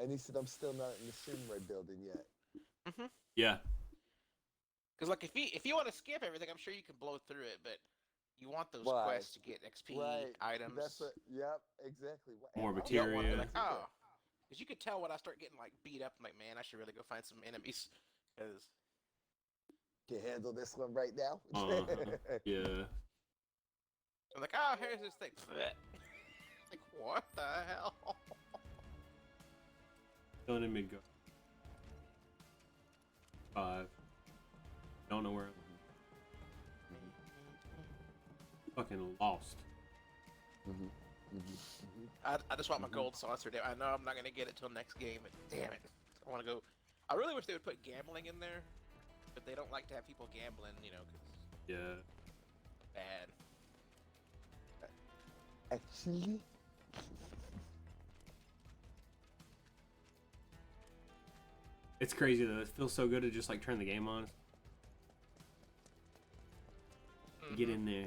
And he said, I'm still not in the Shinra building yet. Yeah. Because like if you want to skip everything, I'm sure you can blow through it, but you want those Why? quests to get XP items. That's what. Yep. Exactly. More You don't want to be materia. like, oh, because you could tell when I start getting like beat up. I'm like, man, I should really go find some enemies. Because Can handle this one right now. Yeah. I'm like, oh, here's this thing. Like, what the hell? Killing him mid-go. 5. Don't know where. Fucking lost. I just want my gold saucer. I know I'm not gonna get it till next game, but damn it, I want to go. I really wish they would put gambling in there, but they don't like to have people gambling, you know, because Yeah. bad. Actually, It's crazy though. It feels so good to just like turn the game on. Get in there.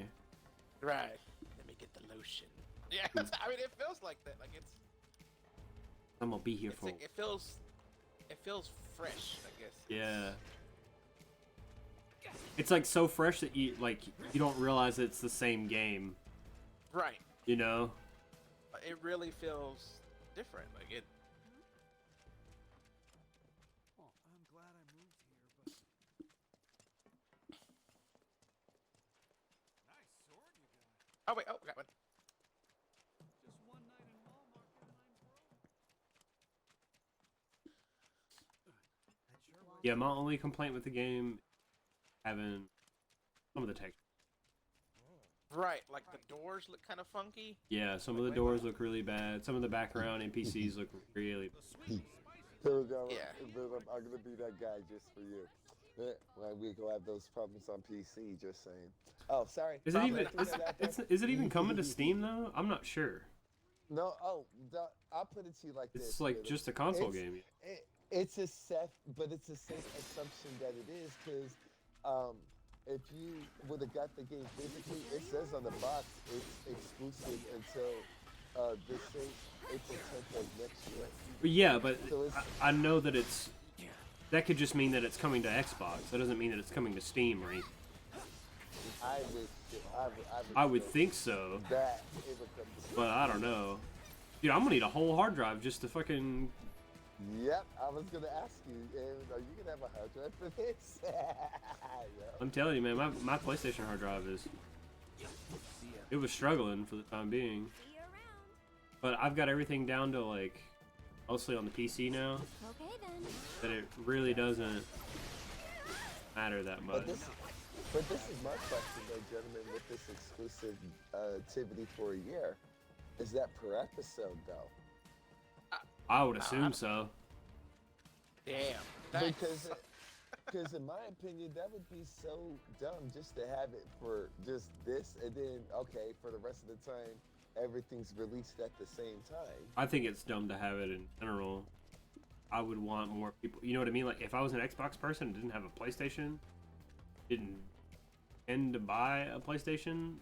Right. Let me get the lotion. Yeah, I mean, it feels like that. Like it's. I'm gonna be here It's for. like, it feels fresh, I guess. Yeah. It's like so fresh that you don't realize it's the same game. Right. You know. It really feels different. Like it. Oh, I'm glad I moved here, but nice sword you got. Oh wait. Oh, got one. Just one night in Walmart and I'm broke. That sure was Yeah, my only complaint with the game having some of the text. Right. Like the doors look kind of funky. Yeah, some of the doors look really bad. Some of the background NPCs look really. here we go. Yeah. I'm gonna be that guy just for you. Like we go have those problems on PC. Just saying. Oh, sorry. Is it Probably even? threw that out there. Is it even coming to Steam though? I'm not sure. No. Oh, I'll put it to you like this. It's like Peter. just a console It's- game. It's a safe assumption that it is because if you would have got the game physically, it says on the box it's exclusive until this date, April 10th of next year. But yeah, but So it's- I know that it's. That could just mean that it's coming to Xbox. That doesn't mean that it's coming to Steam or anything. I would think so, that it would come to but I don't know. Dude, I'm gonna need a whole hard drive just to fucking. Yep, I was gonna ask you, are you gonna have a hard drive for this? Yeah. I'm telling you, man, my PlayStation hard drive is. It was struggling for the time being, See you around. but I've got everything down to like, mostly on the PC now. Okay then. That it really doesn't matter that much. But this is my question, though, gentlemen, with this exclusive activity for a year. Is that per episode, though? I would assume so. Damn. Thanks. Because in my opinion, that would be so dumb just to have it for just this, and then, okay, for the rest of the time, everything's released at the same time. I think it's dumb to have it in general. I would want more people. You know what I mean? Like if I was an Xbox person and didn't have a PlayStation, didn't tend to buy a PlayStation,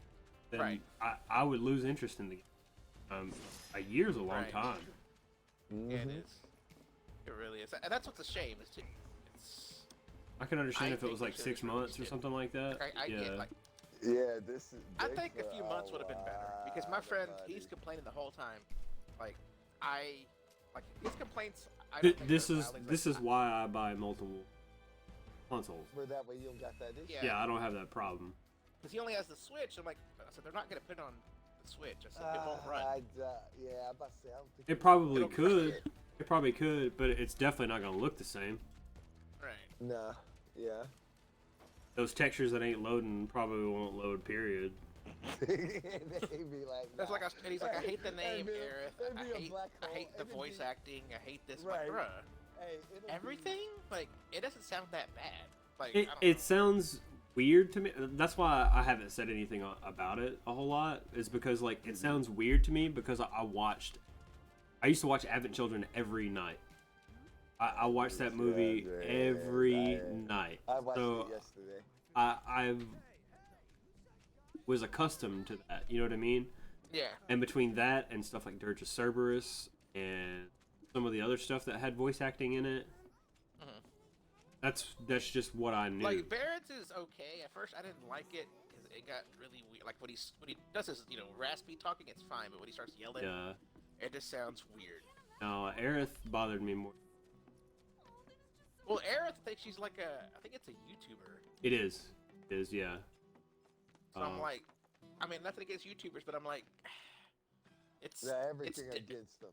then Right. I would lose interest in the game. A year's a long Right. time. Yeah, it is. It really is, and that's what's a shame. Is to, it's. I can understand I if it was think like they 6 should've months or released it. something like that. I yeah. get like. Yeah, this is. I big think a for few months would have been better because my lot friend, of he's money. complaining the whole time. Like, his complaints. I Th- don't think this they're is valid. this is why I buy multiple consoles. Where that way you don't got that issue. Yeah, I don't have that problem. Because he only has the Switch. I'm like, so they're not gonna put it on the Switch. I said it won't run. Yeah, I'm about to say, I don't think It probably It'll could. run. It probably could, but it's definitely not gonna look the same. Right. Nah, yeah. Those textures that ain't loading probably won't load. Period. They'd be like, That's nah. like, and he's like, I hate the name, It'd be- Aerith. it'd be a black I hole. hate the It'd voice be- acting. I hate this. Right. Like, bruh, Hey, it'll be- everything? Like, it doesn't sound that bad. Like, It I don't it know. sounds weird to me. That's why I haven't said anything about it a whole lot. Is because like it sounds weird to me because I used to watch Advent Children every night. I watched that movie Yeah, every night. I watched So it yesterday. I was accustomed to that. You know what I mean? Yeah. And between that and stuff like Dirge of Cerberus and some of the other stuff that had voice acting in it. Mhm. That's just what I knew. Like Barrett's is okay. At first, I didn't like it because it got really weird. Like when he does his raspy talking, it's fine, but when he starts yelling, Yeah. it just sounds weird. No, Aerith bothered me more. Well, Aerith thinks she's like I think it's a YouTuber. It is. It is, yeah. So I'm like, I mean, nothing against YouTubers, but I'm like, it's everything it's, against them.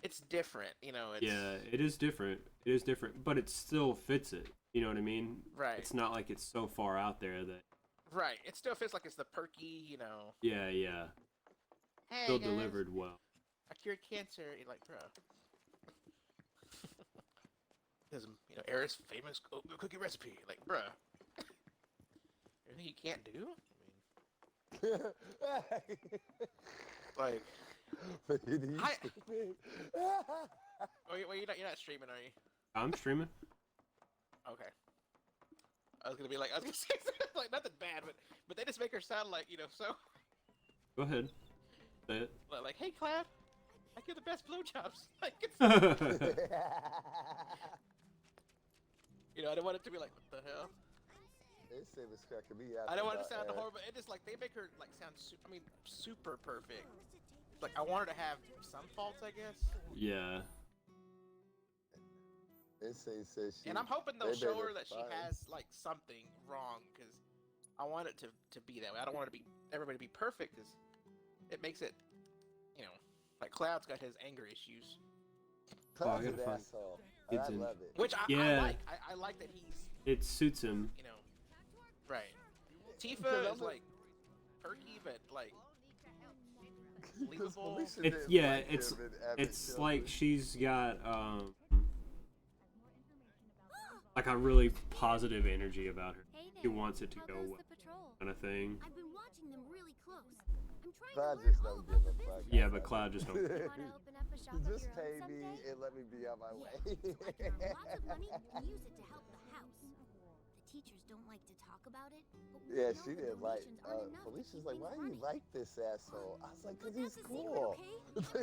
it's different, It's, Yeah, it is different. It is different, but it still fits it. You know what I mean? Right. It's not like it's so far out there that. Right. It still feels like it's the perky, Yeah, yeah. Hey, Still guys, delivered well. I cured cancer. You're like, bro. His, Aerith's famous cookie recipe. Like, bruh. Anything you can't do? I mean, like, you're not streaming, are you? I'm streaming. Okay. I was gonna say like nothing bad, but they just make her sound like, so Go ahead. Say it. like, hey, Cloud, I give the best blowjobs. Like, it's, I don't want it to be like, what the hell? They say this cracking me up. I don't want it to sound horrible. It just like they make her like sound super perfect. Like I want her to have some faults, I guess. Yeah. They say she. And I'm hoping they'll they show made her her that she fine. has like something wrong, because I want it to be that way. I don't want it to be everybody to be perfect, because it makes it, like Cloud's got his anger issues, Cloud's I an gotta find- asshole. It's I in- love it. which I Yeah. like. I like that he's, It suits him. right. Because Tifa I'm is a- like perky, but like Because believable. Felicia It's didn't yeah. like It's him in Abbott it's Children. like she's got like a really positive energy about her. Hey She there. wants it to How go goes well, the patrol? kind of thing. I've been watching them really close. I'm trying Cloud to learn just all don't about give the a fuck. business. Yeah, but Cloud just don't. You want to open up a shop of Just your pay own me someday? and let me be on my way. Yeah, so I can earn lots of money and use it to help the house. The teachers don't like to talk about it, but we Yeah, know she the didn't like. donations aren't enough to Felicia's keep like, things why do you running." like this asshole? I was like, But cause he's that's a secret, cool. okay? You're not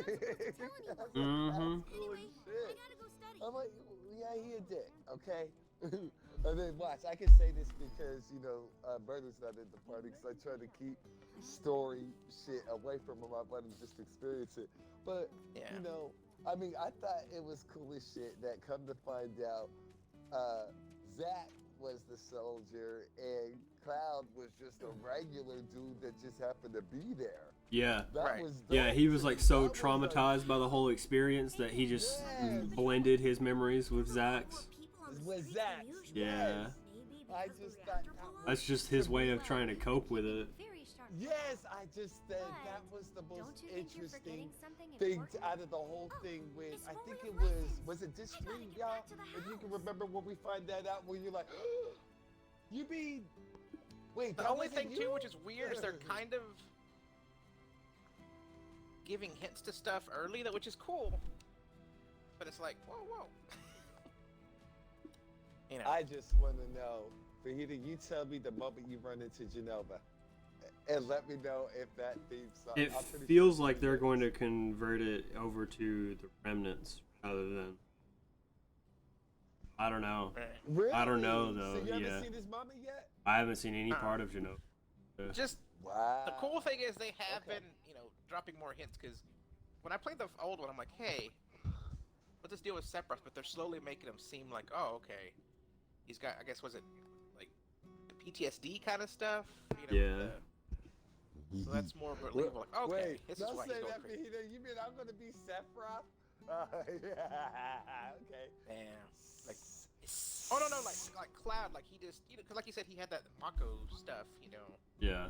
supposed to tell anyone. Mm-hmm. Cool Anyway, as shit. I gotta go study. I'm like, yeah, he a dick, okay? And then watch, I can say this because, Bertha's not in the party because I try to keep story shit away from him. I want him just to experience it. But, Yeah. I mean, I thought it was cool as shit that come to find out, Zach was the soldier and Cloud was just a regular dude that just happened to be there. Yeah. That Right. was Yeah, dope he was to like me. so That was, like, traumatized by the whole experience that he just Yes. blended his memories with Zach's. With Zach's. Yeah. Yes. I just thought That's just his way of trying to cope with it. Yes, I just said that was the most Don't you think you're interesting forgetting something thing important? out of the whole thing. When it's I for think your it lessons. was it this I gotta stream, get y'all? back to the If you can house. remember when we find that out, when you're like, you mean? Wait, The that only wasn't thing too, you? which is weird, is they're kind of giving hints to stuff early, which is cool. But it's like, whoa. I just want to know, Fahita, you tell me the moment you run into Genova, and let me know if that theme song. It I'm pretty feels sure like it they're is. going to convert it over to the remnants rather than. I don't know. Really? I don't know, though, So you haven't yeah. seen his mama yet? I haven't seen any part of Genova. Just Wow. the cool thing is they have Okay. been, dropping more hints, because when I played the old one, I'm like, hey, what's this deal with Sephiroth? But they're slowly making him seem like, oh, okay, he's got, I guess, was it like the PTSD kind of stuff? Yeah. So that's more believable. Like, okay, Wait, this is don't why say he's going that, crazy. Fahita. You mean I'm gonna be Sephiroth? Yeah. Okay. Damn. Like, oh no, like Cloud, like he just, because like you said, he had that Mako stuff, Yeah.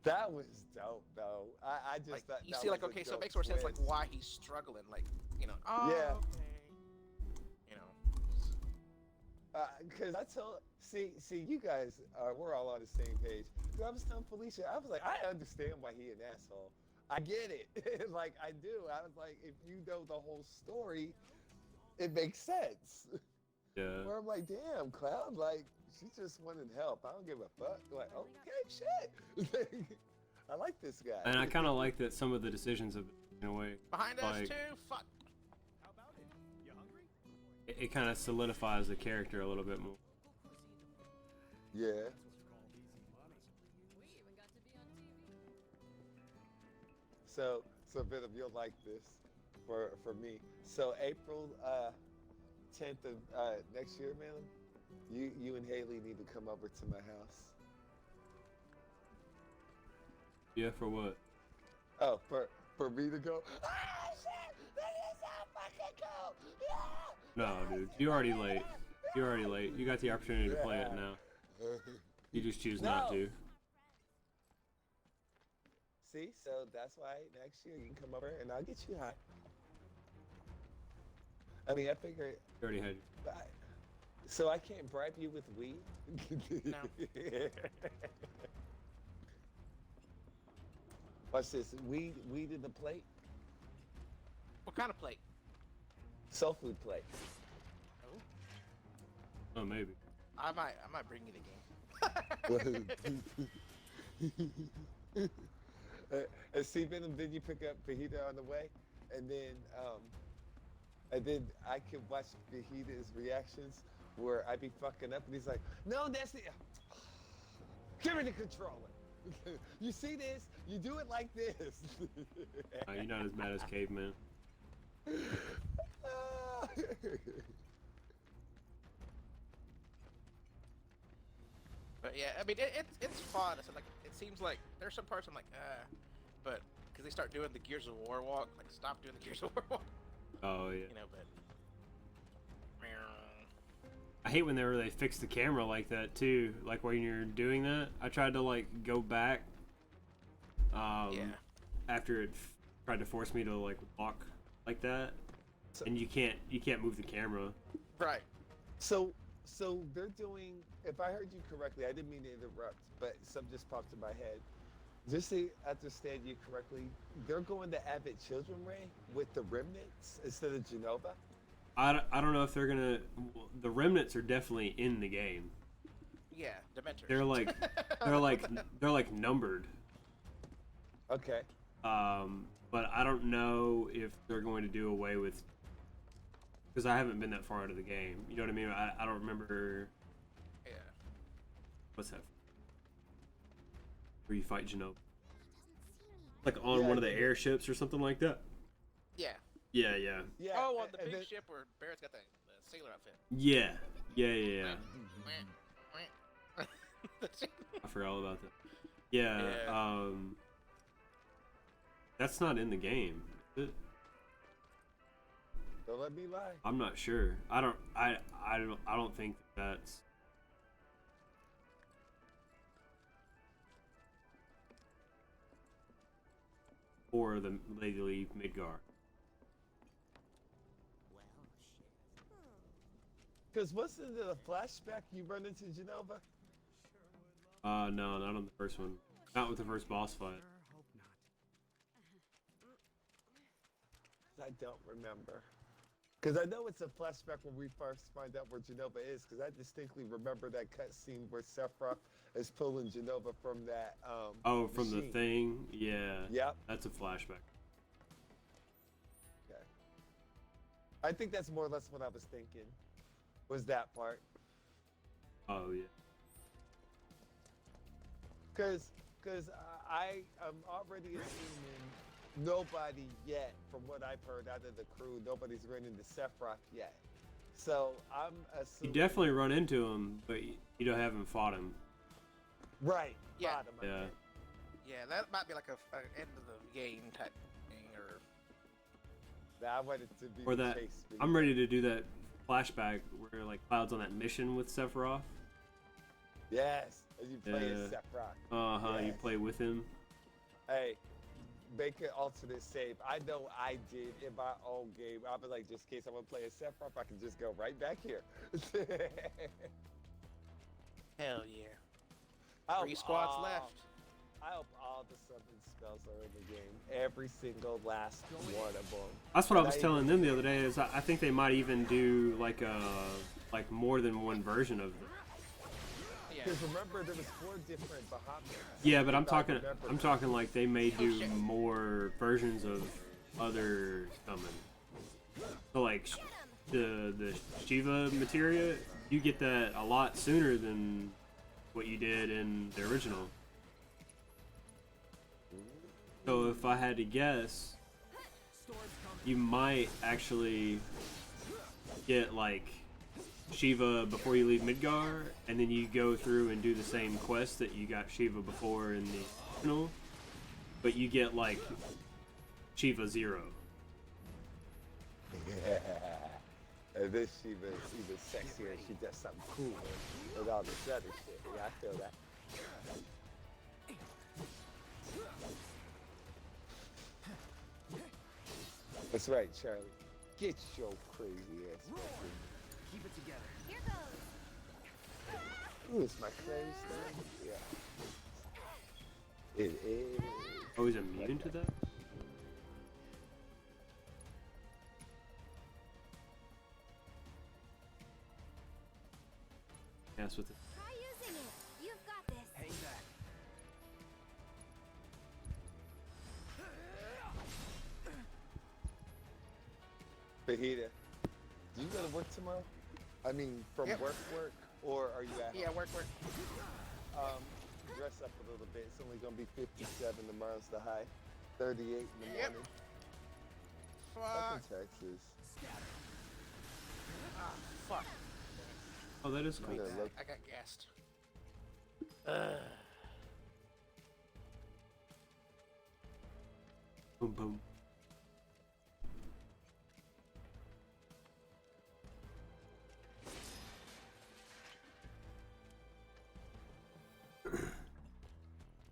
That was dope, though. I just like thought you that see, like, was a okay, so it dope makes more sense, like twist. why he's struggling, like, oh, Yeah. okay, Because I told, see, you guys, we're all on the same page. 'Cause I was telling Felicia, I was like, I understand why he an asshole. I get it. Like, I do. I was like, if you know the whole story, it makes sense. Yeah. Where I'm like, damn, Cloud, like, she just wanted help. I don't give a fuck. Like, okay, shit. I like this guy. And I kind of like that some of the decisions have, in a way, behind us Like- too. Fuck. it kind of solidifies the character a little bit more. Yeah. So Venom, you'll like this for me. So April 10th of next year, man, you and Haley need to come over to my house. Yeah, for what? Oh, for me to go. Ah, shit! That is so fucking cool! Yeah! No, dude, you're already late. You're already late. You got the opportunity to play it now. You just choose not to. See, so that's why next year you can come over and I'll get you high. I mean, I figured. You already had. So I can't bribe you with weed? No. Watch this. Weed in the plate? What kind of plate? Soul food plate. Oh, Oh, maybe. I might bring you the game. And see, Venom, then you pick up Fajita on the way, and then I can watch Fajita's reactions where I be fucking up, and he's like, "No, that's the. Give me the controller. You see this? You do it like this." You're not as bad as Caveman. But yeah, I mean, it's fun. It's like it seems like there's some parts I'm like, but because they start doing the Gears of War walk, like stop doing the Gears of War walk. Oh yeah. You know, but I hate whenever they fix the camera like that too. Like when you're doing that, I tried to like go back. yeah. After it tried to force me to like walk like that, and you can't move the camera. Right. So they're doing. If I heard you correctly, I didn't mean to interrupt, but something just popped in my head. Just to understand you correctly, they're going the Avid Children way with the Remnants instead of Genova. I don't know if they're gonna. The Remnants are definitely in the game. Yeah, Dementors. They're like numbered. Okay. But I don't know if they're going to do away with. Because I haven't been that far into the game. You know what I mean? I don't remember. Yeah. What's that? Where you fight Genova? Like on one of the airships or something like that. Yeah. Yeah. Yeah. Oh, on the and big then- ship where Barrett's got the sailor outfit. Yeah. I forgot all about that. Yeah. Yeah. That's not in the game. Is it? Don't let me lie. I'm not sure. I don't think that's. Or the Lady Leave Midgar. Because wasn't it a flashback you run into Genova? No, not on the first one. Not with the first boss fight. I don't remember. Because I know it's a flashback when we first find out where Genova is. Because I distinctly remember that cutscene where Sephiroth is pulling Genova from that. From the machine. thing? Yeah. Yep. That's a flashback. Okay. I think that's more or less what I was thinking. Was that part? Oh yeah. Because I am already assuming nobody yet, from what I've heard out of the crew, nobody's run into Sephiroth yet. So I'm You assuming. definitely run into him, but you haven't fought him. Right. Yeah. Bottom, I Yeah. think. Yeah, that might be like a end of the game type thing, or Nah, I wanted to be Or the that. chase speed. I'm ready to do that flashback where like Cloud's on that mission with Sephiroth. Yes. And you play as Yeah. Sephiroth. You Yes. play with him. Hey, make an alternate save. I know I did in my own game. I'll be like, just in case I want to play as Sephiroth, I can just go right back here. hell yeah. I hope 3 squads all- left. I hope all the summon spells are in the game. Every single last one of them. That's what I And was telling them the other day. Is I think they might even do like more than one version of them. Yeah. Because remember, there was 4 different Bahamut. Yeah, but If I'm I talking. remember I'm correctly. talking like they may do shit. more versions of other summon. So like the Shiva materia, you get that a lot sooner than what you did in the original. So if I had to guess, you might actually get like Shiva before you leave Midgar, and then you go through and do the same quest that you got Shiva before in the original, but you get like Shiva 0. Yeah. And this Shiva is even sexier. She does something cool with all this other shit. Yeah, I feel that. That's right, Charlie. Get your crazy ass back in. Keep it together. Here goes. Ooh, it's my crazy thing. Yeah. It is. Oh, he's immune to that? Yes, with it. Try using it. You've got this. Hang back. Fajita, do you go to work tomorrow? I mean, from Yep. work, or are you at Yeah, work. dress up a little bit. It's only gonna be 57. Tomorrow's the high. 38 in the Yep. morning. Fuck. Fucking Texas. Ah, fuck. Oh, that is cool. Yeah, look. I got gassed. Boom, boom.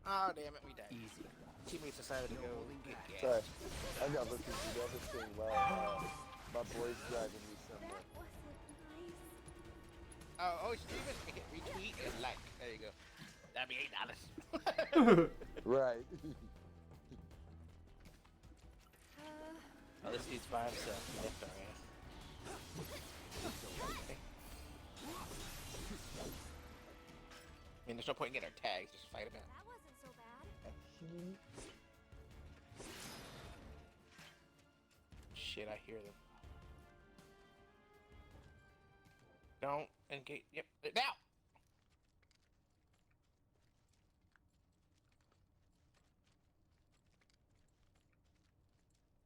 Oh, damn it, we died. Easy. Teammates decided to go get Sorry, gassed. I got looking through the other thing while my boy's driving me somewhere. That wasn't nice. Oh, Steven, hit retweet and like. There you go. That'd be $8. Right. Oh, this dude's by himself. Left our ass. I mean, there's no point in getting our tags. Just fight him out. That wasn't so bad. Shit, I hear them. Don't engage. Yep. Now!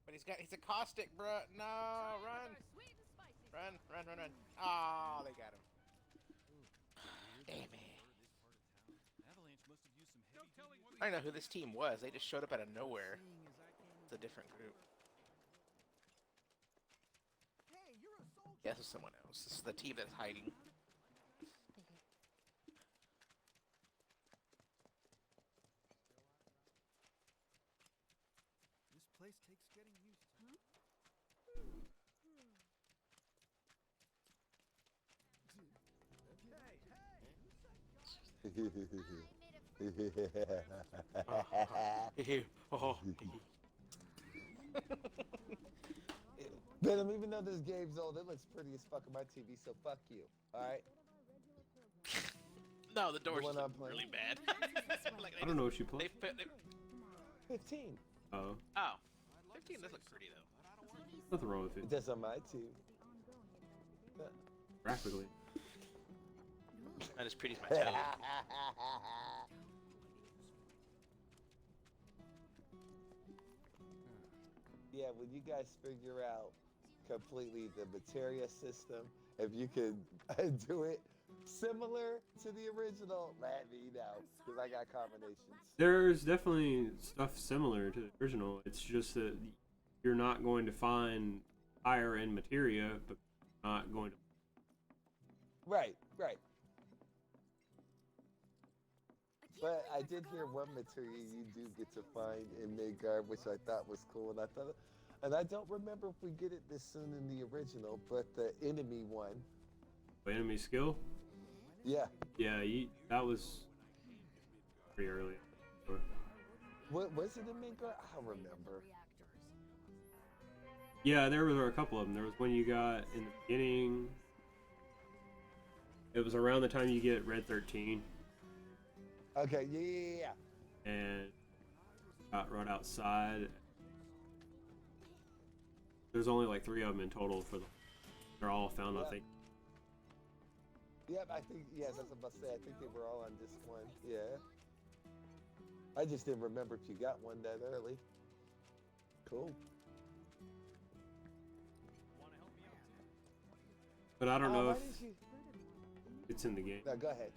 But he's a caustic, bruh. No, run. Run. Oh, they got him. Damn it. I don't know who this team was. They just showed up out of nowhere. It's a different group. Yeah, this is someone else. This is the team that's hiding. This place takes getting used to. Oh. Venom, even though this game's old, it looks pretty as fuck on my TV, so fuck you. Alright? No, the doors one I'm look playing? really bad. Like, I don't know what you play. 15. Oh, 15 does look pretty though. nothing wrong with it. It does on my TV. Graphically. Not as pretty as my toad. Yeah, when you guys figure out completely the materia system, if you could do it similar to the original, let me know, because I got combinations. There's definitely stuff similar to the original. It's just that you're not going to find higher end materia, but you're not going to. Right. But I did hear one materia you do get to find in Midgard, which I thought was cool, and I don't remember if we get it this soon in the original, but the enemy one. Enemy skill? Yeah. Yeah, that was pretty early. What was it in Midgard? I don't remember. Yeah, there were a couple of them. There was one you got in the beginning. It was around the time you get Red 13. Okay, yeah. And got right outside. There's only like 3 of them in total for the. They're all found, I think. Yep, I think, yeah, that's what I'm about to say. I think they were all on disc 1. Yeah. I just didn't remember if you got one that early. Cool. But I don't know why if didn't you... it's in the game. No, go ahead.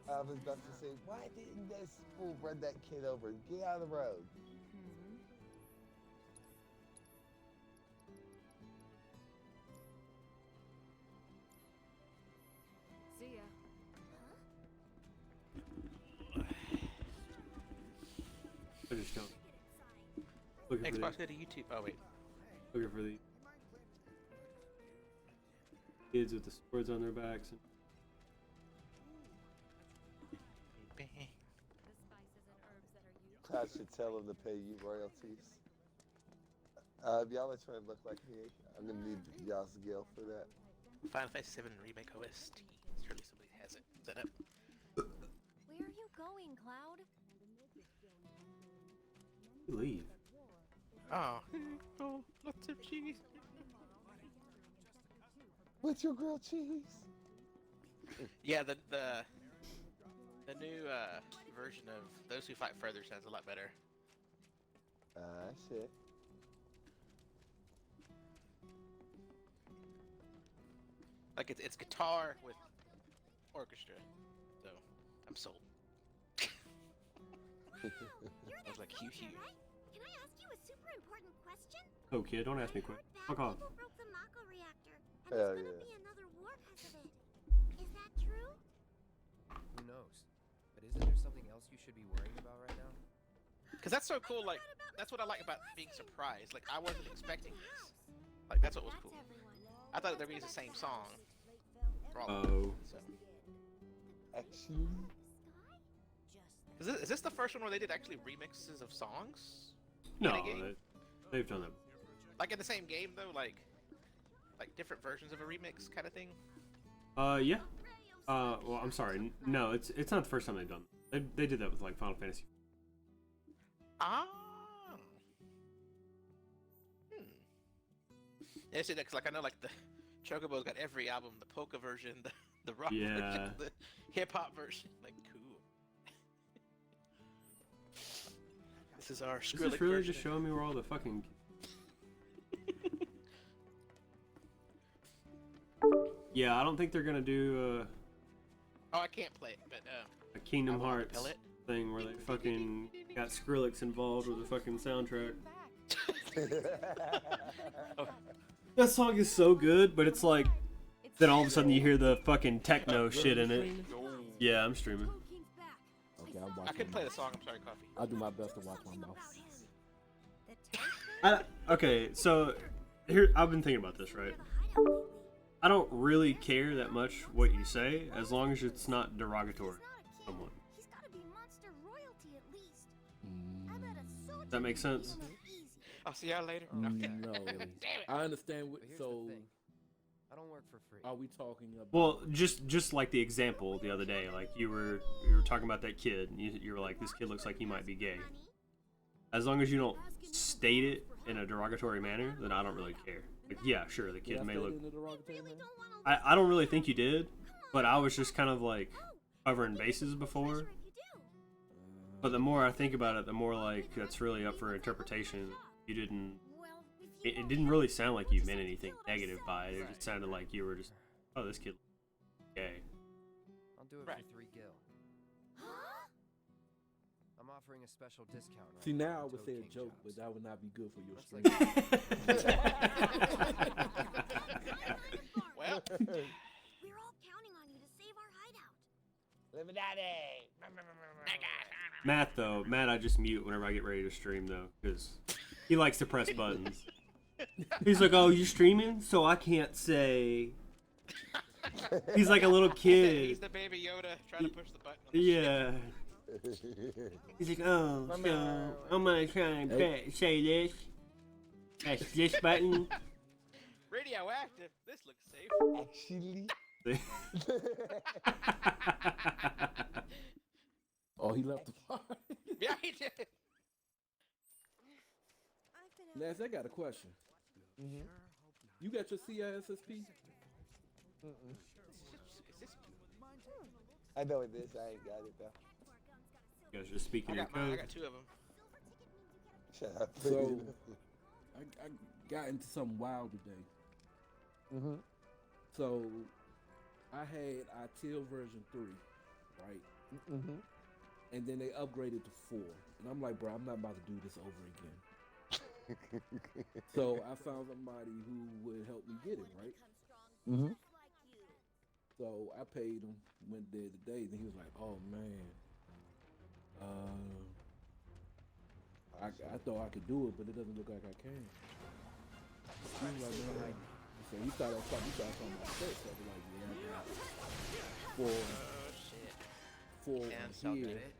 I was about to say, why didn't this fool run that kid over? Get out of the road. See ya. I just don't. Looking for Xbox, the, go to YouTube. Oh wait. looking for the kids with the swords on their backs. The spices and herbs that are used. I should tell him to pay you royalties. If y'all are trying to look like me, I'm gonna need y'all's skill for that. Final Fantasy VII Remake OST. Surely somebody has it set up. Where are you going, Cloud? You leave. Oh. Oh, lots of cheese. What's your grilled cheese? Yeah, the new version of Those Who Fight Further sounds a lot better. Shit. Like it's guitar with orchestra, so I'm sold. Wow, you're I was like, that Hugh. soldier, right? Can I ask you a super important question? Oh, kid, don't ask me quick. Fuck off. People broke the Mako reactor, and Hell there's gonna yeah. be another war because of it. Is that true? Who knows? But isn't there something else you should be worrying about right now? Cause that's so cool. Like that's what I like about being surprised. Like I wasn't expecting this. Like that's what was cool. I thought they'd be the same song. For all of them, Oh. so. Actually, Is this the first one where they did actually remixes of songs? No, In a game? they've done that. Like in the same game though, like different versions of a remix kind of thing. Yeah. Well, I'm sorry. No, it's not the first time they've done it. They did that with like Final Fantasy. Ah. Yeah, see, like I know like the Chocobo's got every album, the polka version, the rock Yeah. version, the hip hop version. Like cool. This is our Is Skrillex this really version. just showing me where all the fucking... Yeah, I don't think they're gonna do Oh, I can't play it, but a Kingdom I will Hearts pellet. thing where they fucking got Skrillex involved with the fucking soundtrack. That song is so good, but it's like, then all of a sudden you hear the fucking techno shit in it. Yeah, I'm streaming. Okay, I'm watching. I couldn't play the song. I'm sorry, Coffee. I'll do my best to watch my mouth. Okay, so here I've been thinking about this, right? I don't really care that much what you say as long as it's not derogatory to someone. He's gotta be monster royalty at least. Does that make sense? I'll see y'all later. No, Damn it. I understand. But here's So, the thing. I don't work for free. are we talking about? Well, just like the example the other day, like you were talking about that kid, and you were like, this kid looks like he might be gay. As long as you don't state it in a derogatory manner, then I don't really care. Like, yeah, sure, the kid Did I may say look. it in a derogatory manner? I don't really think you did, but I was just kind of like covering bases before. But the more I think about it, the more like that's really up for interpretation. You didn't. It didn't really sound like you meant anything negative by it. It just sounded like you were just, oh, this kid gay. I'll do it Right. for 3 gil. I'm offering a special discount. Right See, now I on would Toad say a King joke, jobs. but that would not be good for your Looks stream. Well, We're all counting on you to save our hideout. Matt, I just mute whenever I get ready to stream though, because he likes to press buttons. He's like, "Oh, you streaming? So I can't say." He's like a little he's kid. the baby Yoda trying to push the button. On the Yeah. He's like, "Oh, so I'm gonna try and say this. Press this button." Radioactive. This looks safe. actually. Oh, he left the party. Yeah, he did. Lance, I got a question. You got your CISSP? Mm-mm. Is this? I know it is. I ain't got it though. You guys are just speaking I your got mine. I code. got 2 of them. Shut up. So, I got into something wild today. Mm-hmm. So, I had ITIL version 3, right? Mm-hmm. And then they upgraded to 4. And I'm like, bro, I'm not about to do this over again. So, I found somebody who would help me get it, right? Mm-hmm. So, I paid him, went there today, and he was like, oh, man. I thought I could do it, but it doesn't look like I can. He was like, man, so he started talking about sets. I was like, yeah, I got four Shit. four And so did here. it.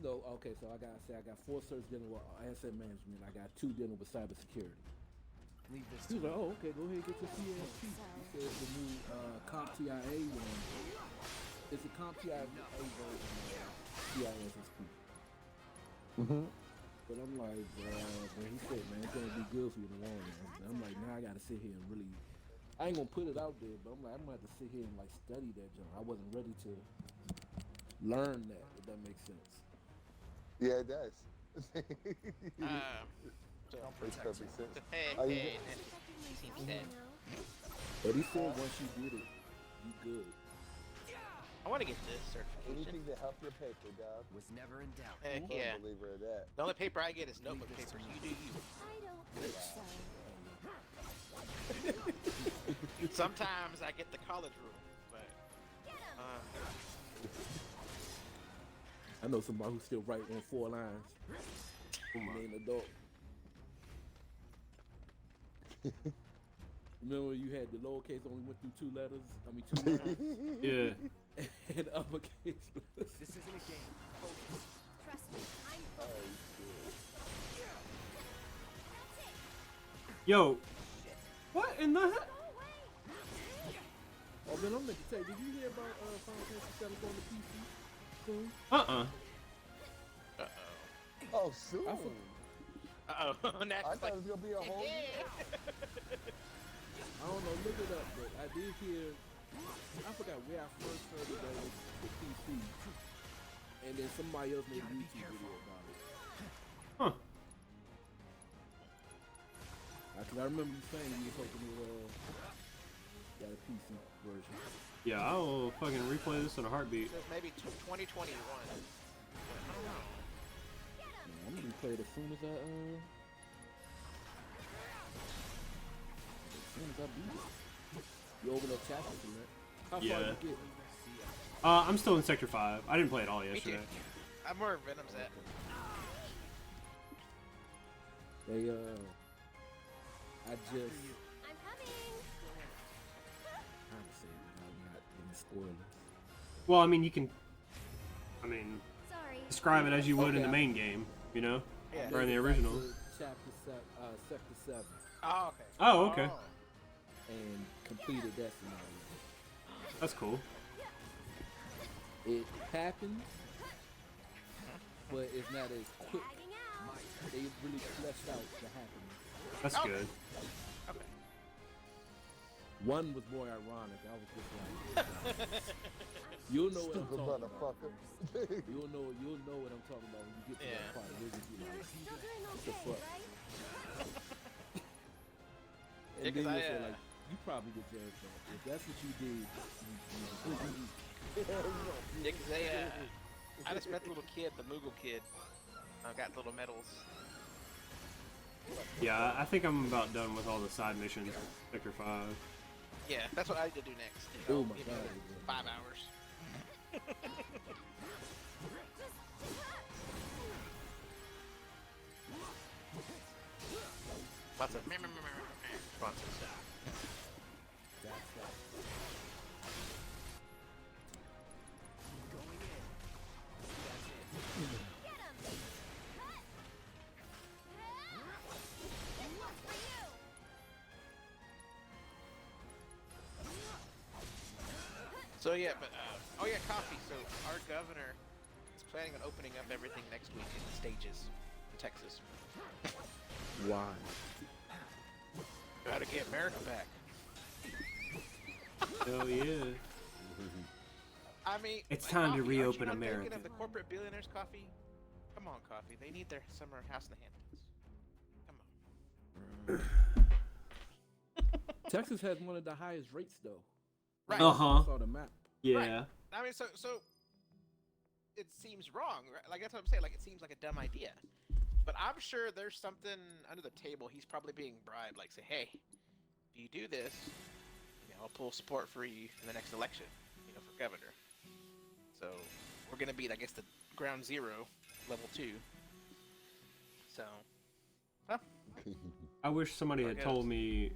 No, okay, so I got 4 certs dealing with asset management. I got 2 dealing with cybersecurity. Leave this He to was like, me. oh, okay, go ahead and get your CSP. He said the new CompTIA one. It's a CompTIA version of CISSP. Mm-hmm. But I'm like, but he said, man, it's gonna be good for you in the long run. And I'm like, now I gotta sit here and really, I ain't gonna put it out there, but I'm like, I'm gonna have to sit here and like study that junk. I wasn't ready to learn that, if that makes sense. Yeah, it does. So, Makes perfect sense. hey, Are you hey, he seems dead. But he said once you get it, you good. I want to get this certification. Anything to help your paper, dog. Was never in doubt. Heck I'm yeah. a believer of that. The only paper I get is notebook paper. You do you. I don't think so. Sometimes I get the college room, but I know somebody who still write on 4 lines. Oh my. He ain't an adult. Remember when you had the lowercase only went through 2 letters? I mean 2 lines? Yeah. And uppercase letters. This isn't a game. Trust me, I'm Oh, focused. shit. Yo. What in the heck? Oh man, I'm meant to say, did you hear about Final Fantasy VII on the PC soon? Uh-uh. Oh, soon. I for- uh-oh. That's I thought like, it was gonna be a whole year. I don't know, look it up, but I did hear, I forgot where I first heard it that it was the PC. And then somebody else made a YouTube video about it. Huh. Cause I remember you saying you was hoping to got a PC version. Yeah, I'll fucking replay this in a heartbeat. says maybe 2021. I'm gonna replay it as soon as I beat it. You open up chapters in that. How far Yeah. you get? I'm still in Sector 5. I didn't play it all Me too. yesterday. I'm where Venom's at. They I just I'm coming. how to say it without not giving spoilers. Well, I mean, you can, Sorry. describe it as you would in Okay. the main game, you know? Yeah. Or in the Made it back original. to Chapter 7, Sector 7, Oh, okay. Oh, okay. and completed that scenario. That's cool. It happens, but it's not as quick. Hiding out. They really fleshed out the happening. That's Okay. good. Okay. One was more ironic. I was just like, you'll know what I'm Stupid talking about. motherfucker. You'll know what I'm talking about when you get to Yeah. that part. You'll just be like, Still doing what the okay, fuck? right? And Yeah, 'cause then I, you'll say like, you probably deserve that. If that's what you did, Yeah, 'cause they, I just met the little kid, the Moogle kid. I got little medals. Yeah, I think I'm about done with all the side missions. Sector 5. Yeah, that's what I need to do next. Oh my You God. know, 5 hours. Lots of responses. that's that. So yeah, but oh yeah, coffee. So our governor is planning on opening up everything next week in stages in Texas. Why? Gotta get America back. Hell yeah. I mean, It's like, time to coffee, aren't you reopen not thinking America. of the corporate billionaires' coffee? Come on, coffee. They need their summer house in the Hamptons. Come on. Texas has one of the highest rates though. Right. Uh-huh. I saw the map. Yeah. I mean, so it seems wrong, right? Like that's what I'm saying. Like it seems like a dumb idea, but I'm sure there's something under the table. He's probably being bribed. Like say, hey, if you do this, I'll pull support for you in the next election. For governor. So we're gonna be, I guess, the ground zero, level 2. So, I wish somebody had guess. told me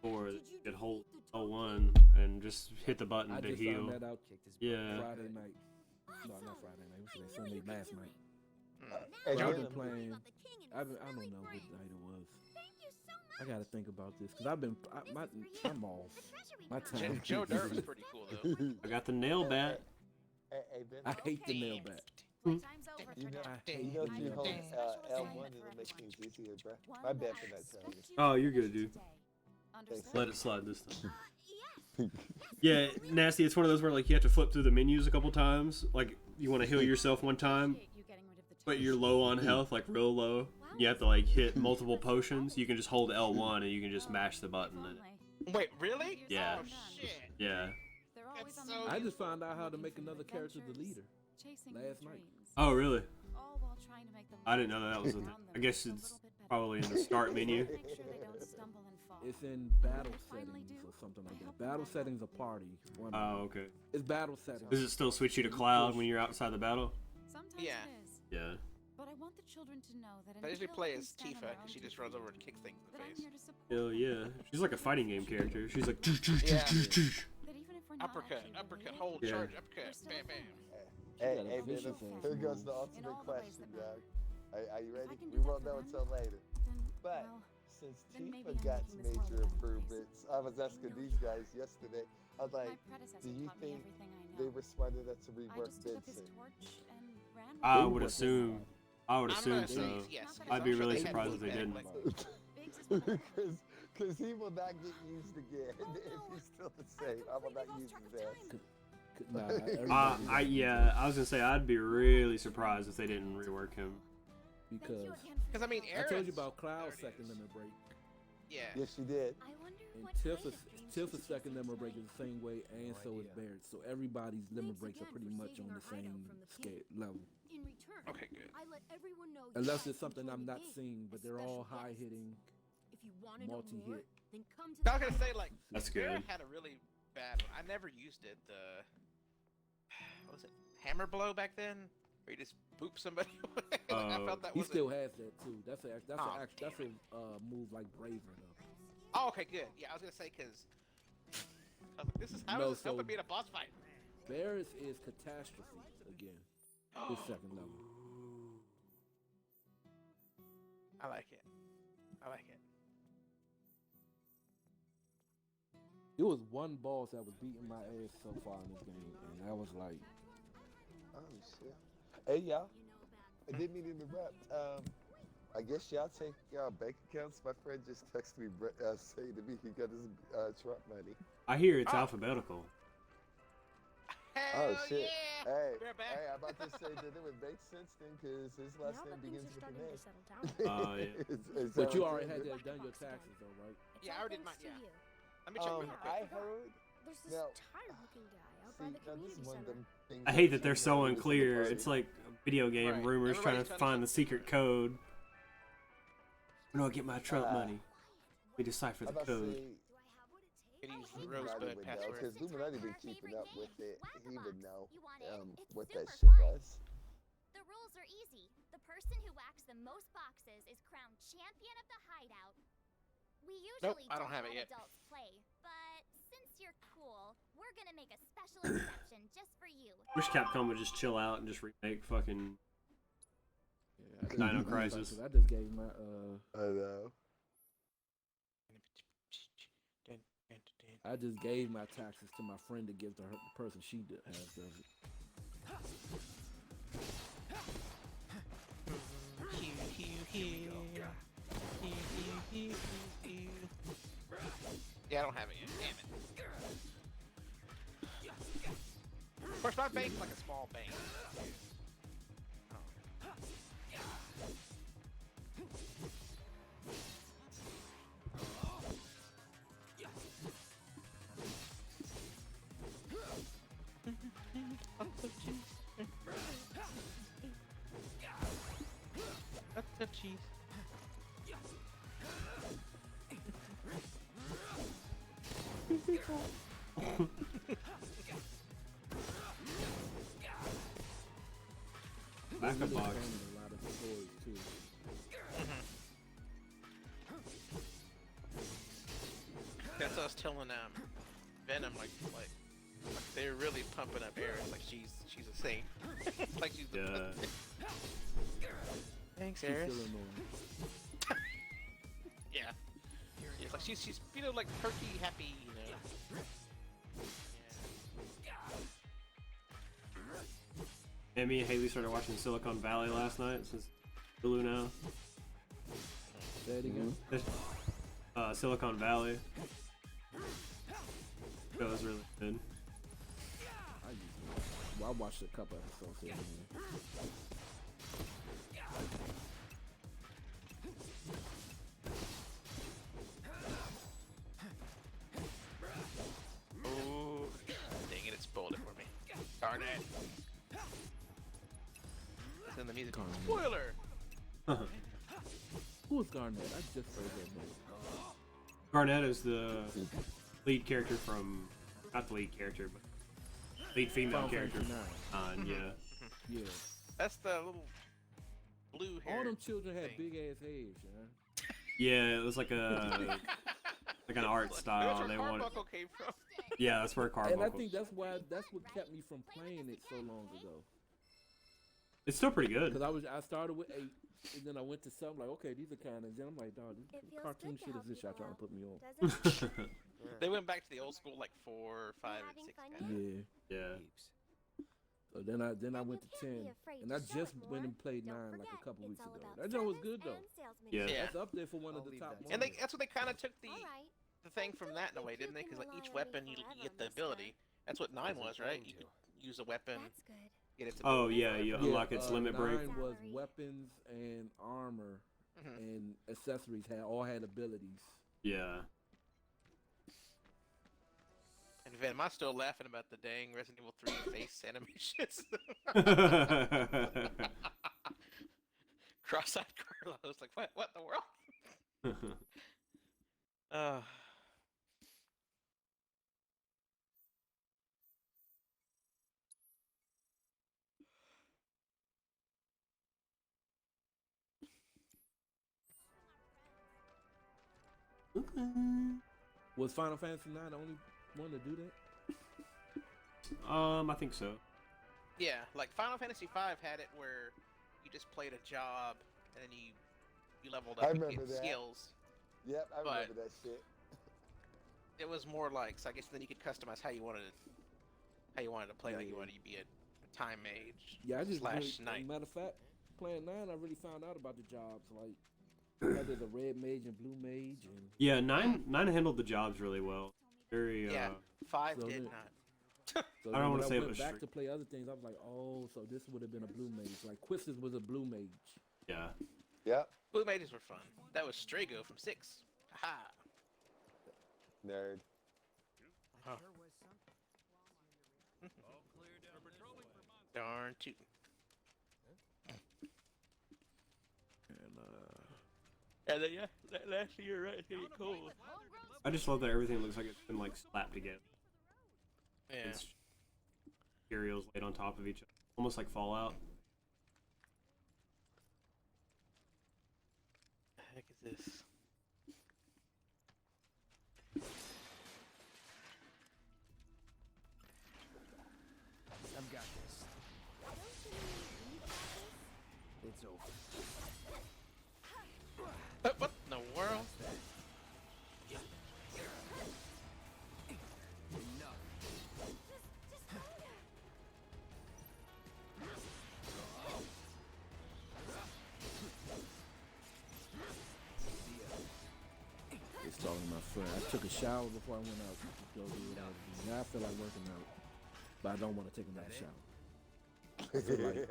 before that you could hold L1 and just hit the button I to just heal. found that out Yeah. Friday night. No, not Friday night. It was Sunday last night. Hey, I've Venom, been playing. I don't know what night it was. I gotta think about this because I'm off. My time. Joe Dirt was pretty cool though. I got the nail bat. Hey, Venom, I hate the nail back. Time's over you for know, now. you know if you hold L1, it'll make things easier, bro. My bad for not telling you. Oh, you're good, dude. Thanks. Let it slide this time. Yes. Yeah, Nasty, it's one of those where like you have to flip through the menus a couple times. Like you want to heal yourself one time, but you're low on health, like real low. You have to like hit multiple potions. You can just hold L1 and you can just mash the button. And, Wait, really? Yeah. Oh shit. yeah. That's so. I just found out how to make another character the leader last night. Oh, really? I didn't know that was a thing. I guess it's probably in the start menu. It's in battle settings or something like that. Battle settings are party. Oh, okay. It's battle settings. Does it still switch you to Cloud when you're outside the battle? Yeah. Yeah. But I want the children to know that I usually until play we as stand Tifa around because she just each runs other, over and kicks things in that the I'm face. here to support Hell yeah. She's like a fighting game character. She's like. Yeah. that even if we're not Uppercut, actually uppercut, related, hold, Yeah. charge, we're uppercut, still bam, a bam. family. Hey, got a hey, vicious Venom, ass here goes move. the In ultimate all the ways question, that dog. Are you If I ready? can do We that won't for know them, until later. then, But well, since then maybe Tifa I'm got making this world major a better place. improvements, I was asking these guys yesterday. I was like, my predecessor do you taught me think everything I know. they responded that to I rework just took up his Vincent? torch and ran with I it. would assume. I would I'm assume gonna say so. yes. Not that I'd it's be all really shit. surprised if they Feedback, didn't. like, Biggs is one of them. Because he will not get used again if he's still the same. I will not use his ass. Nah, Yeah, I was gonna say I'd be really surprised if they didn't rework him. because Because I mean, I told you Aerith's- about Cloud there it second is. limit break, Yeah. Yes, she did. I wonder and what kind of dreams Tifa's she second sees limit break is tonight. the same way, and No so is idea. Barrett's. So everybody's limit Thanks breaks are again pretty for much saving on our the same hideout from the scale pig. level. In return, Okay, good. I let everyone know you Unless guys it's something enjoy I'm the not game. seeing, but they're all Special high guest. hitting. If you want to know more, multi-hit. then come to I was gonna say like That's Barrett good. had a really bad one. I never used it. The what was it? Hammer blow back then, where you just boop somebody. Like, I felt that He was still has that too. That's a Oh, move like Braver though. Oh, okay, good. Yeah, I was gonna say because this is how No, is this helping so- me in a boss fight? Barrett's is Catastrophe again. His second level. I like it. I like it. It was one boss that was beating my ass so far in this game, and that was like, Oh shit. Hey y'all, I didn't mean to interrupt. I guess y'all take bank accounts. My friend just texted me saying to me he got his Trump money. I hear it's Oh. alphabetical. Hell shit. yeah! Hey, We're back. hey, I'm about to say that it would make sense then, because his last now name that things begins are with starting an to A. settle down. Yeah. Is but that you what already I'm had saying? done your taxes though, right? It's Yeah, I all already did thanks mine, to yeah. you. Let me check real quick. I heard. There's this Now, tired-looking guy out See, by the now this community is one of center. them things I hate that that they're you so know is in the unclear. party. It's like video game Right. rumors trying to Everybody's find the something secret code. No, get my Trump Ah. money. We decipher I'm the about to code. say, Could use Illuminati rosebud would know, password. because Illuminati been keeping up with it. He would know You want in? It's what that super shit fun. was. The rules are easy. The person who whacks the most boxes is crowned champion of the hideout. We Nope, usually I don't have it let yet. adults play, but since you're cool, we're gonna make a special exception just for you. Wish Capcom would just chill out and just remake fucking. Yeah, Dino just- Crisis. I just gave my I know. I just gave my taxes to my friend to give to her the person she has does it. Yeah, I don't have it yet. Damn it. Of course, my bank's like a small bank. That's the cheese. Back a box. A lot of toys too. That's what I was telling Venom, like they're really pumping up Erin, like she's a saint. Like she's the Yeah. Thanks, She's Eris. still annoying. Yeah. It's like she's you know, like perky, happy, you know. And me and Haley started watching Silicon Valley last night since Hulu now. Say it again. Silicon Valley. That was really good. I watched a couple episodes here and Ooh, dang it, it spoiled it for me. Darn it. It's in the music. Spoiler! Who is Garnet? I just heard that name. Garnett is the lead character from, not the lead character, but lead female Final character. Fantasy IX. Yeah. Yeah. That's the little blue hair. All them children had thing. big ass heads, man. Yeah, it was like a like an art style. That's They where wanted. Carbuncle came from. Yeah, that's where And I Carbuncle. think that's what kept me from playing it so long ago. It's still pretty good. Because I started with 8, and then I went to something like, okay, these are kind of. Then I'm like, dog, this It feels cartoon good to shit is help this y'all people trying to put me on? Does it? They went back to the old school, like 4, 5, and having 6. fun Kind of. Yeah. Yeah. Heaps. So then I went to You 10, can't be afraid and to I show just it went more. and played 9 Don't like a forget, couple it's weeks all ago. about That joint was service good though. and salesmanship. Yeah. Yeah. That's up there for one of I'll the leave top that to ones. And that's what they kind of took the Alright. thing from that in a way, didn't they? Because like each weapon, you get the ability. That's what 9 was, right? You could use a weapon, That's good. get its Oh ability. yeah, you unlock its limit 9 break. was weapons and armor Mhm. and accessories all had abilities. Yeah. And Venom, I'm still laughing about the dang Resident Evil 3 face animations. Cross-eyed Carlos, like what in the world? Was Final Fantasy 9 the only one to do that? I think so. Yeah, like Final Fantasy V had it where you just played a job and then you leveled I up and remember get that. skills. Yep, I But- remember that shit. It was more like, so I guess then you could customize how you wanted to play. Like you wanted to be a time mage Yeah, I just slash really, knight. matter of fact, playing 9, I really found out about the jobs. Like, there's a red mage and blue mage, and Yeah, nine handled the jobs really well. Very. Yeah, 5 so did then- not. so I don't then wanna when say it went was back strict. to play other things. I was like, oh, so this would have been a blue mage. Like Quistis was a blue mage. Yeah. Yep, Blue mages were fun. That was Strago from 6. Haha. nerd. Huh. Darn tootin'. And then yeah, last year right, it's gonna get cold. I just love that everything looks like it's been like slapped together. Yeah. It's materials laid on top of each other, almost like Fallout. The heck is this? I've got this. It's over. What in the world? Enough. The different. I took a shower before I went out to go do what I was doing. Now I feel like working out, but I don't want to take another shower. I feel like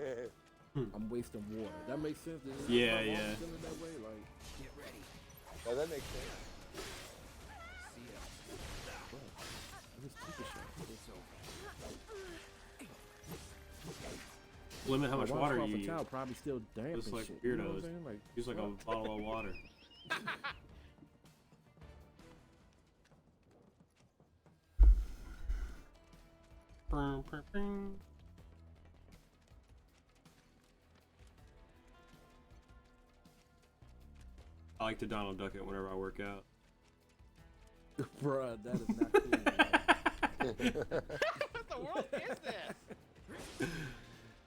I'm wasting water. That makes sense. Yeah, Am I wrong yeah. feeling that way? Like, Get ready. Oh, that makes sense. See ya. what? I just took a shower. It's over. Limit how much My water washcloth you and use. towel probably still damp Just and like shit. You know what I'm weirdos. saying? Like, Use like a fuck. bottle of water. I like to Donald Duck it whenever I work out. Bruh, that is not cool. What the world is this?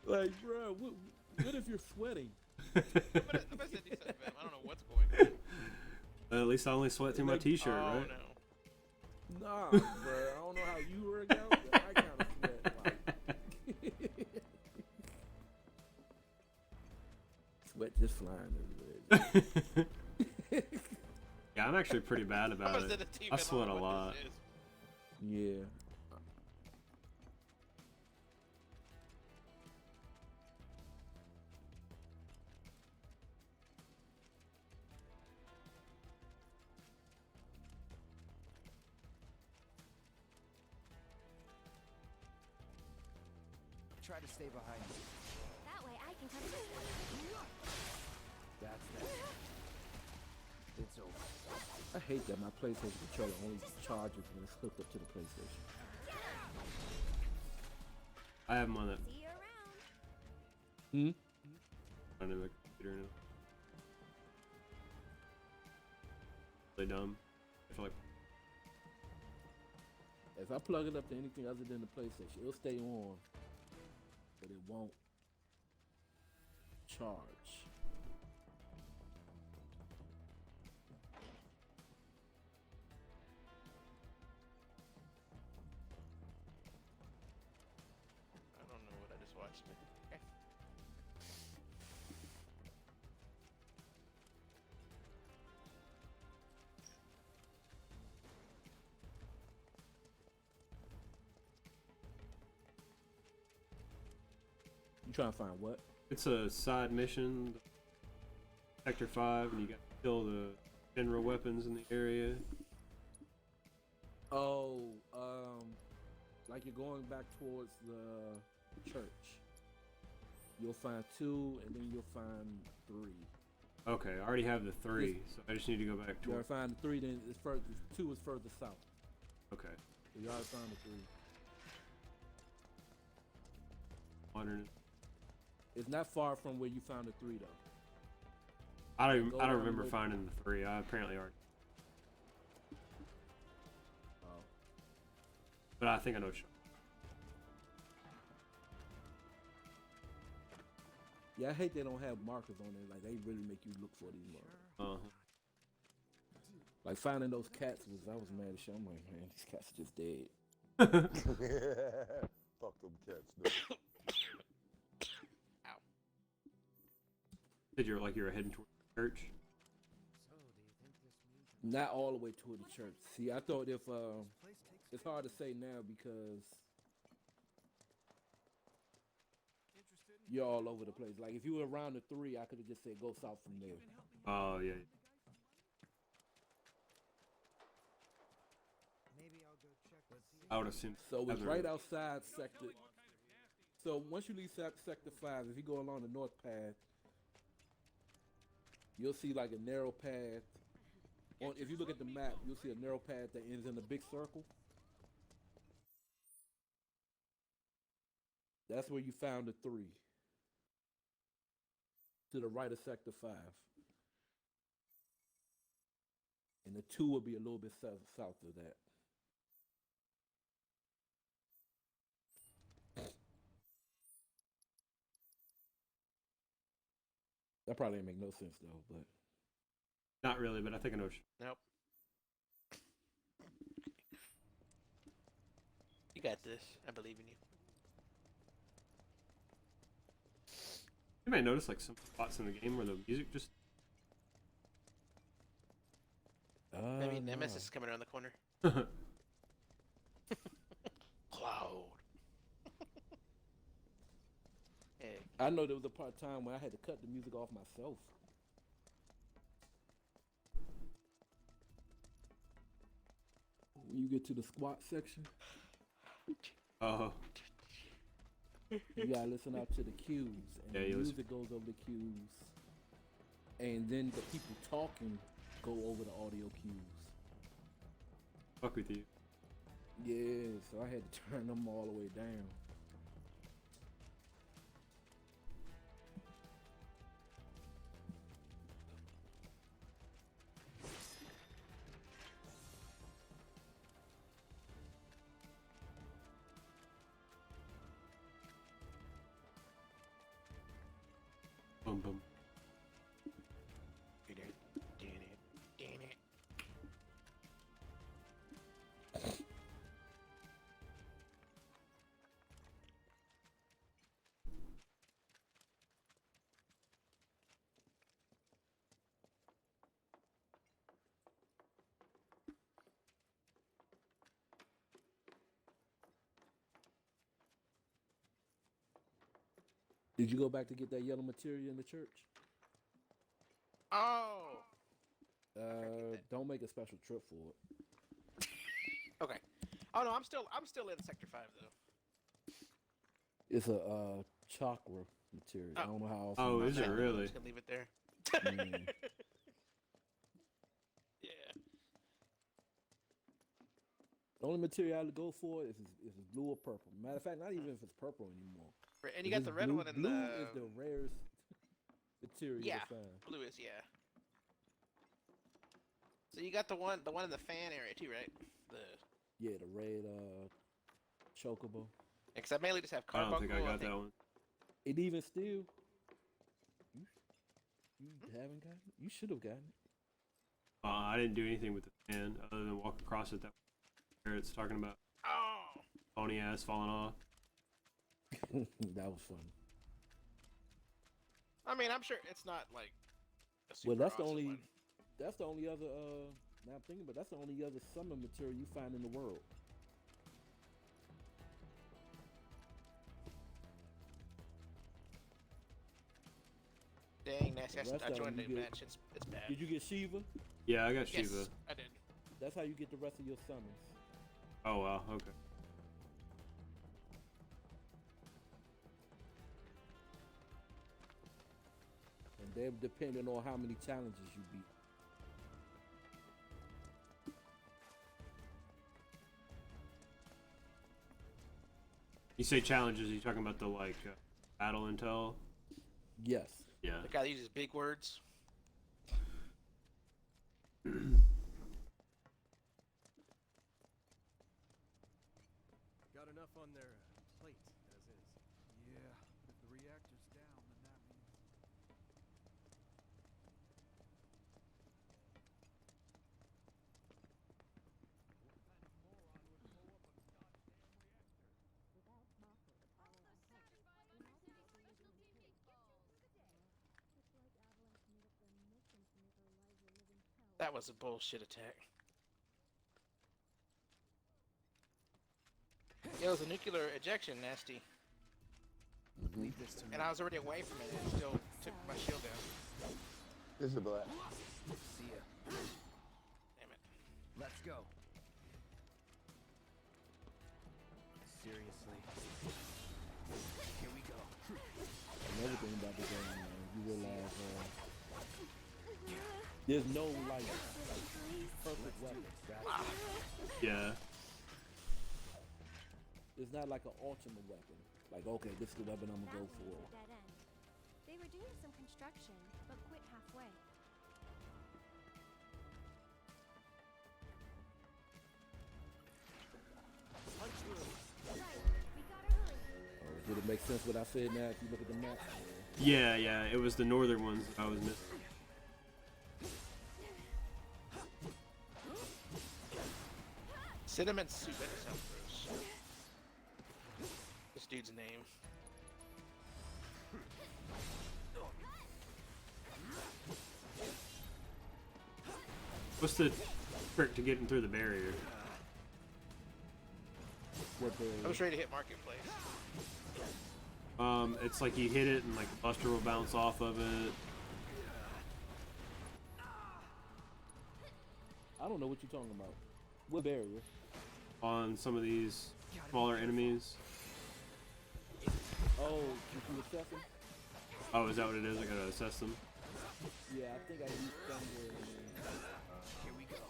Like, bruh, what if you're sweating? I'm gonna send you something, man. I don't know what's going on. At least I only sweat through my Like, t-shirt, Oh right? no. Nah, bruh, I don't know how you work out, but I kind of sweat. Like, sweat just flying everywhere. Yeah, I'm actually pretty bad I'm about gonna it. send it to you, I man. I sweat a don't know what lot. this is. Yeah. Try to stay behind me. That way I can cover this one. That's that. It's over. I hate that my PlayStation controller only charges when it's hooked up to the PlayStation. I have them on that See you around. on the computer now. Really dumb. I feel like If I plug it up to anything other than the PlayStation, it'll stay on, but it won't charge. I don't know what I just watched. Okay. You trying to find what? it's a side mission, Sector 5, and you got to kill the general weapons in the area. Oh, like you're going back towards the church. You'll find 2, and then you'll find 3. Okay, I already have the 3, so I just need to go back You to. already find the 3, then it's further. 2 is further south. Okay, So you already found the 3. wondering. It's not far from where you found the 3 though. I don't. Go I don't down remember the- finding the 3. I apparently already. Oh. But I think I know. What you're- Yeah, I hate they don't have markers on it. Like, they really make you look for these markers. Like, finding those cats I was mad as shit. I'm like, man, these cats are just dead. Fuck them cats. No. Did you're heading towards the church? So, do you think this means Not all the way to the church. See, I thought if, it's hard to say now because you're all over the place. Like, if you were around the 3, I could have just said go south from there. Oh yeah. maybe I'll go check and see? I would assume. So it's Other- right outside sector. So once you leave sector 5, if you go along the north path, you'll see like a narrow path. If you look at the map, you'll see a narrow path that ends in a big circle. That's where you found the 3. To the right of sector 5. And the 2 will be a little bit south of that. That probably didn't make no sense though, but Not really, but I think I know. What you're- Nope. You got this. I believe in you. You may notice like some spots in the game where the music just. I mean, Nemesis is coming around the corner. Cloud. Hey. I know there was a part of time when I had to cut the music off myself. When you get to the squat section, Oh, you gotta listen out to the cues, and Yeah, the you listen- music goes over the cues, and then the people talking go over the audio cues. fuck with you. Yeah, so I had to turn them all the way down. Boom, boom. Did you go back to get that yellow material in the church? Oh. Don't make a special trip for it. Okay. Oh no, I'm still in Sector 5 though. It's a chakra material. I don't know how else. Oh, you is it describe I'm really? just gonna leave it there. Mm. Yeah. The only material I would go for is blue or purple. Matter of fact, not even if it's purple anymore. And you If got the it's red blue, one in blue the. is the rarest material Yeah. to find. Blue is, yeah. So you got the one in the fan area too, right? Yeah, the red chocobo. Because I mainly just have I don't carbuncle. think I got that one. It even still. You haven't gotten it? You should have gotten it. I didn't do anything with the fan other than walk across it. That where it's talking about Oh. phony ass falling off. That was fun. I mean, I'm sure it's not like. A super Well, that's the awesome only. one. That's the only other. Now I'm thinking, but that's the only other summer material you find in the world. Dang, nasty. The rest I of joined them the you get- match. It's bad. Did you get Shiva? Yeah, I got Yes, Shiva. I did. That's how you get the rest of your summons. Oh wow, okay. And they're depending on how many challenges you beat. You say challenges? Are you talking about the like battle intel? Yes. Yeah. The guy that uses big words. Got enough on their plate as is. Yeah, if the reactor's down, then that means. That was a bullshit attack. Yeah, it was a nuclear ejection, nasty. Leave this to me. And I was already away from it, and it still took my shield down. This is black. See ya. Damn it. Let's go. Seriously. Here we go. Another thing about the game, man, you realize there's no like perfect weapon. Yeah. It's not like an ultimate weapon. Like, okay, this is the weapon I'm gonna go for. Dead end. They were doing some construction, but quit halfway. Did it make sense what I said now if you look at the map? Yeah, yeah. It was the northern ones that I was missing. Cinnamon soup. That sounds gross. This dude's name. What's the trick to getting through the barrier. What I was ready to hit Marketplace. It's like you hit it and like Buster will bounce off of it. I don't know what you're talking about. What barrier? On some of these smaller enemies. Oh, you can assess them? Oh, is that what it is? I gotta assess them. Yeah, I think I used thunder. Here we go.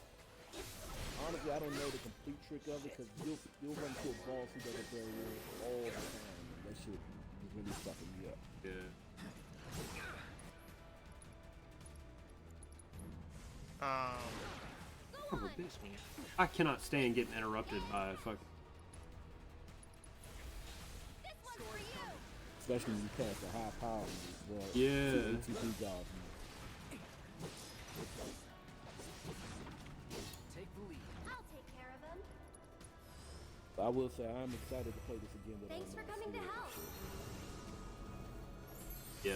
Honestly, I don't know the complete trick of it because you'll run into a boss who does it very well all the time. And that shit is really fucking me up. Yeah. Go on. I cannot stand getting interrupted by fuck. This one's for you. Especially when you pass the high power. Well, Yeah. ATP jobs, man. Take the lead. I'll take care of him. But I will say I'm excited to play this again. With Thanks for coming to help. Yeah. I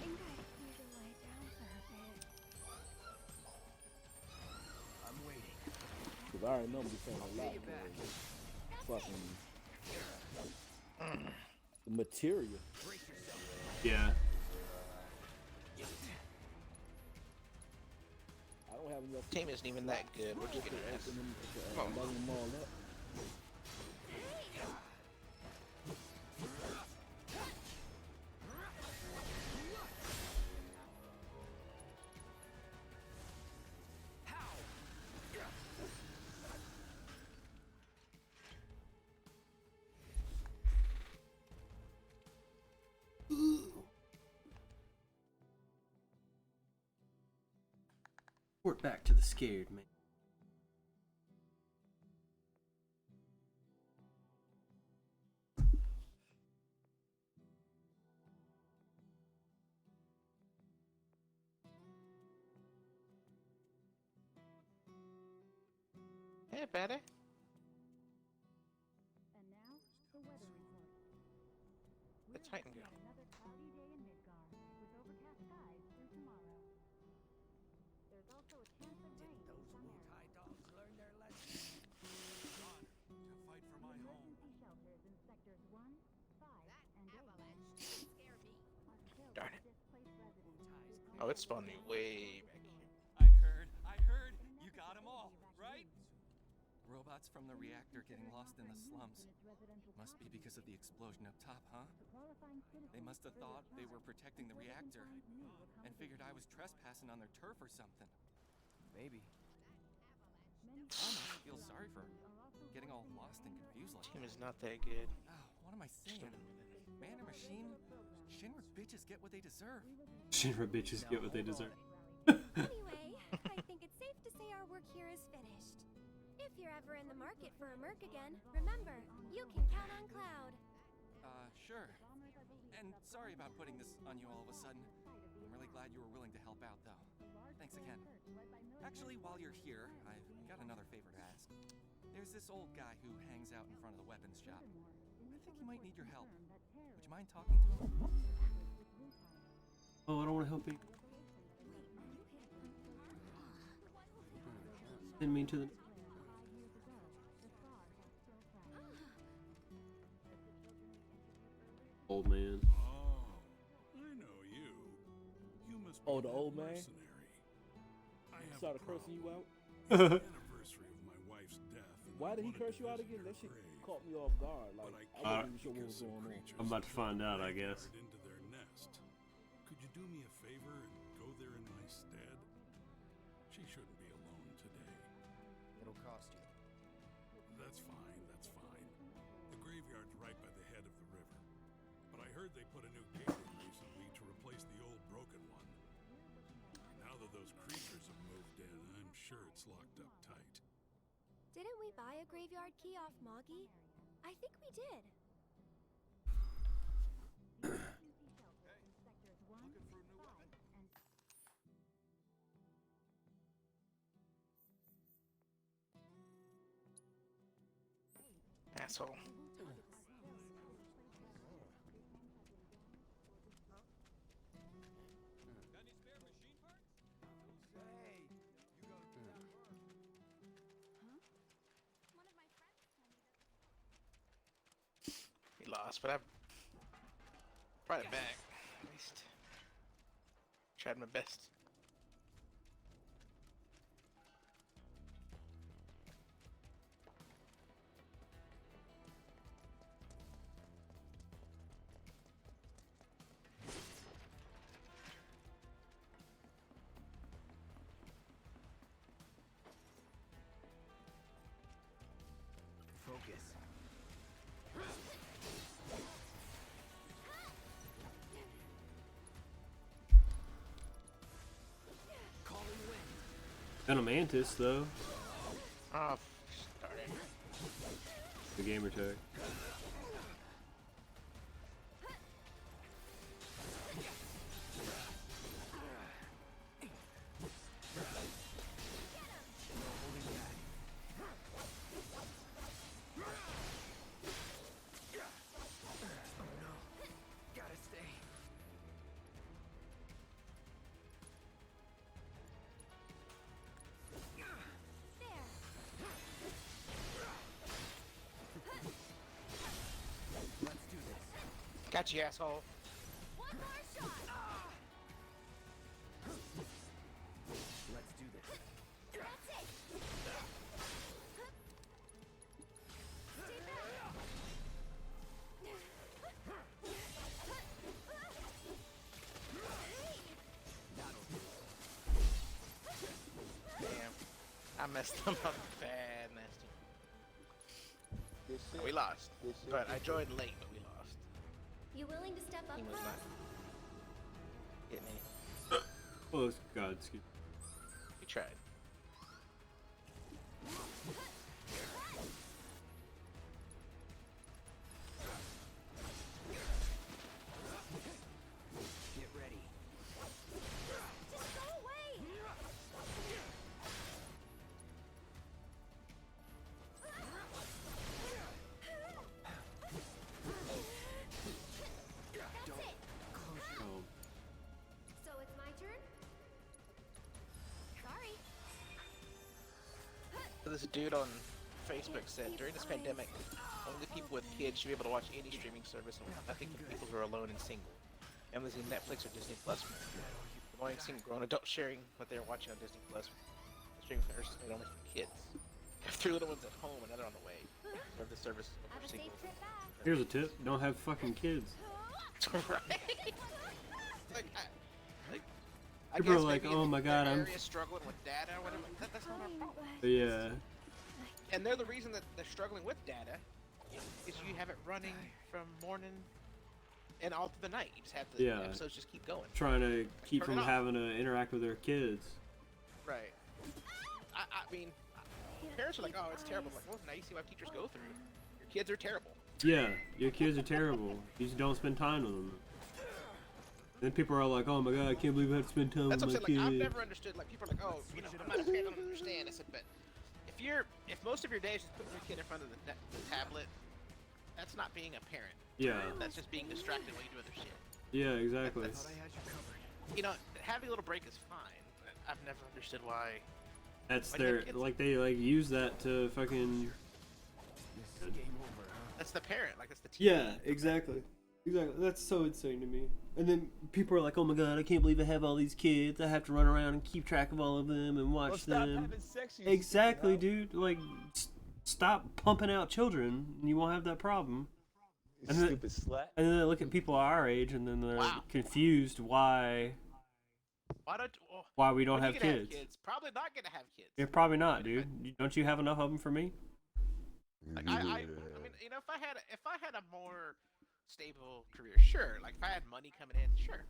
think I need to lie down for a bit. I'm waiting. Because I already know I'm just saying a lot. Fucking the material. Brace yourself. Yeah. I don't have enough. Team isn't even that good. We're just getting this. Level them all up. Report back to the scared man. Hey, Betty. And now, the weather report. The Titan girl. Another cloudy day in Midgar, with overcast skies through tomorrow. There's also a chance of rain in some areas. dogs learn their lesson? Honor to fight for my home. Emergency shelters in sectors 1, 5, and 8 Avalanche didn't scare me. are filled Darn with displaced residents. Oh, it spawned me way back here. I heard. You got them all, right? Robots from the reactor getting lost in the slums. Must be because of the explosion up top, huh? They must have thought they were protecting the reactor and figured I was trespassing on their turf or something. Maybe. I almost feel sorry for getting all lost and confused like Team that. is not that good. Oh, what am I saying? Man or machine? Shinra bitches get what they deserve. Shinra bitches get what they deserve. Anyway, I think it's safe to say our work here is finished. If you're ever in the market for a merc again, remember, you can count on Cloud. Sure. And sorry about putting this on you all of a sudden. I'm really glad you were willing to help out, though. Thanks again. Actually, while you're here, I've got another favor to ask. There's this old guy who hangs out in front of the weapons shop. I think he might need your help. Would you mind talking to him? Oh, I don't want to help you. Send me to the. Old man. Oh, I know you. You must be Oh, the old man? mercenary. I have Started a cursing you out. problem. It's the anniversary of my wife's death. And Why I did he wanted curse to you out visit again? her That shit grave. caught me off guard. Like But I I wasn't even sure what because was some going on. creatures I'm about to find out, I guess. wandered into their nest. Could you do me a favor and go there in my stead? She shouldn't be alone today. It'll cost you. That's fine, that's fine. The graveyard's right by the head of the river. But I heard they put a new gate in recently to replace the old broken one. Now that those creatures have moved in, I'm sure it's locked up tight. Didn't we buy a graveyard key off Moggy? I think we did. Asshole. lost, but I've brought it back. At least tried my best. Focus. Venomantis though. Oh, started. The gamer tag. Gotta stay. Let's do this. Got you, asshole. One more shot. Let's do this. That's it. Stay Damn. I messed them up bad, nasty. Good shit. We lost. Good shit. But I joined late, but we lost. You willing to step up, He was Carl? not getting any. Oh God, excuse me. We tried. Get ready. Just go away. That's it. Oh, So it's my turn? Sorry. So this dude on Facebook said during this pandemic, only people with kids should be able to watch any streaming service. I think for people who are alone and single. Families in Netflix or Disney Plus. Annoying seeing grown adults sharing what they're watching on Disney Plus. Streaming service is made only for kids. Have 3 little ones at home, another on the way. Or the service is Have for a safe singles. trip back. here's a tip: don't have fucking kids. Right? like, I People are guess like, maybe "Oh in my their God, I'm." area struggling with data or whatever. That's not our problem. But yeah, And they're the reason that they're struggling with data is you have it running from morning and all through the night. You just have the Yeah. episodes just keep going. trying to keep Turn it from off. having to interact with their kids. Right. I mean, parents are like, oh, it's terrible. I'm like, well, now you see what teachers go through. Your kids are terrible. Yeah, your kids are terrible. You just don't spend time with them. Then people are like, "Oh my God, I can't believe I have to spend time That's with what my I'm saying. Like, I've kid." never understood. Like, people are like, oh, you know, I'm not a parent, I don't understand. I said, but if most of your day is just putting your kid in front of the tablet, that's not being a parent. Yeah, That's just being distracted while you do other shit. yeah, exactly. That's- You know, having a little break is fine, but I've never understood why. That's Why do you have their kids? like they like use that to fucking. This is game over, huh? That's the parent, like, that's the teacher. Yeah, exactly. Exactly. That's so insane to me. And then people are like, "Oh my God, I can't believe I have all these kids. I have to run around and keep track of all of them and watch Well, stop them." having sex, you Exactly, stupid dude. Like, stop pumping out children, and you won't have that problem. hoe. And then- Stupid slut. And then they look at people our age, and then they're Wow. confused why we don't when have you gonna kids. Probably not gonna have kids. You're probably not, dude. Don't you have enough of them for me? Like, I mean, you know, if I had a more stable career, sure. Like, if I had money coming in, sure.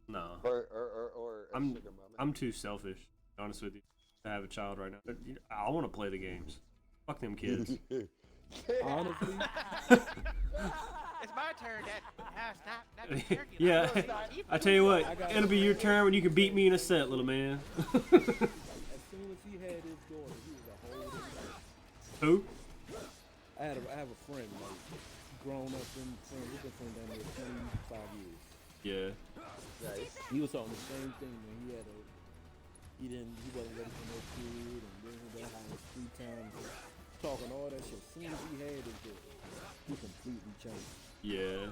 No. Or a I'm sugar mama. I'm too selfish, to be honest with you, to have a child right now. But, you know, I want to play the games. Fuck them kids. Honestly, It's my turn, Dad. Not your turn, you Yeah. know. I tell you what, it'll be your turn when you can beat me in a set, little man. as soon as he had his daughter, he was a whole different person. Who? I have a friend, like, grown up in friend. We've been friends down there 25 years. Yeah. Nice. He was talking the same thing when he wasn't ready for no kid, and then he had his free time, talking all that shit. As soon as he had his daughter, he completely changed. Yeah.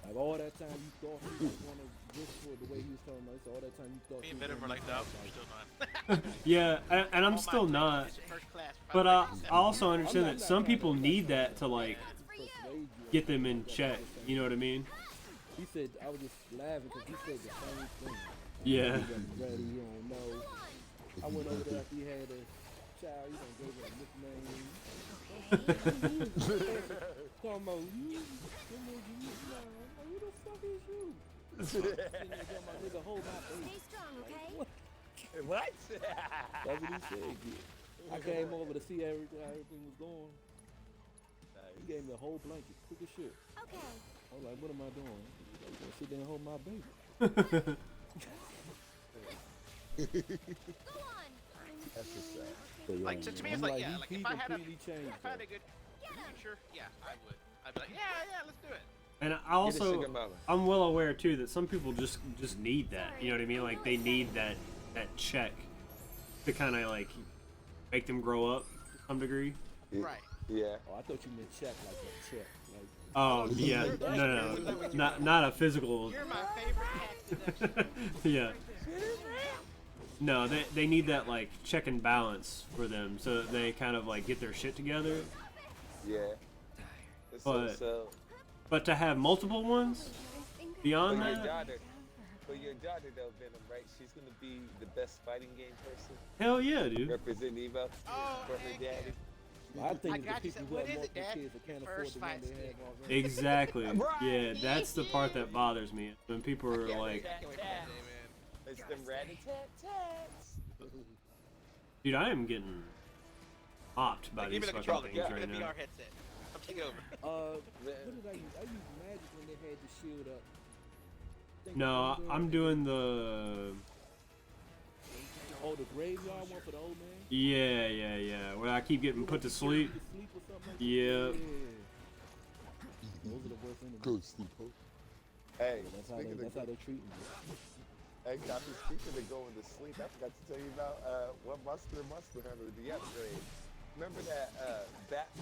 Like all that time you thought he was gonna just for the way he was telling us, all that time you thought Me he and was Venom gonna were like, be no, like, we're still not. Yeah, and I'm All still my not. this is first class, But probably I second. also understand I'm that not some trying people to- need that to like persuade you or get them anything in like that, check. I'm just saying. You know what I mean? He said, I was just laughing because he said the same thing. Yeah. He wasn't ready, he don't know. I went over there after he had a child, he done gave her a nickname. Talking about you, who the fuck is you? Sitting there telling my nigga, hold my Stay baby. strong, okay? What? That's what he said. I came over to see how everything was going. He gave me a whole blanket, quick as shit. Okay. I was like, what am I doing? He's like, "Go sit there and hold my baby." Go on. That's what's sad. So, yeah, Like, to me, it's I'm like, yeah, like, he if I had a completely changed. if I had a good future, yeah, I would. I'd be like, yeah, let's do it. And I Get a also, sugar mama. I'm well aware too that some people just need that. You know what I mean? Like they need that check to kind of like make them grow up to some degree. Right. Yeah. Oh, I thought you meant check like a check. Like, Oh yeah, no, not a physical. You're my favorite tax deduction. Yeah. No, they need that like check and balance for them so that they kind of like get their shit together. Yeah. But- So, But to have multiple ones beyond for your that, daughter though, Venom, right? She's gonna be the best fighting game person. hell yeah, dude. Represent Evo Oh, for her heck yeah. daddy. I think I it's got the you. people who What have is it, multiple Dad? kids that can't afford First the one fight they stick. have already. Exactly. Right. Yeah, that's the part that bothers me. When people are like, I can't wait for that day, man. It's them rat-a-tat-tats. dude, I am getting hopped by Like, give these me the fucking controller. things Give me right the now. VR headset. I'm taking over. What did I use? I used Magic when they had the shield up. Think No, I'm I'm doing the Oh, the graveyard one for the old man? yeah, where I keep getting put to sleep. To sleep or something like that? Yep. Yeah. Those are the worst enemies. Go sleep, ho. Hey, That's how speaking that's how of they're treating you. hey, Copy, speaking of going to sleep, I forgot to tell you about what Monster Hunter the upgrade. Remember that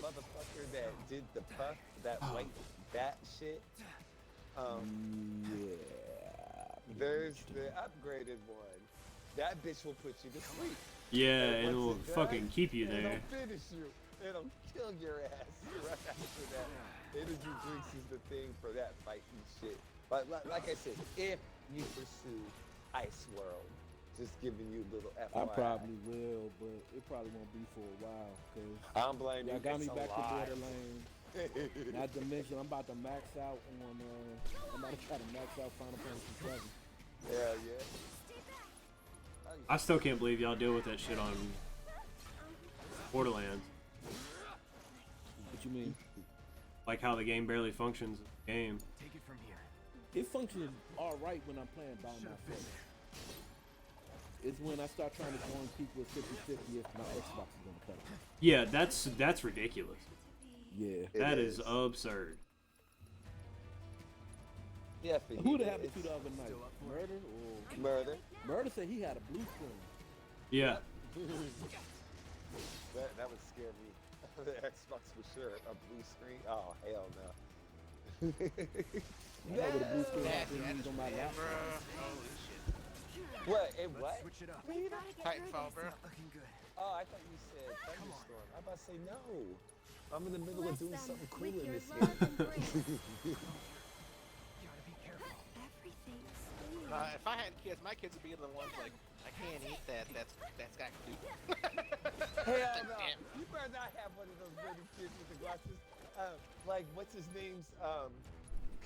motherfucker that did the puff, that white bat shit? Yeah. There's the upgraded one. That bitch will put you to sleep. Yeah, and it will once it fucking does, keep you there. It'll finish you. It'll kill your ass right after that. Energy drinks is the thing for that fighting shit. But like I said, if you pursue Ice World, just giving you a little FYI. I probably will, but it probably won't be for a while, cause I don't blame you. y'all got me It's back to alive. Borderlands. Not to mention, I'm about to max out on. I'm about to try to max out Final Fantasy VII. Hell yeah. I still can't believe y'all deal with that shit on Borderlands. What you mean? Like how the game barely functions. Game. Take it from here. It functions all right when I'm playing by myself. It's when I start trying to join people with 50-50 if my Xbox is gonna cut it. Yeah, that's ridiculous. Yeah. It That is is. absurd. Yeah, for Who you, did happen it's to the other night? Murder or murder. Murder said he had a blue screen. Yeah. That would scare me. The Xbox for sure. A blue screen? Oh, hell no. I know what a blue screen Nasty. is I on just my ran, laptop. bro. Holy shit. What? It what? Switch it up. We've gotta get through Titanfall, this. bro. Looking good. Oh, I thought you said thunderstorm. I'm about to say no. I'm in the middle of Bless doing them something cool with in your this love game. and grace. Gotta be careful. Everything's fine. If I had kids, my kids would be the ones like, I can't eat that. That's got gluten. Hell no. Damn. You better not have one of those dirty kids with the glasses. Like, what's his name's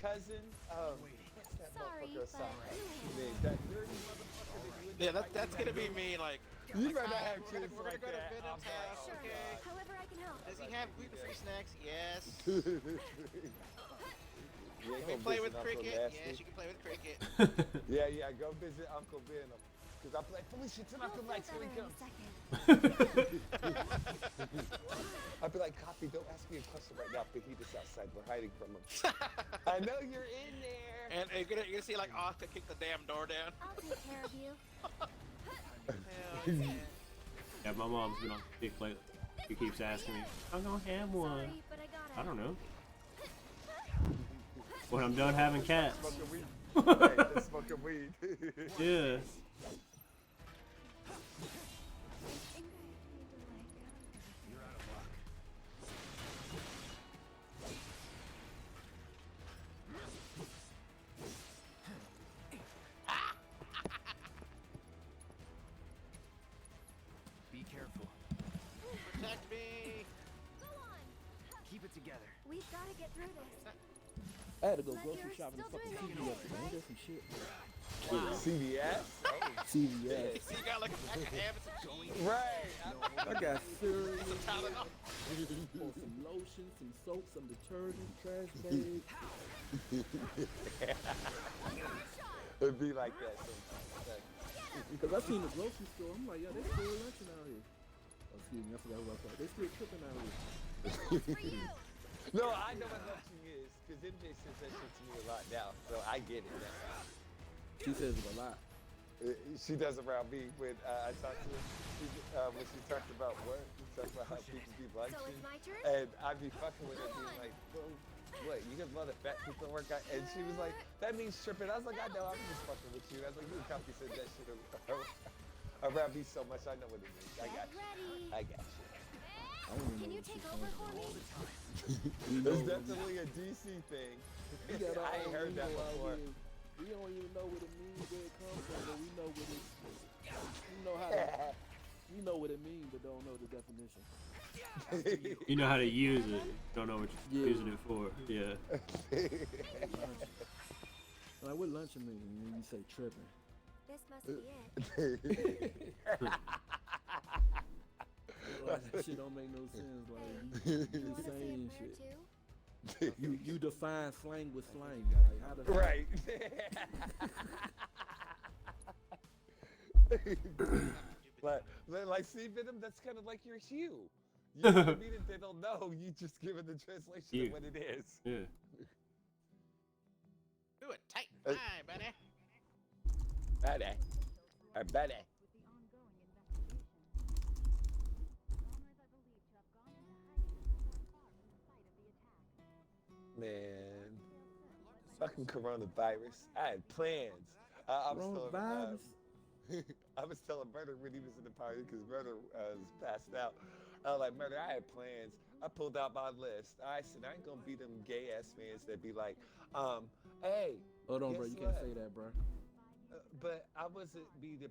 cousin? What's that Sorry, motherfucker but name? That dirty motherfucker that you Yeah, that's gonna be me. Like, You better not "Alright, have we're kids gonna like go to that. Venom's house. Sure. Okay. However I can help. Does he have gluten-free snacks? Yes. You ain't Can we gonna play visit with Uncle Cricket? Nasty. Yes, you can play with Cricket. Yeah, go visit Uncle Venom. Cause I'll be like, Felicia, turn off the We'll lights feel when he better in comes. a second. I'll be like, Coffee, don't ask me a question right now. But he just outside. We're hiding from him. I know you're in there. And you're gonna see like Oscar kick the damn door down. I'll take care of you. Hell yeah. Yeah, my mom's been on big plate. She keeps asking me, I'm gonna have one. Sorry, but I gotta. I don't know. When I'm done having cats. Smoking weed. Hey, it's smoking weed. Yeah. Be careful. Protect me. Go on. Keep it together. We've got to get through this. I had to go But grocery you're shopping still fucking doing TV okay, yesterday. Ain't there some shit? CVS? CVS. So you got like a pack of ham and some cheese. Right. I got cereal, Some Tylenol. some lotion, some soap, some detergent, trash bags. It'd be like that sometimes. Because I seen the grocery store, I'm like, yeah, they still lunching out here. Oh, excuse me, I forgot what I thought. They still tripping out here. For you. No, I know what lunching is, because MJ says that shit to me a lot now, so I get it now. She says it a lot. She does around me when I talk to her. When she talks about work, she talks about how people be So lunching. it's my turn? And I be fucking with her, being like, well, what, you got a lot of fat people at work? And she was like, that means tripping. I was like, I know, I'm just fucking with you. I was like, you and Coffee said that shit around me so much, I know what it means. I got you. Ready. I got you. Can you take over for me? It's definitely a DC thing. We got our I ain't own heard that lingo out before. here. We don't even know what it means, where it comes from, but we know what it. We know how to. We know what it means, but don't know the definition. You know how to use it. Don't know what you're using it for. Yeah. Like what luncheon mean? And you say tripping. This must be it. Like, that shit don't make no sense. Like you You just want to say a saying prayer shit. too? You define slang with slang. Like how does Right. like see Venom, that's kind of like your hue. You don't mean it, they don't know. You just give it the translation Hue. of what it is. Yeah. Do it tight. Hi, buddy. Buddy. Or buddy. With the ongoing investigation. Owners are believed to have gone into hiding not far from the site of the attack. Man. Fucking coronavirus. I had plans. I was telling, coronavirus? I was telling Murder when he was in the party because Murder was passed out. I was like, Murder, I had plans. I pulled out my list. I said, I ain't gonna be them gay ass fans that be like, hey. Hold on, bro. guess You can't what? say that, bro. But I wasn't be the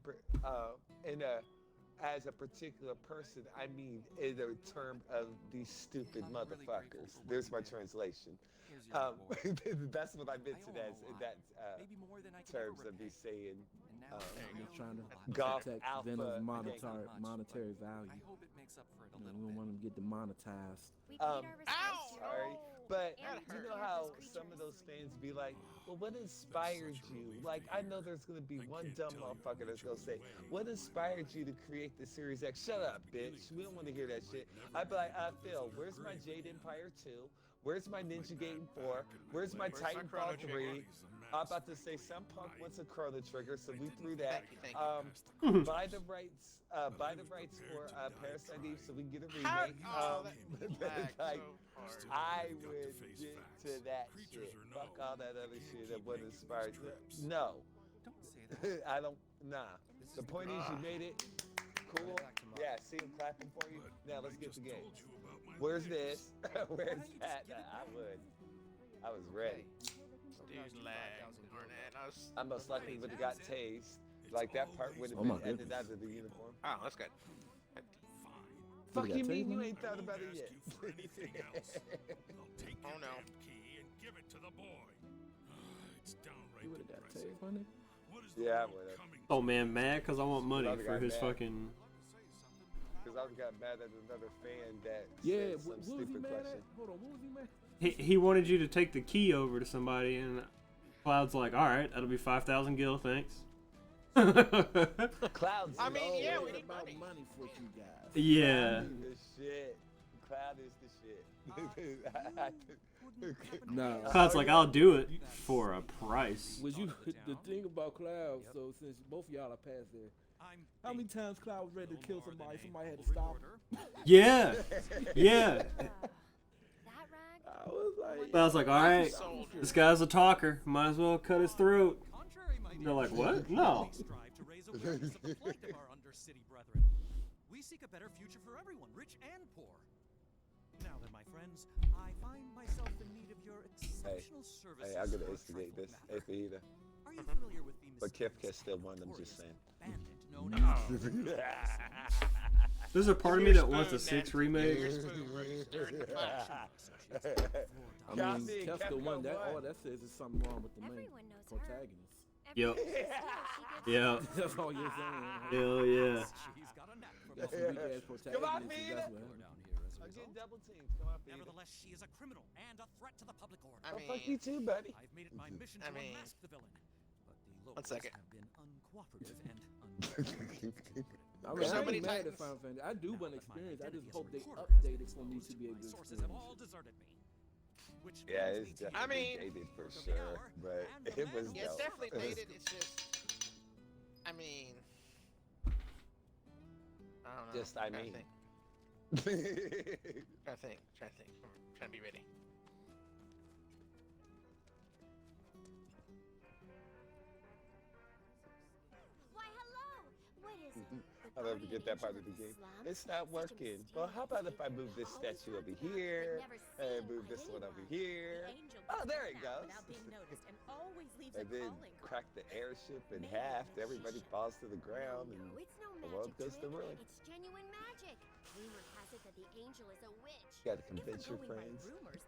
as a particular person. I mean, in the term of these stupid I'm really grateful motherfuckers. for what There's you my did. translation. Here's your reward. That's what I meant I to owe that. him a lot. That Maybe more than I can ever terms of me repay. saying. And now um, I I'm owe just you trying to a lot. Golf protect Alpha Venom's Yankee. monetary value. I hope it makes up for it a You know, little we don't bit. want him to get demonetized. We paid our respects Ow! to Sorry, all but and you know protect how those some of those creatures. fans be like, well, what inspired you? Like, I know there's gonna be one dumb motherfucker that's gonna say, what inspired you to create the Series X? Shut up, bitch. We don't want to hear that shit. I'd be like, Phil, where's my Jade Empire 2? Where's my Ninja Gaiden 4? Where's my Where's my Titanfall Chrono 3? Trigger? I'm about to say some punk wants a Chrono Trigger, so we threw that. Thank you. Buy the rights for Parasite Eve so we can get a How- remake. oh, that lagged like, so hard. I would get to that shit. Fuck all that other shit that would inspire. No, Don't say that. I don't. Nah. The point is, you made it. Cool. Yeah, see him clapping for you. Now let's get the game. Where's this? Where's that? I would. I was ready. Dude, lag. Arnett. I most likely would have got tased. Like that part would have Oh my been edited goodness. out of the uniform. Oh, that's good. Fuck got you mean tased? you ain't thought about it yet? Oh no. Key and give it to the boy. It's downright You would have got depressing. tased, honey. What is the Yeah, I world would've. coming Oh man, mad because I want money Another for guy his mad. fucking. Because I got mad at another fan that Yeah, said some what was he stupid mad question. at? Hold on, what was he mad? He wanted you to take the key over to somebody, and Cloud's like, all right, that'll be 5,000 gil, thanks. Cloud's I mean, always yeah, we What need about money. money for you guys. Yeah. Cloud is the shit. Cloud is the shit. Nah. Cloud's like, I'll do it for a price. Was you the thing about Cloud? So since both of y'all are past there, how many times Cloud was ready to kill somebody? Somebody had to stop him. Yeah. Yeah. That rag? I was like, I was like, all right, this guy's a talker. Might as well cut his throat. Contrary, my They're like, dear, what? we No. strive to raise awareness of the plight of our undercity brethren. We seek a better future for everyone, rich and poor. Now then, my friends, I find myself in need of your exceptional services. Hey, I'm gonna for a instigate trifle this. matter. Hey, Fajita. Are you familiar with the But mysterious Kefka still won, I'm just notorious saying. bandit known as There's a part of me that wants a 6 remake. I mean, Kefka won. That all that says is something wrong with the main Everyone knows her. protagonist. Yep. Everyone knows her. Yep. That's all you're saying. Hell yeah. She's got a knack for That's building some weak ass Come on, protagonist. Fajita. That's what down happened. here as a I'm getting result. double teamed. Come on, Fajita. Nevertheless, she is a criminal and a threat to the public order. I Oh, mean, fuck you too, buddy. I've made it my mission to I mean- unmask the villain, but the One locals second. have been uncooperative and uncooperative. I mean, so I many ain't mad at Titans. Final Fantasy. I do want Now that my experience. I just identity as a hope they reporter has update been it for me to exposed, be able my to sources have experience all it. deserted me. Which Yeah, brings it's me to definitely mean- dated for Work of the sure, hour but and the it man was who yeah, it's dope. definitely dated. It's just, I mean, I don't know. Just, I Trying to mean. think. Trying to think. Trying to be ready. Why, hello! What is it? I'll never forget that part of the game. It's not working. Well, how about if I move this statue over here and move this one over here? Oh, there it goes. And then crack the airship in half. Everybody falls to the ground and No, it's no the world magic goes to trick. ruin. It's genuine magic. Rumor has it that the angel is a witch. You gotta convince your friends.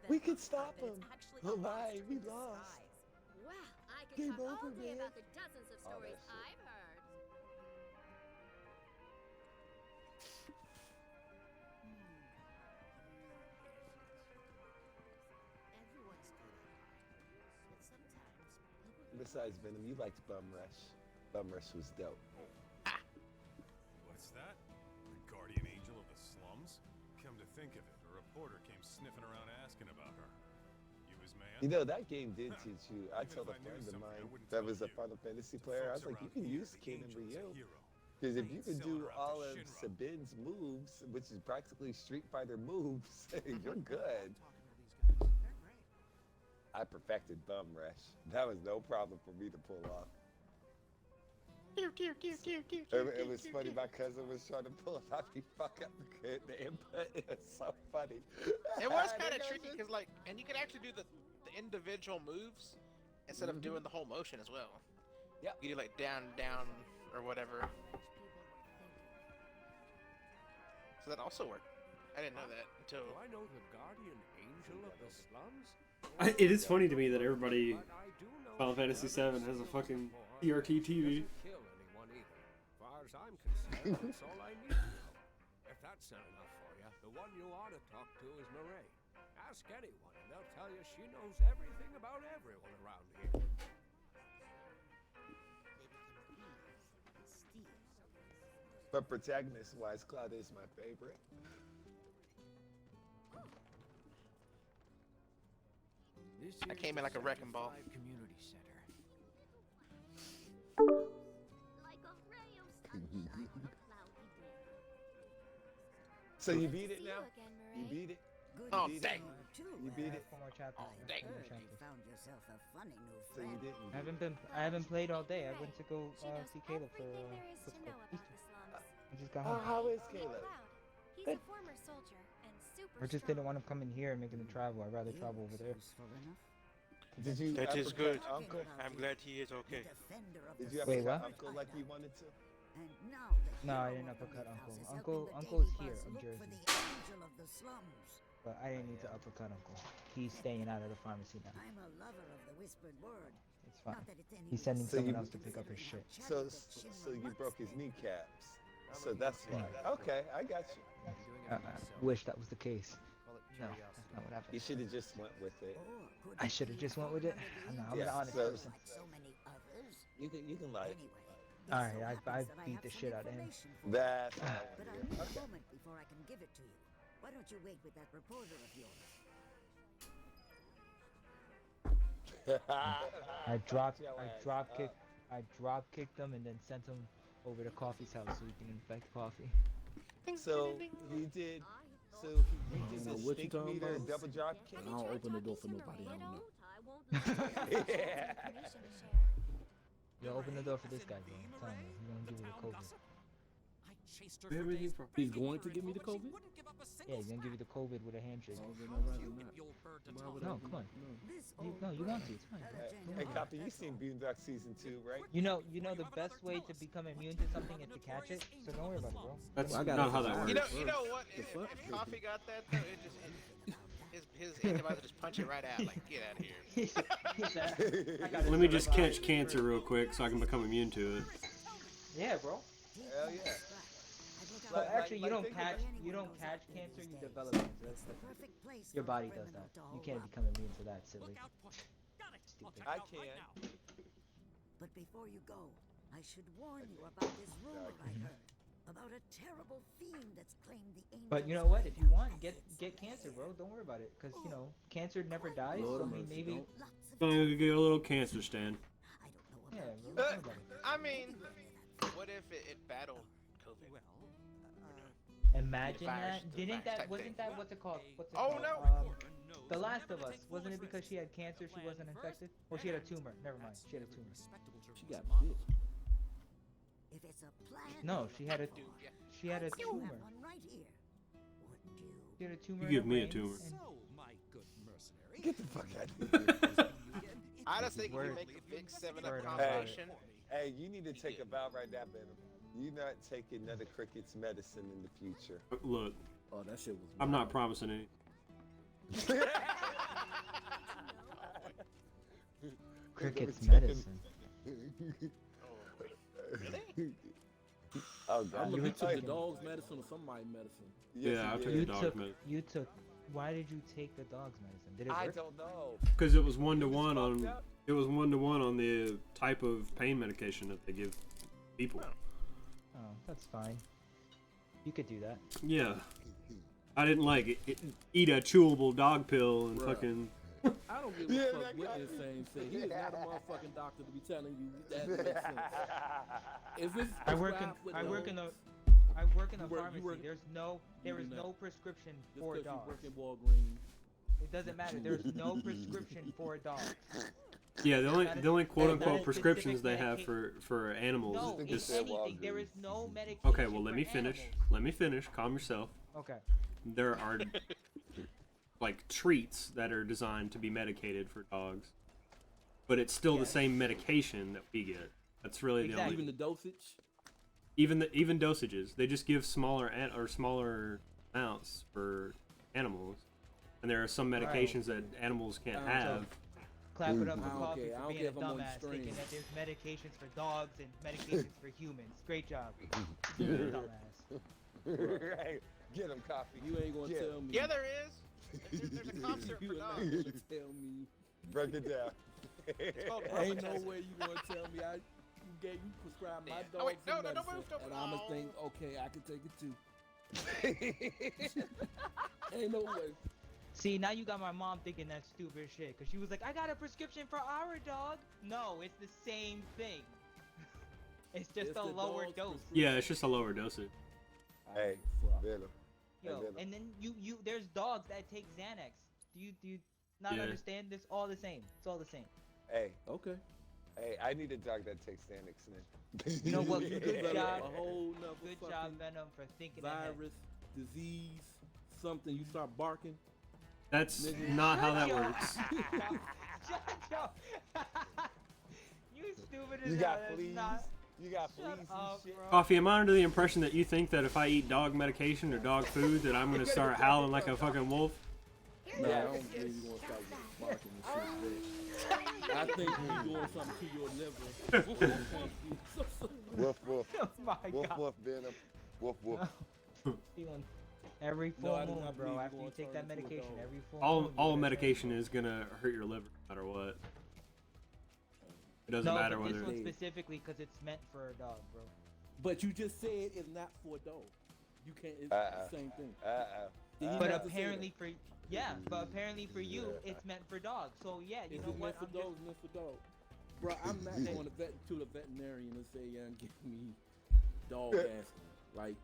We can stop him. Oh my, we lost. Well, I could Game talk all over, day man. about the dozens of All stories that shit. I've heard. Everyone's good at it, but sometimes people Besides Venom, you liked Bum Rush. Bum Rush was dope. What's that? The guardian angel of the slums? Come to think of it, a reporter came sniffing around asking about her. You his man? You know, that game did teach you. I Even told if a I knew friend of something, I mine wouldn't that tell was a you. Final Fantasy The player. I folks was like, you around can here use think the Ken and angel's a Ryu. hero. Because if They you can sell do her out all to of Shinra. Sabin's moves, which is practically Street Fighter moves, you're good. I perfected Bum Rush. That was no problem for me to pull off. It was funny. My cousin was trying to pull it off. He fuck up the input. It was so funny. It was kind That of tricky goes because, like, and you could actually do the individual moves instead of doing the whole motion as well. Yep. You do like down, down, or whatever. So that also worked. I didn't know that until. Do I know the guardian angel of the slums? It is funny to me that everybody But I do know Final she Fantasy never VII has a killed fucking before, CRT and TV. doesn't kill anyone either. Far as I'm concerned, that's all I need to know. If that's not enough for you, the one you ought to talk to is Marae. Ask anyone, and they'll tell you she knows everything about everyone around here. But protagonist-wise, Cloud is my favorite. This I is came in the like a wrecking ball. Five Community Center. Like a ray of sunshine on a cloudy day. So you Good to beat it see now? you again, You Marae. beat it? Oh, beat dang. it? You beat it? 4 more chapters. Oh, dang. 4 more You chapters. found yourself a funny new So you friend. didn't. I haven't played all day. I went to go She knows see Caleb for everything there is what's to it know called? about Easter. the slums. I just got Oh, home. how is Meet Caleb? Cloud. He's Good. a former soldier and super I just strong. didn't want him coming here and making the travel. I'd rather He travel over was there. useful enough. Did you That is uppercut good. Uncle? I'm glad he is okay. The defender of Did the you Wait, uppercut what? Uncle like you wanted to? And now the No, I hero didn't of the uppercut Lighthouse Uncle. is Uncle- helping the Uncle is Daily here Buzz in look Jersey. for the angel of the slums. But I didn't need to uppercut Uncle. He's staying out of the pharmacy now. I'm a lover of the whispered word. It's fine. Not that it's any He's sending So someone you- else to pick up his shit. So you broke his kneecaps. So that's why. Okay, I got you. I wish that was the case. Call it No, curiosity. that's not what You happened. should have just went with it. I should have just went with it. No, I'm an Yeah, honest so- person. Like so many others. You can lie. Anyway, it All so right, happens I that I beat have the some shit out of him. information for you. That's But I need okay. a moment before I can give it to you. Why don't you wait with that reporter of yours? I drop kicked him and then sent him over to Coffee's house so he can infect Coffee. So he did. So he I don't uses know his what you stink talking meter and about. double drop I kick. don't open the door for nobody. I don't know. I won't let you information to share. Yo, open the door for this guy, bro. I'm telling you, he's gonna give you the COVID. I chased her Where for was he days, from? He's begging going her to give me info, the but she COVID? wouldn't give up a Yeah, single he's gonna give you the COVID with a handshake. Oh, then How I'd rather cute not. of the old bird to Why talk. would No, I do come on. that? No. No, you want to. It's fine. Hey, Copy, you seen Boondock season 2, right? You know the best way to become immune to something is to catch it. So don't worry about it, bro. That's Well, I gotta not how that survive. works. You know what? The If fuck? Coffee got that though, it just his antibodies would just punch it right out. Like, get out of here. He said, I gotta Let me just survive. catch cancer real quick so I can become immune to it. Yeah, bro. Hell yeah. So Like- actually, like you think don't catch cancer. You develop cancer. That's the Your body does that. You can't become immune to that, silly. Look out, Puck. Got it. I'll Stupid. check I it out right can. now. But before you go, I should warn you about this rumor I heard about a terrible fiend that's claimed the angel. But you know what? If you want, get cancer, bro. Don't worry about it, cause you know cancer never dies. Lord So I of mean, mercy, maybe. don't. Lots of Gonna get a little cancer stand. I don't know Yeah, about you. bro. Don't worry about it. I mean, what if it battled COVID? Well, Imagine virus, that. the Didn't virus that? type Wasn't thing. that what's it called? What's it Oh, called? no. The Last of Us. Wasn't it because she had cancer? She wasn't infected, or she had a tumor? Never mind. She had a tumor. She got bit. If it's a plant, No, she had a Dude, yeah. she had a you tumor. have one right here. Wouldn't you? She had a tumor. You in give her me a brain, tumor. and- so, my good mercenary. Get the fuck out of here. I just think if you Word. make a big 7-Up Word on combination. Hey, you need to take a vow right now, Venom. You're not taking none of Cricket's medicine in the future. Look, Oh, that shit was. I'm not wild. promising any. Cricket's Taking- medicine. Oh I god. remember he took Hey, the dog's medicine or somebody's medicine. yes, Yeah, I he took did. the dog's medicine. You took. Why did you take the dog's medicine? Did it I work? don't know. Because it was one to He was one on. fucked up. It was 1-to-1 on the type of pain medication that they give people. Oh, that's fine. You could do that. Yeah. I didn't like eat a chewable dog pill and Bruh. fucking. I don't give a Yeah, fuck that what guy- this saying say. He is not a motherfucking doctor to be telling you that makes sense. If it's I work in prescribed with I work in dogs, a I work in a You work- you pharmacy. work- There you is do no not. prescription just for 'cause you dogs. work in Walgreens. It doesn't matter. There's no prescription for dogs. Yeah, the only That is- the only quote that unquote is prescriptions specific they have medica- for animals No, think in is. it's at anything. There is Walgreens. no medication. Okay, well let me for finish. animals. Let me finish. Calm yourself. Okay. There are like treats that are designed to be medicated for dogs, but it's still the Yes. same medication that we get. That's really the Exactly. Even only the dosage. even dosages. They just give smaller smaller amounts for animals, and there are some Right. medications that animals can't So, have. Clap it up for I don't Coffee care. I for don't being care a if I'm on the dumbass, thinking stream. that there's medications for dogs and medications for humans. Great job. You're a dumbass. Right. Get him coffee. You ain't gonna Yeah. tell me. Yeah, there is. There's a concert You for ain't dogs. gonna tell me. Break it down. called Ain't no Broken. way you gonna tell me you prescribed my Yeah. dog Oh, wait, some no, don't medicine, move, don't and move. I'ma Oh. think, okay, I can take it too. Ain't no way. See, now you got my mom thinking that stupid shit, because she was like, I got a prescription for our dog. No, it's the same thing. It's just It's a the lower dog's dose. Yeah, it's just a lower dosage. Hey, Fuck. Venom. Yo, Venom. and then there's dogs that take Xanax. Do you not Yeah. understand this? All the same. It's all the same. Hey, Okay. hey, I need a dog that takes Xanax then. You know what? You Good develop job. A whole nother Good fucking job, Venom, for thinking ahead. virus, disease, something. You start barking. That's Nigga. not how that Shut your- works. Shut up. You stupid as You hell. got That's fleas. not- You got Shut fleas and up, shit. bro. Coffee, am I under the impression that you think that if I eat dog medication or dog food that I'm gonna start howling like a fucking wolf? Nah, Yeah. I don't think you gonna start barking and shit. But I think you're doing something to your liver. Woof woof. Oh my Woof god. woof Venom. Woof woof. Feeling every No, full I do moon, not bro. believe After you're you gonna take that turn into a medication, dog. every full All moon. you gotta medication turn- is gonna hurt your liver no matter what. It doesn't No, matter but whether. this one They- specifically because it's meant for a dog, bro. But you just said it's not for a dog. You can't. It's Uh-uh. the same thing. Uh-oh. Then you But have to say apparently that. for but apparently for you, it's meant for dogs. So yeah, you Is know it what? meant for I'm just- dogs? Meant for dogs. Bro, I'm not going to the veterinarian and say, yeah, give me dog aspirin. Like,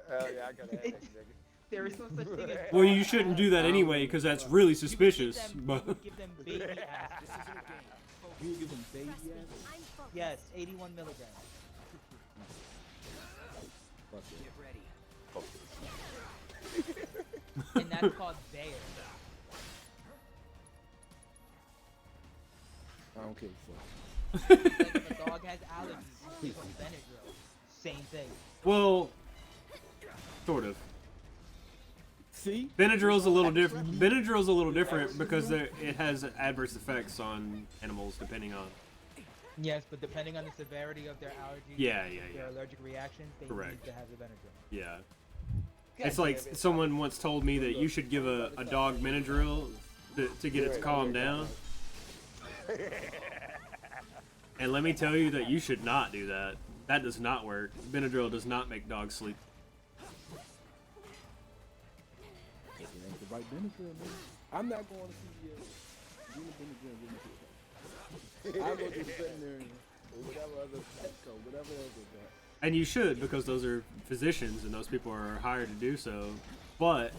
Hell yeah, I got a headache, nigga. There is no such thing as. Well, you shouldn't do that anyway because that's really suspicious. You But would give them baby ass. You would give them baby Trust me, ass? I'm focused. Yes, 81 milligrams. Fuck it. And that's called Bayer. I don't care. Fuck. Like if a dog has allergies, you give them Benadryl. Same thing. well, sort of. See? Benadryl's a little different. Benadryl's a little different because it has adverse effects on animals depending on. Yes, but depending on the severity of their allergies, Yeah, yeah, their yeah. allergic reactions, they Correct. need to have the Benadryl. Yeah. It's like someone once told me that you should give a dog Benadryl to get it to calm down. And let me tell you that you should not do that. That does not work. Benadryl does not make dogs sleep. It ain't the right Benadryl, man. I'm not going to CVS. Give me Benadryl, give me Benadryl. I'll go to the veterinarian or whatever other Petco, whatever else they got. And you should, because those are physicians and those people are hired to do so. But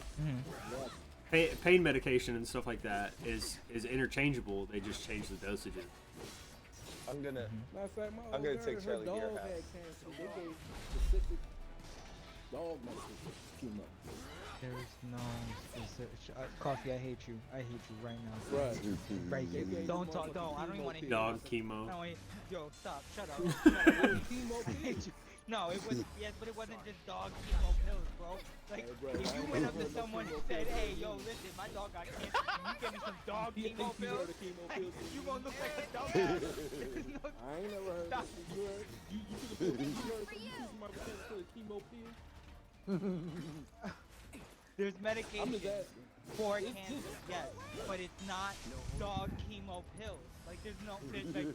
pain medication and stuff like that is interchangeable. They just change the dosages. I'm gonna. Matter of fact, my I'm old gonna girl, take her Charlie to your dog house. had cancer. They gave specific dog medication chemo. There is no specific. Coffee, I hate you. I hate you right now. Right. Right here. They gave Don't the talk. Don't. I don't even want to hear Dog it. chemo. No, yo, stop. Shut up. Chemo I hate you. No, it was yes, but it wasn't just dog chemo pills, bro. Like Hey, bro, if I you ain't went never up to heard no someone chemo and said, pills. "Hey, yo, listen, my dog got cancer. Can you give me some dog You chemo think you pills?" heard of chemo pills? You gonna look like a dumbass. I ain't never heard Stop. that. You heard? You took a pill. You heard somebody took a chemo pill? There's I'm medication just asking. for It's cancer, just- yes, but it's not dog chemo pills. Like there's like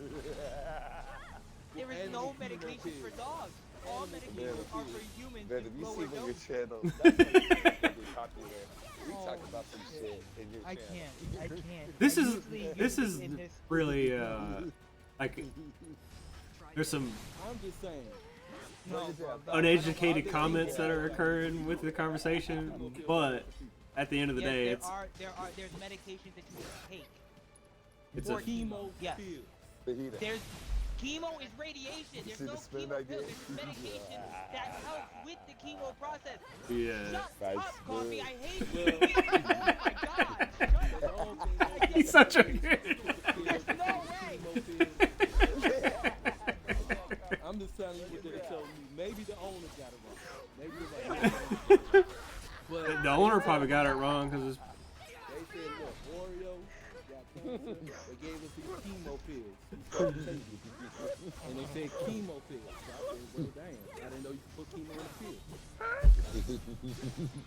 there is Animal no chemo medication for pills. dogs. All medications are for humans Man, with if you see lower on your doses. channel, that's like really popular. We Oh, talk about some shit in your I channel. can't. I can't. This I is usually this use is it in this. really like there's some I'm just saying. No, bro, uneducated comments that are occurring with the conversation, but at the end of the Yes, day, it's there's medications that you can take. it's for a Chemo Yes. pills. Fajita. There's chemo is radiation. There's see no the spin chemo I pills. get? There's medication that helps with the chemo process. yeah. Shut Nice up, Coffee. word. I hate you. Oh my god. Shut up. He's such a There's no way. I'm just telling you what they told me. Maybe the owner got it wrong. Maybe it's like, but the owner probably got it wrong because they said, look, Oreo got cancer. They gave us these chemo pills. He started taking it. And they said chemo pills. So I said, well, damn. I didn't know you could put chemo in a pill.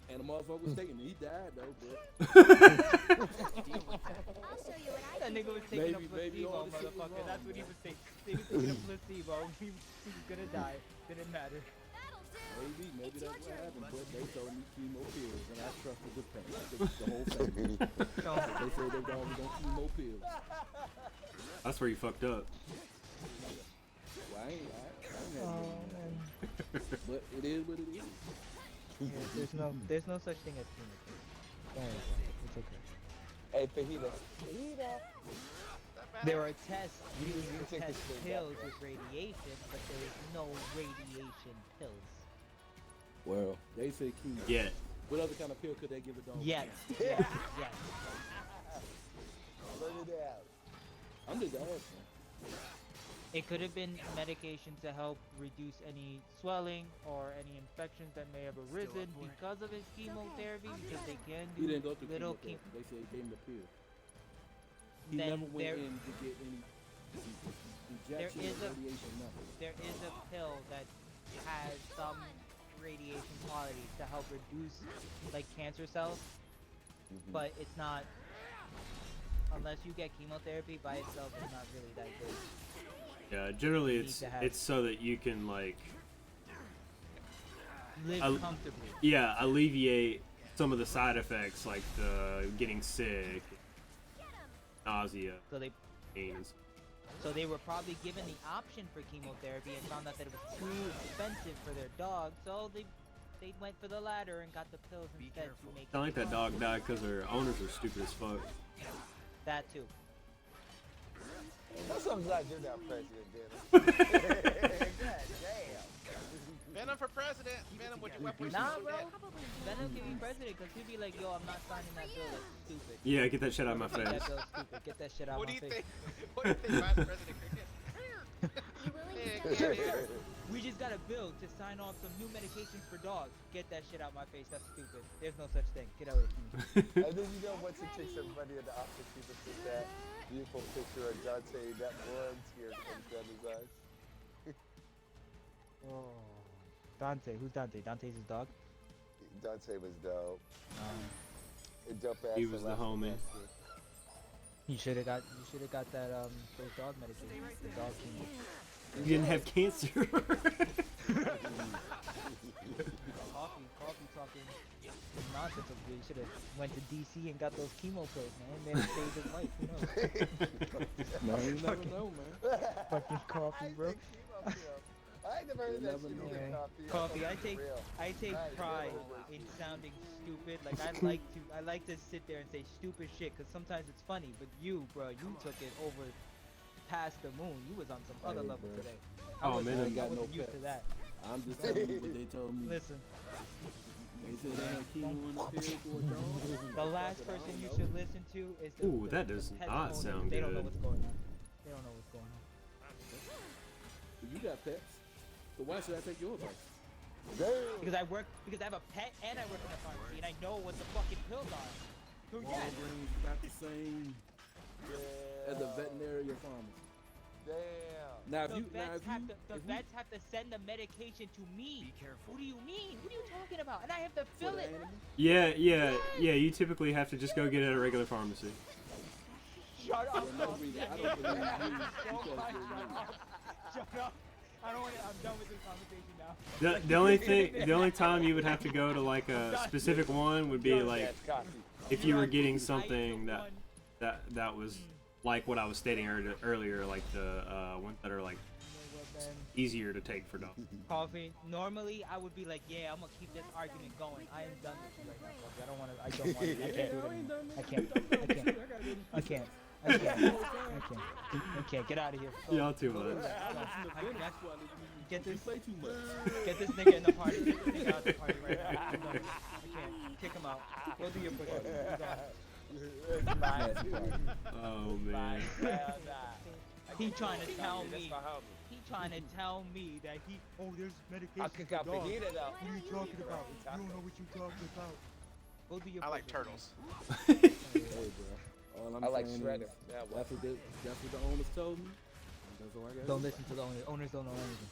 And the motherfucker was taking it. He died, though, but I'll show you what I That can nigga do. was taking a Maybe all placebo, the shit was motherfucker. wrong, That's what he man. was taking. He was taking a placebo. He was gonna die. Didn't matter. That'll do. maybe It's that's your what turn. happened. But they told me chemo pills, and I trusted the pain. I think the whole family. No. They said they dog was on chemo pills. that's where you fucked up. Well, I ain't had Oh no man. but it is what it is. Yeah, there's no such thing as chemo. Don't worry about it. It's okay. Hey, Fajita. Fajita. There are tests You used can to take test this thing pills back. with radiation, but there is no radiation pills. Well, they say chemo. Yeah. What other kind of pill could they give a dog? Yes. Yes. Yes. Let it out. I'm just asking. It could have been medication to help reduce any swelling or any infections that may have arisen because of his chemotherapy, because they can He do didn't go through little chemotherapy. They said they gave him the pill. He Then never went there- in to get any injection is or a- radiation, nothing. There is a pill that has some radiation qualities to help reduce like cancer cells, but it's not, unless you get chemotherapy by itself, it's not really that good. Yeah, generally You need it's to have- it's so that you can like Live Al- comfortably. alleviate some of the side effects like the getting sick, nausea, So they pains. So they were probably given the option for chemotherapy and found out that it was too expensive for their dog, so they they went for the ladder and got the pills instead to make I like that dog died because their owners are stupid as fuck. that too. I'm so glad you're not president, Dennis. God damn. Venom for president. Venom, would you weapon? Nah, bro. Venom can be president because he'd be like, yo, I'm not signing that bill. That's stupid. Yeah, get that shit out of my face. That bill's stupid. Get that shit out of my face. What do you think, Vice President Cricket? We just got a bill to sign off some new medications for dogs. Get that shit out of my face. That's stupid. There's no such thing. Get out of here. And then you know once he takes everybody in the office, he just with that beautiful picture of Dante, that one tear comes down his eyes. Oh, Dante. Who's Dante? Dante's his dog. Dante was dope. Dope ass. He was the homie. You should have got that those dog medications. The dog king. You didn't have cancer. Coffee talking nonsense over here. You should have went to DC and got those chemo pills, man. Then it saved his life. Who knows? No, you never know, man. Fucking coffee, bro. I ain't never heard of that shit either, Coffee, I take Right, pride real. in sounding stupid. Like I like to sit there and say stupid shit because sometimes it's funny. But you, bro, you took it over past the moon. You was on some other level bro. today. Oh, man, I I got no wasn't used to that. I'm just telling you what they told me. Listen, They said they had chemo in the pill for a dog. the last person you should listen to is the Ooh, that does pet not owner. sound They don't know good. what's going on. They don't know what's going on. You got pets, so why should I take your advice? Because I have a pet and I work in a pharmacy and I know what the fucking pills are. So yeah. Walgreens got the same as the veterinary pharmacy. Damn. Now, The if you, vets have to send the medication to me. Be careful. What do you mean? What are you talking about? And I have to fill it. Yeah. You typically have to just go get it at a regular pharmacy. Shut up. for no reason, I don't believe you because Shut you're up. Shut up. I don't want to. I'm done with this conversation now. The only time you would have to go to like a specific one would be like if you were getting something that was like what I was stating earlier, like the ones that are like easier to take for dogs. Coffee. Normally, I would be like, yeah, I'm gonna keep this argument going. I am done with you right now, Coffee. I don't want to. I don't want to. I can't do it anymore. I can't. Get out of here. Y'all too much. Get this nigga in the party. Get this nigga out the party right now. I'm done. I can't. Kick him out. Go do your push-ups. Oh man. He trying to tell me. He trying to tell me that there's medication. I kick out for dogs. Fajita though. What are you talking about? You don't know what you're talking about. Go do your I like push-ups. turtles. Hey, bro. All I'm I like saying Shredder. is, Yeah, well. that's what the owners told me. That's all I got. Don't listen to the owners. Owners don't know anything.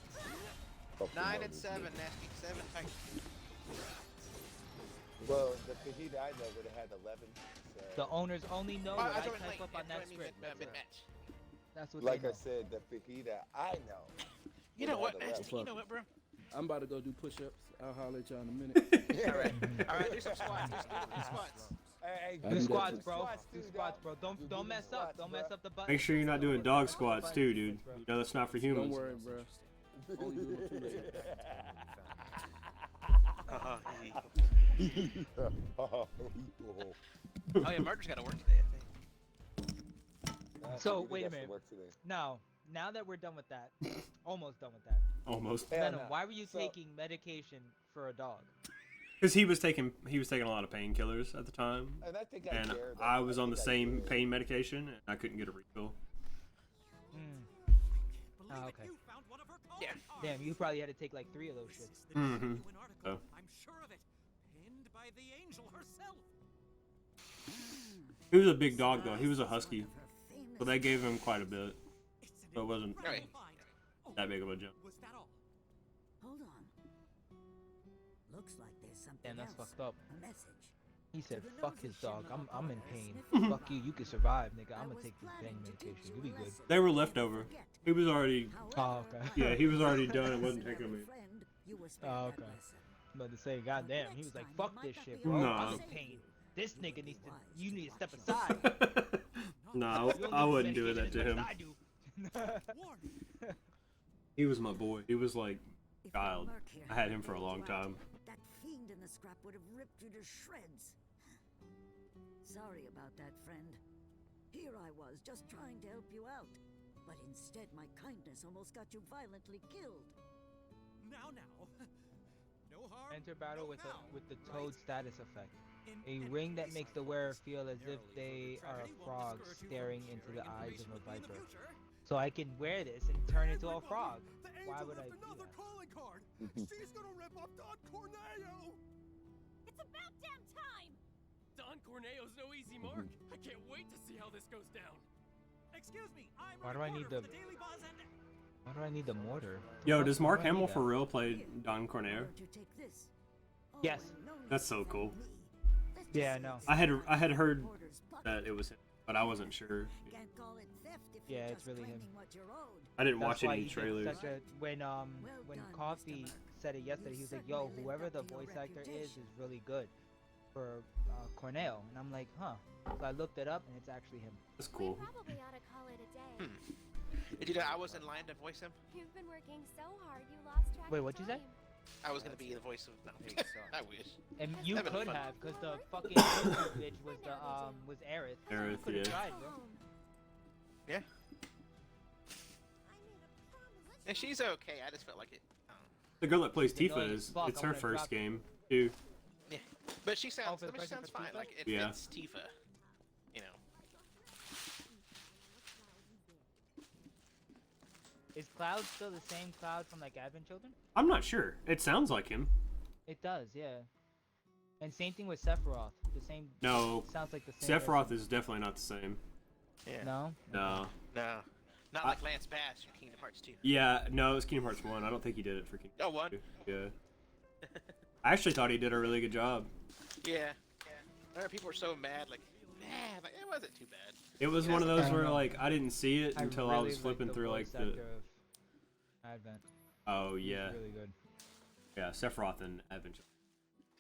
9 and 7, Nasty 7. Thanks. Well, the fajita I know would have had 11. So. The owners only know Oh, what I joined type late. up on Yeah, that join me script. mid-match. That's what Like they I know. said, the fajita I know. You know what, would have had Nasty? You know what, bro? I'm about to go do push-ups. I'll holler at y'all in a minute. All right, do some squats. Do some squats. Hey, I Do do that squats, too. bro. too, Do squats, bro. dog. Don't Do mess the up. squats, Don't bro. mess up the butt. Make sure you're not doing dog squats too, dude. You know that's not for Don't humans. worry, bro. Only do it too late. Oh yeah, Murder's got to work today, I think. So, wait a minute. Now that we're done with that, almost done with that. Almost. Venom, why were you taking medication for a dog? Because he was taking a lot of painkillers at the time, And I think and care, though. I was on the think same care. pain medication, and I couldn't get a refill. Oh, okay. Yeah. Damn, you probably had to take like 3 of those shits. Mm-hmm. So. I'm sure of it. Pinned by the angel herself. He was a big dog though. He was a husky, so they gave him quite a bit. So it wasn't Right. that big of a jump. Was that all? Hold on. Looks like there's something Damn, that's else. fucked up. A message. He said, "Fuck his dog. I'm in pain. Fuck you. You can survive, nigga. I'm gonna take this pain medication. You'll be good." They were leftover. He was already. Oh, okay. Yeah, he was already done. It wasn't taking me. Oh, okay. I'm about to say, goddamn, he was like, "Fuck this shit, bro. Nah. I'm in pain. This nigga needs to. You need to step aside." No, You don't I need wouldn't do that to medication him. as much as I do. He was my boy. He was like child. I had him for a long time. hand in the scrap would have ripped you to shreds. Sorry about that, friend. Here I was, just trying to help you out. But instead, my kindness almost got you violently killed. Now. No harm. Enter battle no with foul, the right? toad status effect. In A any ring that case, makes I the hope wearer this feel as if narrowly they furthered are a tragedy won't frog discourage you from staring into the sharing eyes of a information with me in the viper. future. So I can wear this and turn into a frog. The Why angel would I left do another that? calling card. She's gonna rip off Don Corneo. It's about damn time! Don Corneo's no easy mark. I can't wait to see how this goes down. Excuse me, I'm Why a do I need reporter the- for the Daily Buzz and Why do I need the mortar? Yo, does Mark Why do I need Hamill that? for real play Don Corneo? Won't you take this? Oh, Yes. and no need That's to so thank cool. me. Let's just Yeah, I say know. it's I had not heard reporter's bucket. that it was him, but I wasn't sure. Can't call it theft if Yeah, you're it's just really him. claiming what you're owed. I didn't That's watch why any he did trailers. such a when Well done, Coffee Mr. Mark. said it yesterday. You He was like, certainly "Yo, lived whoever up the to your voice actor is reputation." really good for Cornell." And I'm like, "Huh." So I looked it up, and it's actually him. That's We cool. probably ought to call it a day. Did you know I was in line to voice him? You've been working so hard, you lost track Wait, of what'd you say? time. I was gonna be the voice of. No, Hey, sucks. I wish. And you That'd been could fun. have, cause the fucking bitch was the was Aerith. Aerith, Could have yeah. tried, Go bro. home. Yeah. I made a promise. And she's okay. I just felt like it. The girl that plays Annoying Tifa as is fuck, it's I her wanna first drop it. game too. Yeah. But she sounds. for the I mean, she person sounds for fine. Tifa? Like it Yeah. fits Tifa. You know. Is Cloud still the same Cloud from like Advent Children? I'm not sure. It sounds like him. It does, yeah. And same thing with Sephiroth. The same. No, Sounds like the same. Sephiroth person. is definitely not the same. Yeah. No. No. No. Not like Lance Bass in Kingdom Hearts 2. Yeah, no, it's Kingdom Hearts 1. I don't think he did it for Kingdom Oh, one. Hearts 2. Yeah. I actually thought he did a really good job. Yeah. I remember people were so mad. Like it wasn't too bad. It was Yeah, one of that's those I where know. like I didn't see it until I really was like flipping the through like voice the. actor of Advent. Oh He's yeah, really good. yeah, Sephiroth and Advent.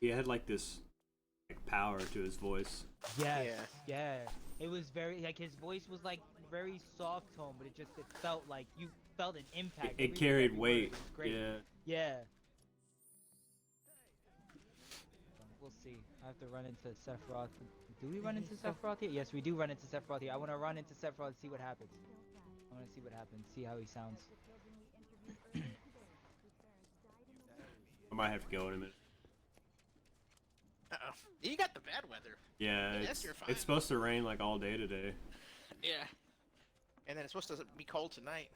He had like this like power to his voice. Yes, Yeah. yeah. It was very like his voice was like very soft tone, but it felt like you felt an impact. It every- carried every word. weight. It was great. Yeah. Yeah. We'll see. I have to run into Sephiroth. Do we run into Sephiroth here? Yes, we do run into Sephiroth here. I want to run into Sephiroth and see what happens. I want to see what happens. See how he sounds. I might have to go in a minute. Uh-oh. You got the bad weather. Yeah, Yes, it's, you're fine. it's supposed to rain like all day today. Yeah. And then it's supposed to be cold tonight.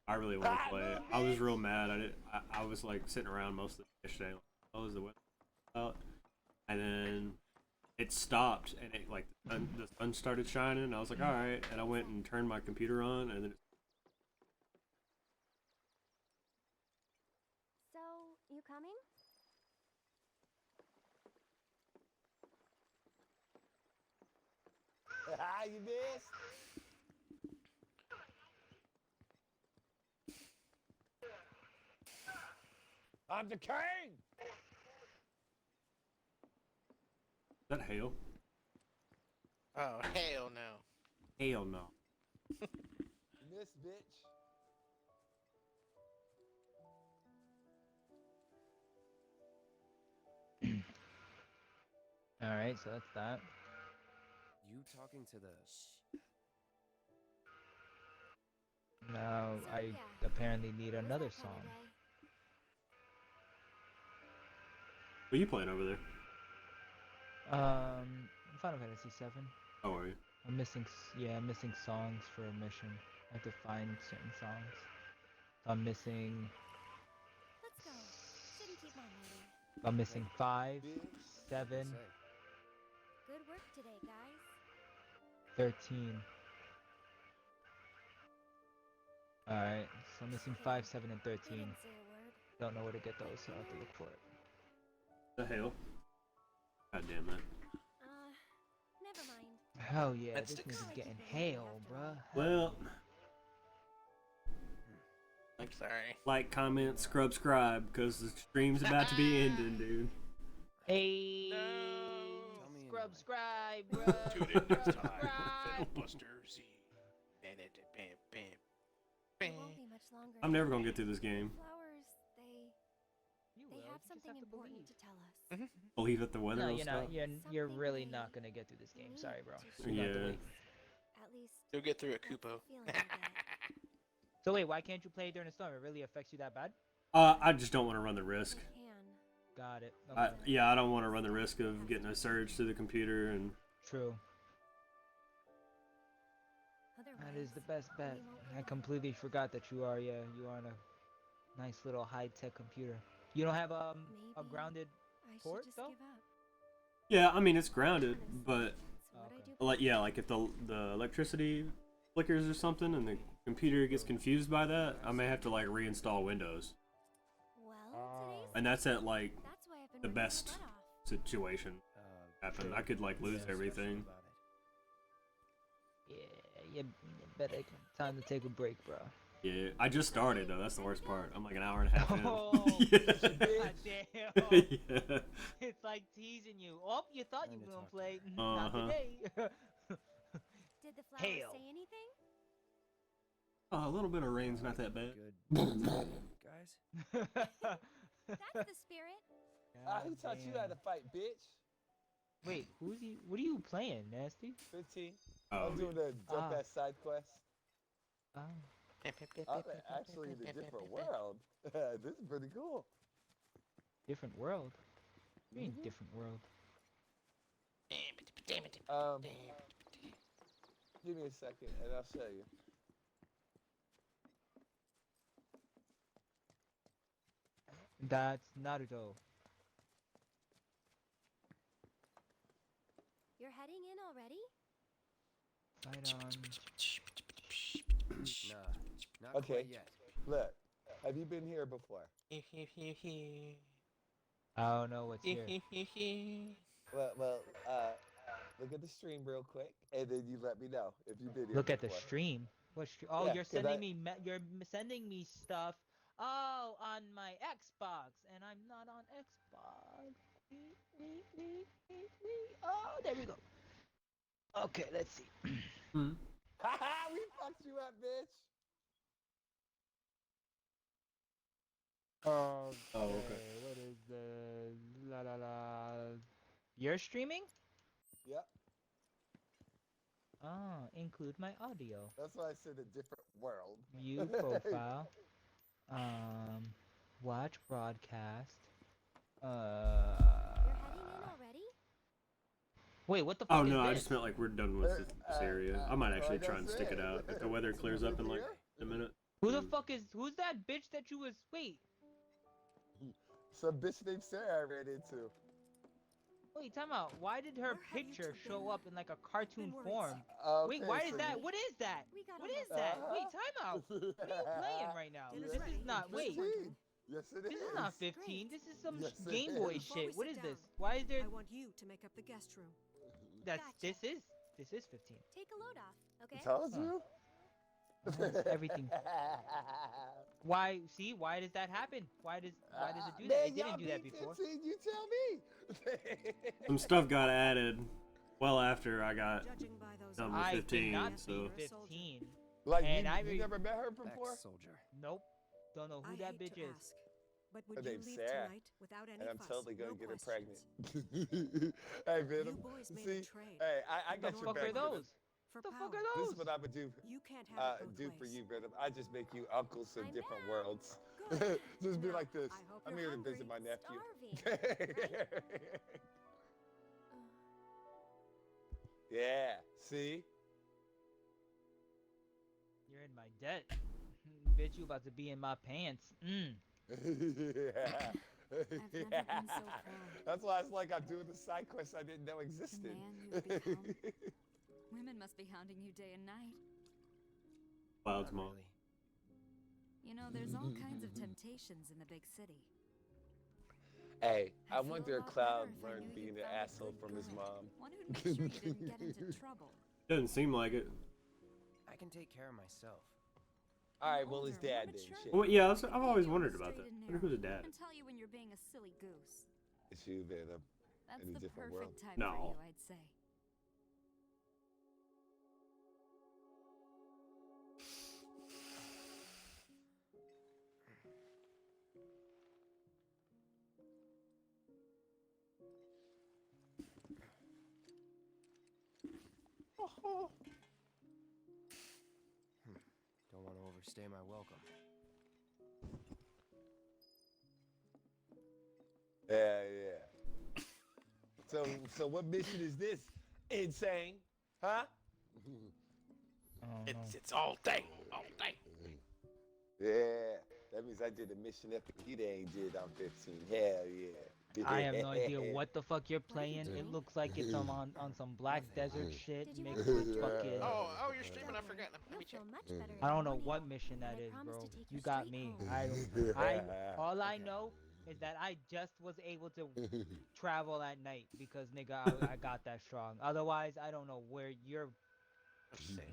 I really want to play it. I was real mad. I was like sitting around most of the yesterday. Like, oh, is the weather out? And then it stopped, and it like the sun started shining. I was like, all right. And I went and turned my computer on, and then So, you coming? You missed. I'm the king. is that hail? Oh, hell no. Hell no. You missed, bitch. All right, so that's that. You talking to the... Now So, I yeah. apparently need What was another that kind of song. day? What are you playing over there? Final Fantasy VII. How are you? I'm missing, I'm missing songs for a mission. I have to find certain songs. I'm missing, Let's go. Shouldn't keep on waiting. I'm missing 5, Bitch. 7, Say, Good work today, guys. 13. Alright, so I'm missing 5, 7, and You 13. didn't say a word. Don't know where to get those, so I have to look for it. The hail. God damn that. Never mind. Hell yeah, That's this sticks. nigga's getting hail, bruh. Well, I'm sorry. like, comment, subscribe, because the stream's about to be ending, dude. Hey, No. Tell me anyway. subscribe, bruh. Tune in next time Subscribe. for VenomBuster Z. Bam, bam, bam, bam, It bam. won't be much longer. I'm never gonna get through this game. Flowers You have just something have to important believe. to tell us. Believe that the weather No, will you're stop. not. You're really Something not they gonna get through this game. need Sorry, bro. to You have to Yeah. wait. At least You'll get through it, that's the Kupo. feeling I get. So wait, why can't you play during a storm? It really affects you that bad? I just don't want to run the risk. I can. Got it. Yeah, I don't want to run the risk of getting a surge to the computer and. True. That is the best bet. I completely forgot that you are on a nice little high-tech computer. You don't have a grounded I should port just though? give up. Yeah, I mean it's grounded, but It's what I do like yeah, like if the electricity flickers or something and the computer gets confused by that, I may have to like reinstall Windows. Well, today's And that's at like that's why I've been the working my best butt off. situation happen. I could like lose everything. Yeah, you better time to take a break, bro. Yeah, I just started though. That's the worst part. I'm like an hour and a half in. Oh, Yeah. goddamn. Yeah. It's like teasing you. Oh, you thought you were gonna play. Uh-huh. Not today. Did the flowers Hail. say anything? Oh, a little bit of rain's not that bad. Guys? That's the spirit. Who taught you how to fight, bitch? Wait, who's he? What are you playing, Nasty? 15. Oh, I'm doing a jump ass side quest. Oh. I'm actually in a different world. This is pretty cool. Different world. What do you mean different world? Give me a second and I'll show you. That's Naruto. You're heading in already? Fight on. Nah, not Okay. quite yet. Look, have you been here before? I don't know what's here. Well, look at the stream real quick, and then you let me know if you've been here Look at the before. stream. What stream? Oh, Yeah, you're 'cause sending I- me. You're sending me stuff. Oh, on my Xbox, and I'm not on Xbox. Oh, there we go. Okay, let's see. Haha, we fucked you up, bitch. Okay, okay. what is the la? You're streaming? Yep. Oh, include my audio. That's why I said a different world. View profile. Watch broadcast. You're heading in already? Wait, what the fuck Oh is no, I this? just meant like we're done with this area. I might actually try and stick it out if the weather clears up in like a minute. Who the fuck is? Who's that bitch that you was? Wait, Some bitch named Sarah I ran into. wait, time out. Why did her picture show up in like a cartoon form? Wait, Okay, why so is that? What is that? We got What a is that? Wait, time out. What are you playing right now? This is not. Wait, 15. Yes, it is. this is not 15. This is some Yes, it Game Boy is. shit. What is this? Why is there? I want you to make up the guest room. That's Gotcha. this is 15. Take a load off, okay? Told you. Everything. Why? See, why does that happen? Why does it do that? Man, It y'all didn't do that beat before. 15, you tell me. Some stuff got added well after I got Judging by those number I did 15, not so beat 15. Like, And I you never met her before? Ex-soldier. Nope. Don't know who I that hate bitch to is. ask, but would Her you name's leave Sarah, tonight without any and I'm fuss, totally gonna no get her questions? pregnant. Hey, Venom. You boys made See, a trade. hey, I The got your fuck back. are those? For The power. fuck are This those? is what I'm gonna do. You can't have it both Do for ways. you, Venom. I just make you uncles in I'm different back. worlds. Good. Just be Now, like this. I hope I'm you're here to visit my hungry. nephew. Starving. Yeah. See? You're in my debt. Bitch, you about to be in my pants. Yeah. I've never been so proud. That's why it's like I'm doing the side quest I didn't know The existed. man you've become. Women must be hounding you day and night. Cloud's Not mom. really. You know, there's all kinds of temptations in the big city. Hey, I I'd feel wonder a if lot Cloud better if I learned knew being you'd an found a asshole good from his guy. mom. One who'd make sure you didn't get into trouble. Doesn't seem like it. I can take care of myself. Alright, well, his Older, more dad did. mature. Shit. Well, yeah, I've always Keep you wondered straight about that. and I wonder who's the narrow dad. And tell you when you're being a silly goose. It's you, Venom. That's In a the different perfect world. type No. for you, I'd say. Don't want to overstay my welcome. Yeah. So what mission is this? Insane, huh? It's all day, all day. Yeah, that means I did a mission that Fajita ain't did on 15. Hell yeah. I have no idea what the fuck you're playing. It looks like it's on some Black Desert shit mixed with fucking. Oh, you're streaming. I forgot. Let me check. I don't know what mission that is, bro. You got me. All I know is that I just was able to travel at night because nigga, I got that strong. Otherwise, I don't know where you're.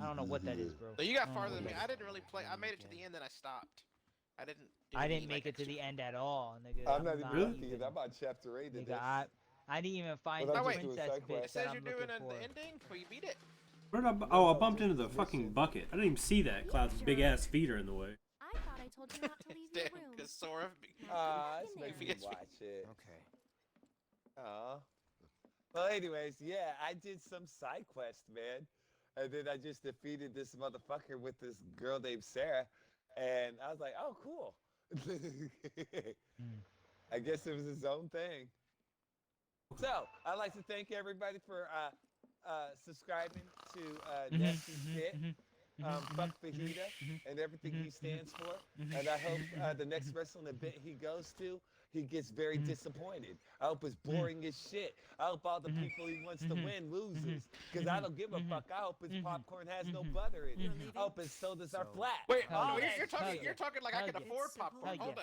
I don't know what that is, bro. So you got farther than me. I didn't really play. I made it to the end, then I stopped. I didn't. I didn't make it to the end at all, nigga. I'm not even at the end. I'm on chapter 8 of Nigga, this. I didn't even find Well, the I'm just doing princess side bitch quests. that It says I'm you're doing looking for. the ending. Well, you beat it. Where did I bumped into the fucking bucket. I didn't even see that. Cloud's big ass feet are in the way. I thought I told you not to leave your room. Because Sora. Let's make me watch it. Okay. Well, anyways, yeah, I did some side quest, man. And then I just defeated this motherfucker with this girl named Sarah. And I was like, oh, cool. I guess it was his own thing. So, I'd like to thank everybody for subscribing to Nasty Spit. Fuck Fajita and everything he stands for. And I hope the next wrestling event he goes to, he gets very disappointed. I hope it's boring as shit. I hope all the people he wants to win loses. Because I don't give a fuck. I hope his popcorn has no butter in it. I hope his sodas are flat. Wait, All no, that you're talking like I can afford popcorn. Hell Hold yeah.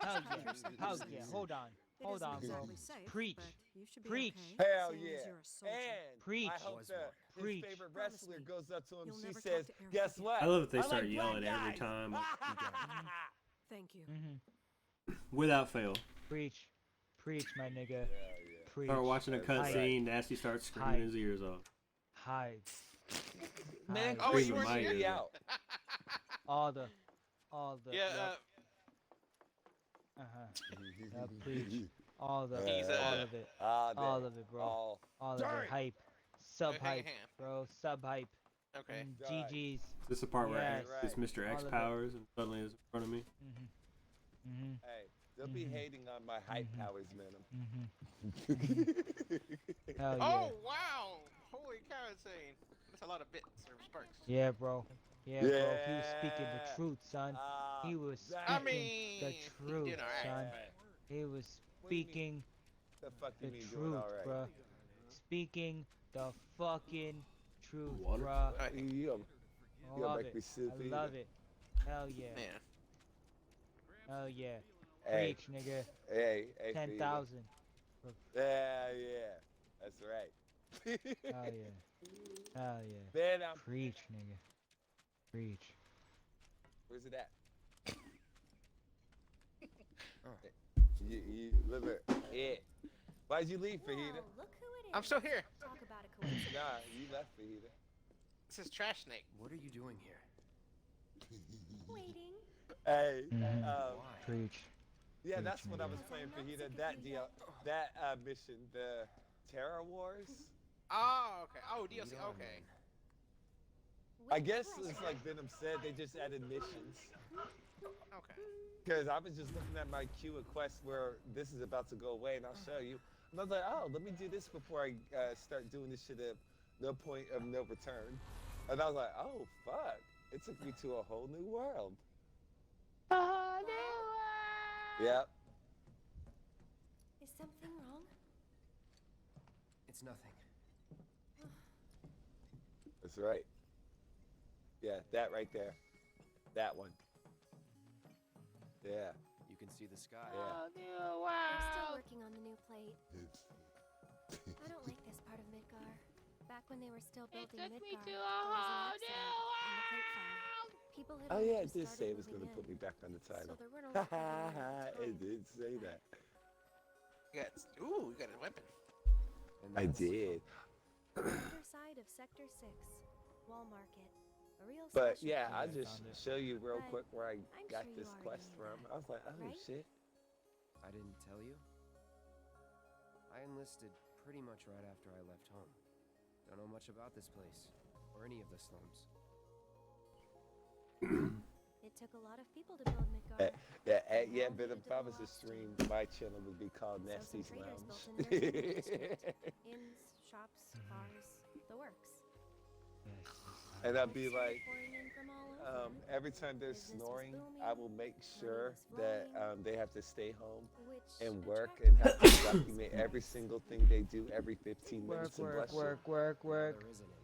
up. Hell yeah. Hold on. Hold on, bro. Preach. Preach. Hell yeah. And Preach. I hope his Preach. favorite wrestler goes up to him. She says, guess what? I love that they I start like yelling black every guys." time. Thank you. Without fail. Preach. Preach, my nigga. Preach. Start watching a cutscene, Nasty starts screaming his ears off. Hide. Man, Oh, Chris you was were really here? out. All the. Yeah, Preach. All the. He's, all of it. All of it, bro. All of it. Hype. Sub hype, bro. Sub hype. Okay. GG's. Is this the part where it's Mr. X All of it. powers and suddenly is in front of me? Hey, don't be hating on my hype powers, man. Hell yeah. Oh, wow. Holy cow, insane. That's a lot of bits or sparks. Yeah, bro. Yeah, bro. He was speaking the truth, son. He was speaking the truth, doing all son. right. He was speaking The fuck the you mean doing truth, all right? bruh. Speaking the fucking truth, Water? bruh. You I love make it. me silly. I love it. Hell yeah. Man. Hell yeah. Hey. Preach, nigga. Hey, 10,000. Yeah, that's right. Hell yeah. Hell yeah. Man, Preach, nigga. Preach. Where's it at? You live it. Yeah. Why'd you leave, Fajita? Look who it is. I'm still here. Talk about a coincidence. Nah, you left, Fajita. This is Trash Snake. What are you doing here? Waiting. Hey, Preach. yeah, that's what I was playing, Fajita. That deal, that mission, the Terror Wars. Oh, okay. Oh, DLC. Okay. I guess it's like Venom said, they just added missions. Okay. Because I was just looking at my queue of quests where this is about to go away, and I'll show you. And I was like, oh, let me do this before I start doing this shit at no point of no return. And I was like, oh, fuck. It took me to a whole new world. Yep. Is something wrong? It's nothing. That's right. Yeah, that right there. That one. Yeah. You can see the sky. Yeah. I'm still working on the new plate. I don't like this part of Midgar. Back when they were still building Midgar, there was an accident, and the plate fell. People had Oh only yeah, it just did say started it was going to moving put me back on the title. So there weren't a lot of people around at the It time. did say that. You got a weapon. I did. Other side of Sector 6, Wall Market. A real But special yeah, I'll place. just show you real But quick where I I'm got sure you this already quest knew from. that, I was like, oh right? shit. I didn't tell you? I enlisted pretty much right after I left home. Don't know much about this place. or any of the slums. It took a lot of people to build Midgar. Yeah, but if I was to stream, my channel would be called So some Nasty's traders Lounge. built an entertainment district. Inns, shops, bars, the works. And I'd be like, Pouring in from all over. every time they're Business was snoring, booming, I will make sure was that flowing, they have to stay home which and work attracted and have to document every single thing they do every 15 minutes. And bless you. There isn't any.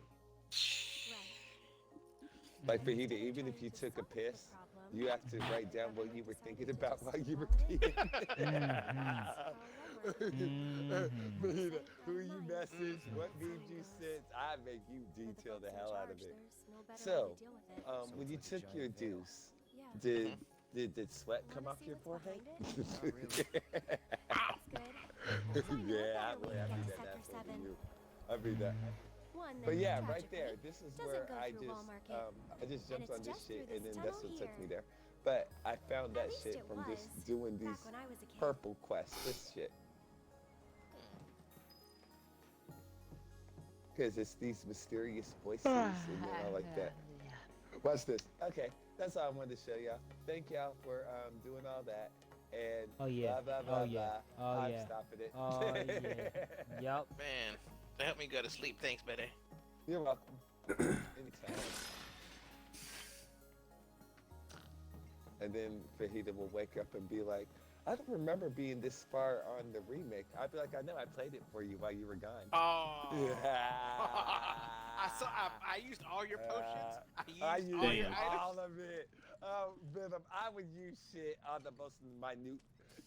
Like Fajita, even if you took a piss, you have to write down what you were thinking about while you were peeing. Fajita, who you messaged, what memes you sent, I make you detail the hell out of it. So, when you took your deuce, did sweat come off your forehead? Yeah, I'll be that asshole to you. I'll be that. But yeah, right there. This is where I just jumped on this shit, and then that's what took me there. But I found that shit from just doing these purple quests. This shit. Because it's these mysterious voices and all like that. Watch this. Okay, that's all I wanted to show y'all. Thank y'all for doing all that. And blah, blah, blah, blah. I'm stopping it. Yep. Man, that helped me go to sleep. Thanks, buddy. You're welcome. Anytime. And then Fajita will wake up and be like, I don't remember being this far on the remake. I'd be like, I know, I played it for you while you were gone. Oh. Yeah. I used all your potions. I used all your items. all of it. Venom, I would use shit on the most minute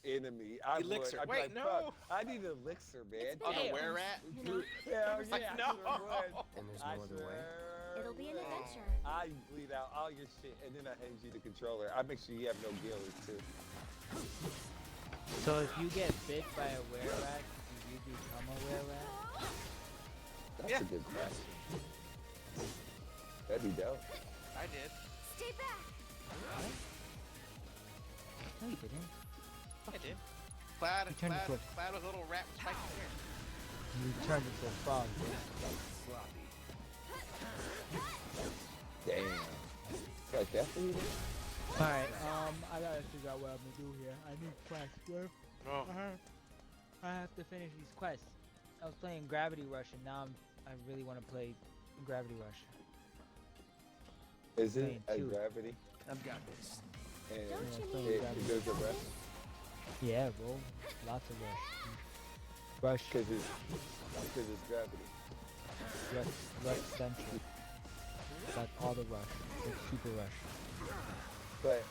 enemy. Elixir. I'd be Wait, like, no. "Fuck, I need an elixir, man. On a were-rat? Hell It's like, yeah, no. I sure would. And there's I no other way. sure It'll be an would. adventure. I bleed out all your shit, and then I hand you the controller. I make sure you have no gills, too. So if you get bit by a were-rat, do you become a were-rat? That's a good question. That'd be dope. I did. Stay back. No, you didn't. I did. Cloud You turned into was a little rat with spiky hair. You turned into a frog, bro. Damn. It's like that for you? Alright, I gotta figure out what I'm gonna do here. I need quests, bro. Oh. I have to finish these quests. I was playing Gravity Rush, and now I really want to play Gravity Rush. Is it a Playing two. gravity? I've got this. And Yeah, it goes to rest? Yeah, bro. Lots of rush. Rush. Because it's gravity. Rush central. Like all the rush. It's super rush. But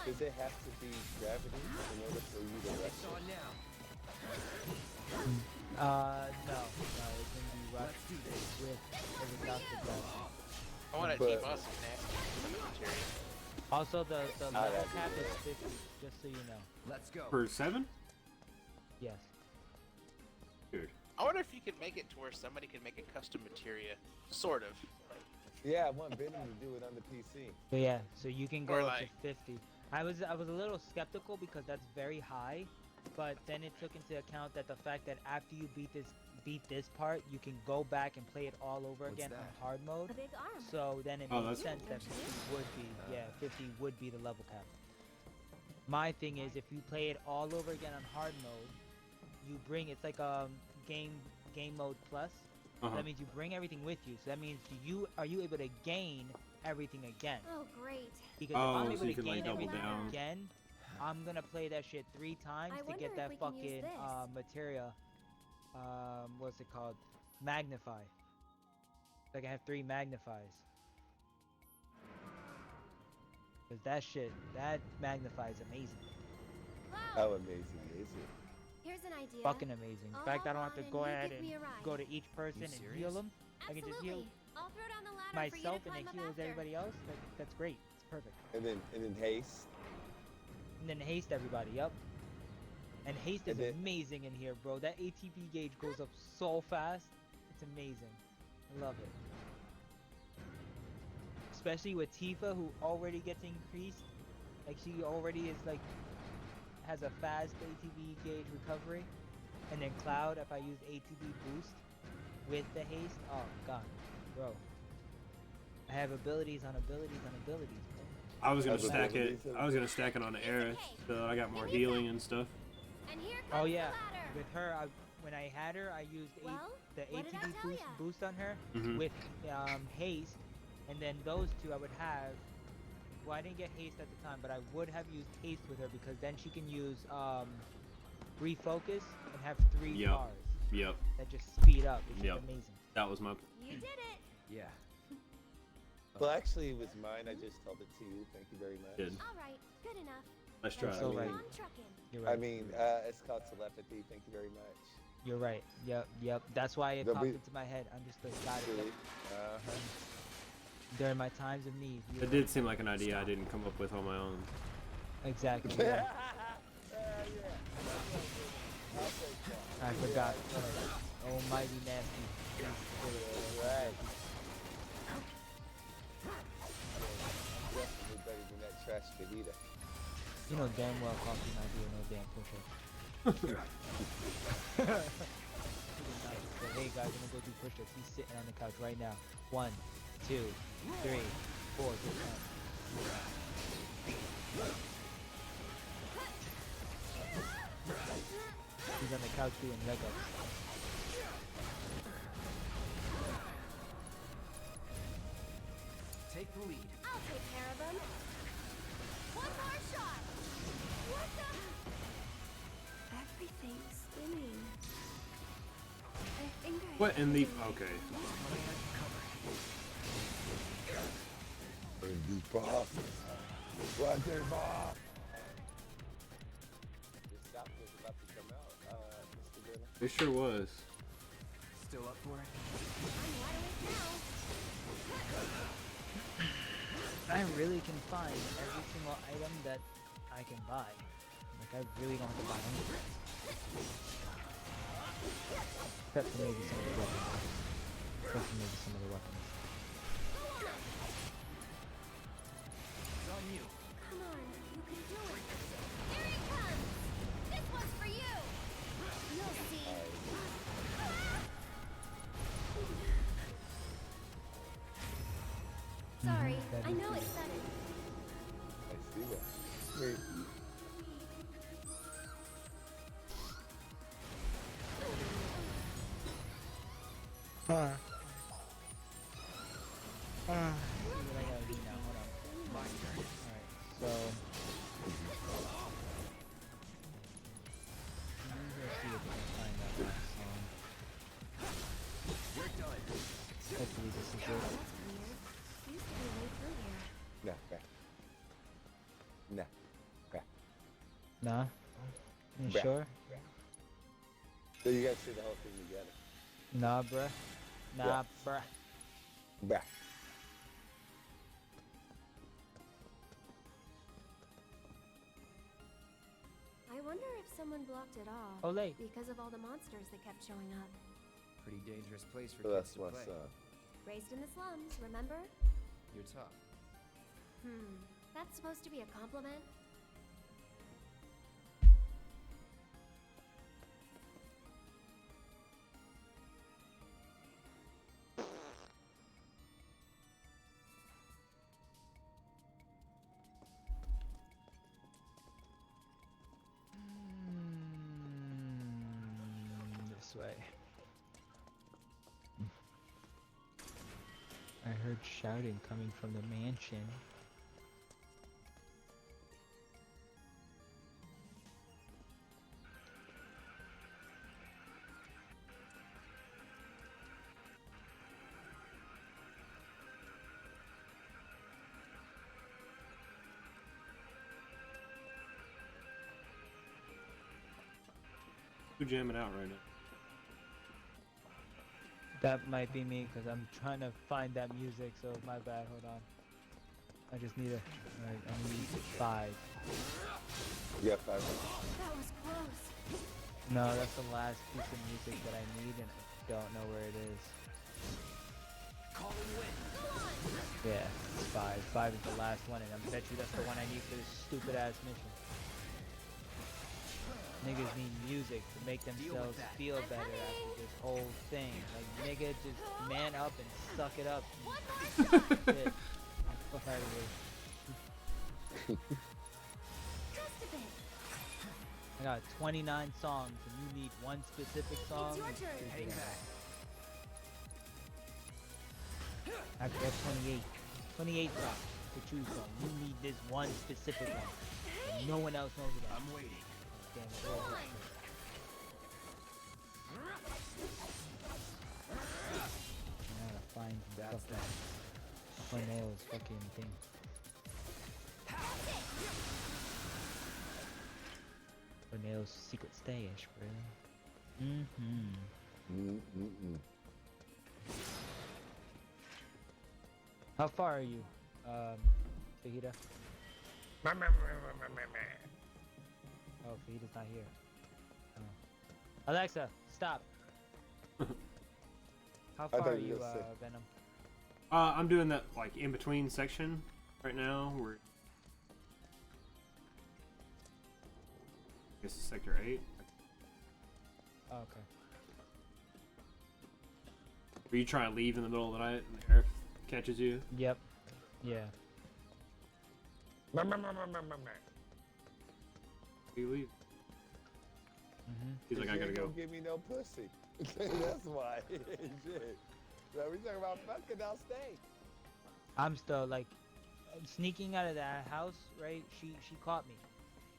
does it have to be gravity in order for you to rest? On now. No. It can be rush with or without the gravity. I want to But- team us with nasty material. Also, the level that'd be cap is good. 50, just so you know. Let's go. For 7? Yes. Dude. I wonder if you could make it to where somebody could make a custom materia, sort of. Yeah, I want Venom to do it on the PC. But yeah, so you can go Or up like- to 50. I was a little skeptical because that's very high, but then it took into account that the fact that after you beat this part, you can go back and play it all over What's again that? on hard mode. A big arm. So then it Oh, makes that's- sense that 50 would be, 50 would be the level cap. My thing is, if you play it all over again on hard mode, you bring, it's like game mode plus. So that means you bring everything with you. So that means are you able to gain everything again? Oh, great. Because Oh, if I'm so able you to can, like, gain double everything down. again, I'm gonna play that shit 3 times I to wonder get if that we can use fucking this. materia. What's it called? Magnify. Like I have 3 magnifies. Cause that magnifies amazing. How amazing is it? Here's an idea. Fucking amazing. In I'll fact, I don't hop have to on go and you ahead give and me a ride. go to each person and heal serious? them. I can just heal Absolutely. I'll throw down the ladder myself for and you to it climb heals up after. everybody else. That's great. It's perfect. And then haste. And then haste everybody, yep. And haste is And then- amazing in here, bro. That ATP gauge goes up so fast. It's amazing. I love it. Especially with Tifa, who already gets increased. Like, she already is, like, has a fast ATP gauge recovery. And then Cloud, if I use ATP boost with the haste, oh god. bro. I have abilities on abilities on abilities, bro. I was gonna That's stack what it. it is. I was gonna stack it on Aerith, so that I got more healing and stuff. And here comes Oh yeah, the ladder. with her, when I had her, I used Well, the what did I ATB tell ya? boost on her Mhm. with haste, and then those two I would have. Well, I didn't get haste at the time, but I would have used haste with her because then she can use refocus and have 3 Yep. bars Yep. that just speed up, which Yep. is amazing. That was my. You did it. Yeah. Well, actually, it was mine. I just told it to you. Thank you very much. Good. All right, good enough. Let's try. So it. right. On trucking. You're right. I mean, it's called telepathy. Thank you very much. You're right. Yep. That's why it There'll popped be- into my head. Understood. Got See? it. Yep. Uh-huh. During my times of need. You're It did seem like an idea I didn't come up with on my own. right. Exactly. Yeah. I forgot. Almighty nasty. Right. Definitely better than that trash fajita. You know damn well coffee not doing no damn push-ups. So, hey guys, I'm gonna go do push-ups. He's sitting on the couch right now. 1, 2, 3, 4. Good time. He's on the couch doing leg ups. Take the lead. I'll take care of them. One more shot. What the? Everything's spinning. I think I. What in the? Okay. Wonderful. Wonderful. Your stop was about to come out, Mr. Venom. It sure was. Still up for it? I'm wide awake now. I really can find every single item that I can buy. Like, I really don't have to buy anything. Except for maybe some of the weapons. Except for maybe some of the weapons. It's on you. Come on, you can do it. Here he comes. This one's for you. You'll see. Sorry, I know it's sudden. I see that. Wait. See what I gotta do now. Hold on. Alright, so. Let me go see if I can find that last song. We're done. Hopefully this is it. That's weird. Used to be way through here. Nah, back. Nah, back. Nah? You Bruh. sure? So you guys see the whole thing together. Nah, bruh. Nah, bruh. Back. I wonder if someone blocked it off. Olay. Because of all the monsters that kept showing up. Pretty dangerous place for So kids that's to my play. son. Raised in the slums, remember? You're tough. That's supposed to be a compliment? This way. I heard shouting coming from the mansion. Who jamming out right now? That might be me because I'm trying to find that music, so my bad, hold on. I just need a, alright, I need 5. Yeah, 5. That was close. No, that's the last piece of music that I need and I don't know where it is. Yeah, it's 5. 5 is the last one and I bet you that's the one I need for this stupid ass mission. Niggas need music to make themselves feel better after this whole thing. Like, nigga, just man up and suck it up. Shit. Fuck out of here. Just a bit. I got 29 songs, and you need one specific song. It's your turn. Hang back. I've got 28. 28 songs to choose from. You need this one specific one. And no one else knows about it. I'm waiting. Damn it. I gotta find some stuff. My nails fucking thing. Nails secret stash, bro. How far are you, Fajita? Oh, Fajita's not here. Oh. Alexa, stop. How far are you, Venom? I'm doing that like in between section right now. We're I guess it's sector 8. Oh, okay. Are you trying to leave in the middle of the night and the air catches you? Yep. Yeah. You leave. He's like, I gotta go. Don't give me no pussy. That's why. Shit. So we talking about fucking, I'll stay. I'm still like sneaking out of that house, right? She caught me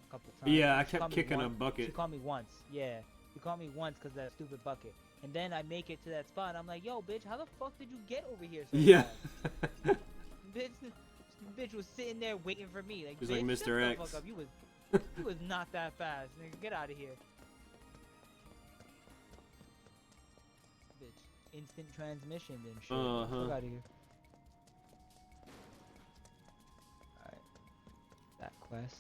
a couple times. Yeah, I She kept caught me kicking a once. bucket. She caught me once. Yeah, she caught me once because of that stupid bucket. And then I make it to that spot. I'm like, yo, bitch, how the fuck did you get over here? So Yeah. fast? bitch was sitting there waiting for me. Like, He's bitch, like shut Mr. the X. fuck up. You was not that fast. Nigga, get out of here. Bitch, instant transmission and shit. Fuck out of here. Alright. That quest.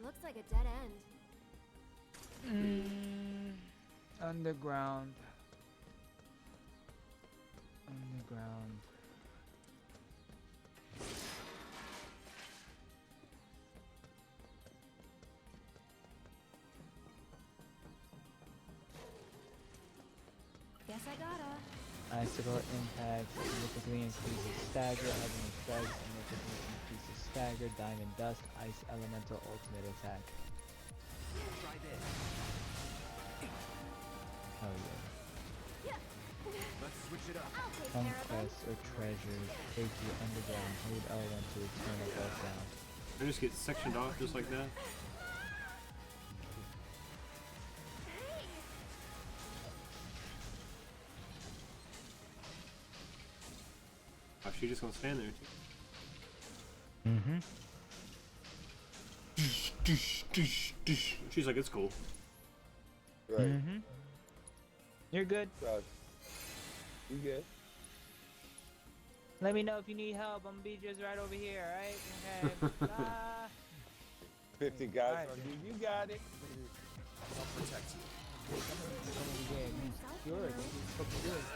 Looks like a dead end. Underground. Underground. Guess I gotta. Icicle impact significantly increases stagger, having strike significantly increases stagger, diamond dust, ice elemental ultimate attack. Try this. Hell yeah. Let's switch it up. Conquests or treasures. Take you underground. Hold L1 to turn it back down. I just get sectioned off just like that. Oh, she just gonna stand there. She's like, it's cool. Right. You're good. You good? Let me know if you need help. I'm gonna be just right over here, alright? Okay. 50 guys Alright. on you. You got it. I'll protect you. Sure, what the fuck you doing?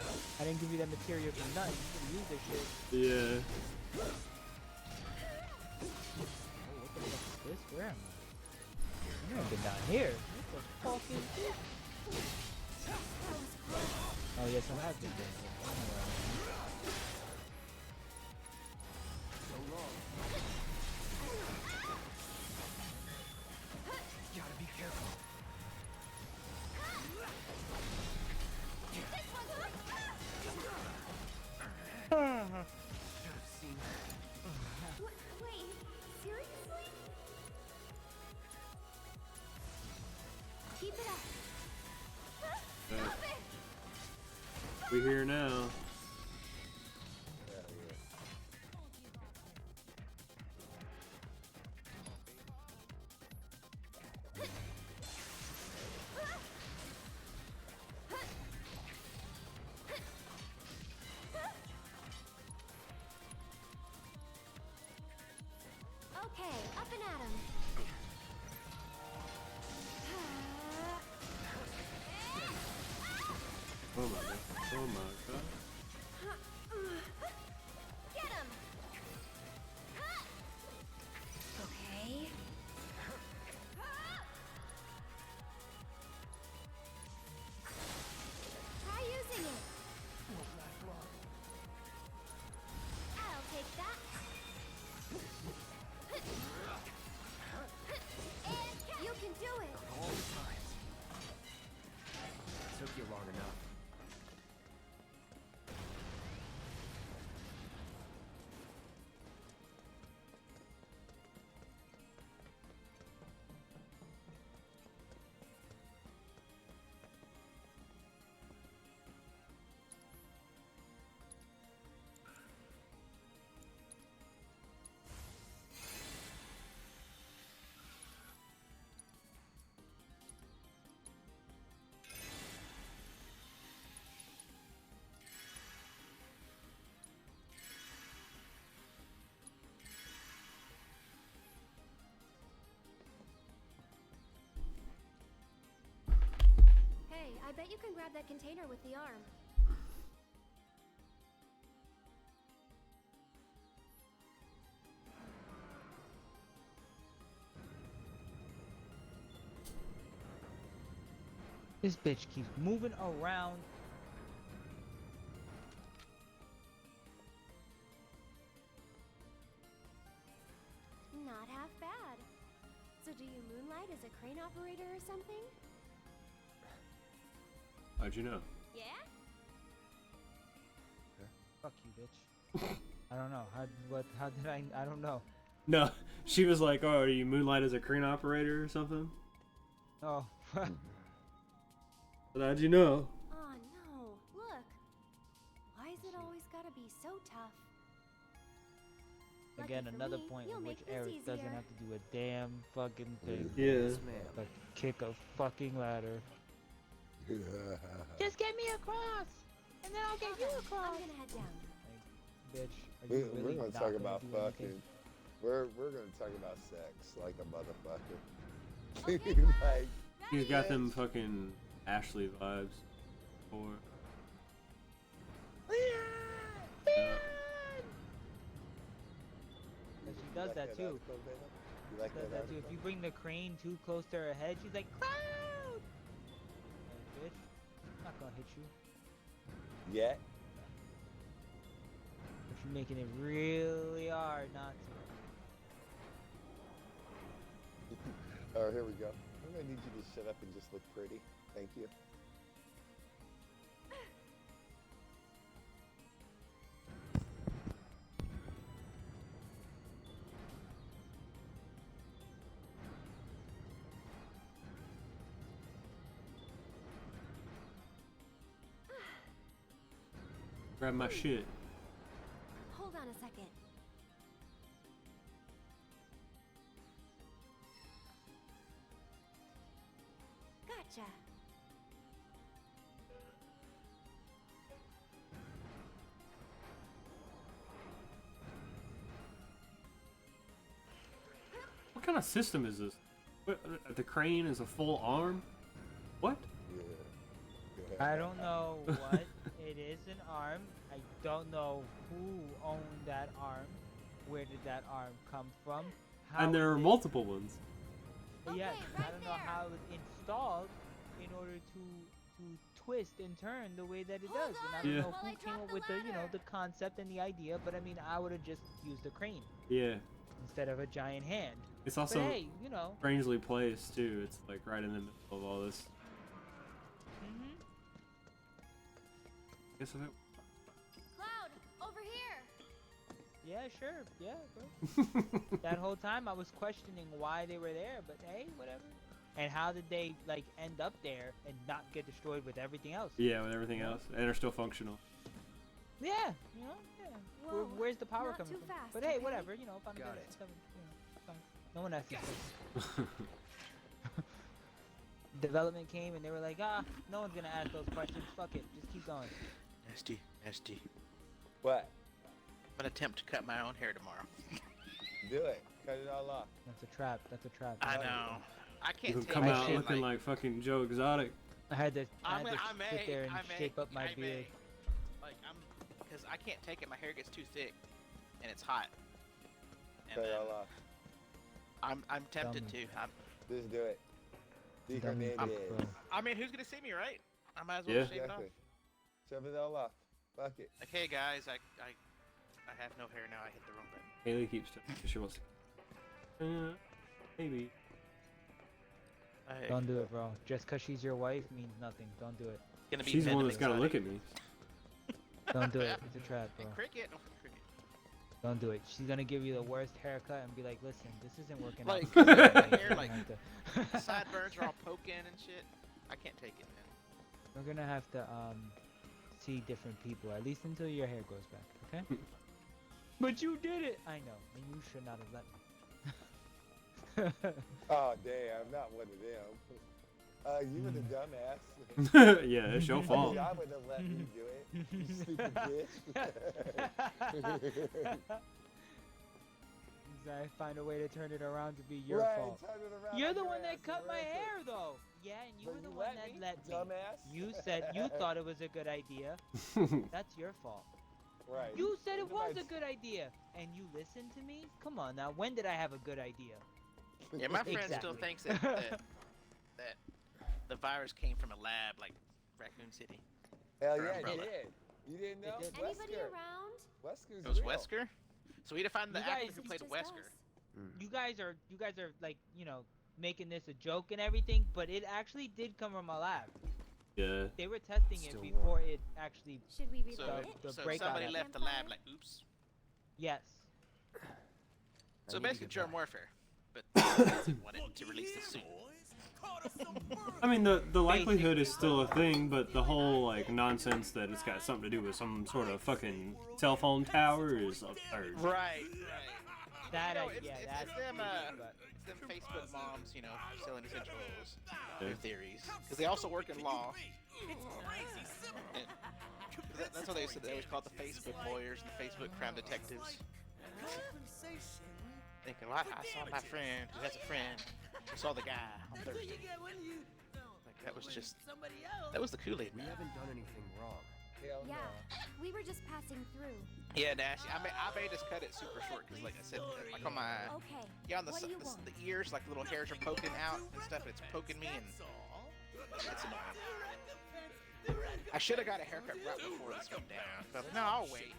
I didn't give you that material for nothing. You should use this shit. Yeah. Oh, what the fuck is this? Where am I? I'm gonna get down here. What the fuck is this? Oh, yes, I have been there. So long. Gotta be careful. Should have seen that. Wait, seriously? Keep it up. Stop it! We here now. Okay, up and at 'em. Oh my god. Oh my god. Get him! Okay. Try using it. I'll take that. And you can do it. All the time. Took you long enough. Hey, I bet you can grab that container with the arm. This bitch keeps moving around. Not half bad. So do you moonlight as a crane operator or something? How'd you know? Yeah? Fuck you, bitch. I don't know. How did I don't know. No, she was like, "Oh, are you moonlight as a crane operator or something?" Oh. But how'd you know? Oh no, look. Why is it always gotta be so tough? Again, Lucky for another me, point you'll in which make this Eric doesn't easier. have to do a damn fucking thing. Yeah. Yes, ma'am. But kick a fucking ladder. Just get me across, and then I'll get you across. I'm gonna head down. Like, bitch, are you We're really gonna not talk gonna about do fucking. anything? We're gonna talk about sex like a motherfucker. Okay, like He's got them fucking Ashley vibes. Or But she does that too. You like Does that too. If you bring the crane too close to her head, she's like, "Cloud!" Like, bitch, I'm not gonna hit you. Yeah. But you're making it really hard not to. Oh, here we go. I'm gonna need you to shut up and just look pretty. Thank you. grab my shit. Hold on a second. Gotcha. What kind of system is this? What, the crane is a full arm? What? I don't know what it is an arm. I don't know who owned that arm. Where did that arm come from? How And there are is it- multiple ones. Yes, right I don't know how it was installed in order to twist and turn the way that it Hold does. And I on don't Yeah. know while who I came drop up the with the ladder. concept and the idea, but I mean I would have just used a crane Yeah. instead of a giant hand. It's But also hey, you know. strangely placed too. It's like right in the middle of all this. Mhm. Guess if it Cloud, over here. Yeah, sure. Yeah, bro. That whole time I was questioning why they were there, but hey, whatever. And how did they like end up there and not get destroyed with everything else? Yeah, with everything Yeah. else, and are still functional. Yeah, you know, yeah. Whoa, Where's the power not coming too from? fast, But hey, okay? whatever, you know, if I'm Got good it. at something, you know, fine. No one asked these questions. Development came and they were like, no one's gonna ask those questions. Fuck it, just keep going. Nasty, nasty. What? I'm gonna attempt to cut my own hair tomorrow. Do it. Cut it all off. That's a trap. That's a trap. I know. I You can't can take come that out shit looking like fucking Joe Exotic. I had to I sit there and shape up my beard. Like because I can't take it. My hair gets too thick, and it's hot. And Cut it then all off. I'm tempted to. Just do it. The Dumb Hernandez. fuck, bro. I mean, who's gonna see me, right? I might as well Yeah. shave it off. Exactly. Shove it all off. Fuck it. Like, hey guys, I have no hair now. I hit the wrong button. Haley keeps telling me she wants to. Maybe. Don't do it, bro. Just cause she's your wife means nothing. Don't do it. Gonna be She's the one Venom that's gotta look exotic. at me. Don't do it. It's a trap, bro. And cricket. Oh, cricket. Don't do it. She's gonna give you the worst haircut and be like, "Listen, this isn't working Like, out." my hair, like, We're sideburns are all poking and shit. I can't take it, man. gonna have to see different people at least until your hair grows back, okay? But you did it. I know, and you should not have let me. Oh damn, I'm not one of them. You were the dumbass. Yeah, it's your I fault. mean, I wouldn't have let me do it. You stupid bitch. I find a way to turn it around to be your Right, fault. turn it around You're on the your one that ass cut my real quick. hair, though. Yeah, and you But were the you one let that me, let me. dumbass. You said you thought it was a good idea. That's your fault. Right. You said it was a Somebody's- good idea, and you listened to me. Come on now, when did I have a good idea? Yeah, my friend still Exactly. thinks that the virus came from a lab like Raccoon City. Hell Or yeah, it umbrella. did. You didn't know? did. Anybody Wesker. around? Wesker's It was real. Wesker. So we defined the You actor guys- who It's played just Wesker. us. You guys are like, making this a joke and everything, but it actually did come from a lab. Yeah. They were testing it Still before it actually. Should we repeat So, it? the so breakout somebody of left the Vampire? lab like, oops. Yes. So need to basically get germ back. warfare, but doesn't want it to release the suit. I mean, the likelihood is still a thing, but the whole like nonsense that it's got something to do with some sort of fucking cell phone tower is absurd. Right. That You know, I, it's, yeah, it's, that's it's them, but it's them Facebook moms, selling essential oils, their theories, because they also work in law. And that's what they said. They always call it the Facebook lawyers and the Facebook crime detectives. Thinking, well, I saw my friend who has a friend who saw the guy on Thursday. Like that was just that was the Kool-Aid We man. haven't done anything wrong. Hell Yeah, no. we were just passing through. Yeah, Dash. I made us cut it super short because, like I said, like on my Okay. on the, What do you want? the ears, like little hairs are poking out and stuff. It's poking me and it's annoying. I should have got a haircut right before this went down. But no, I'll wait.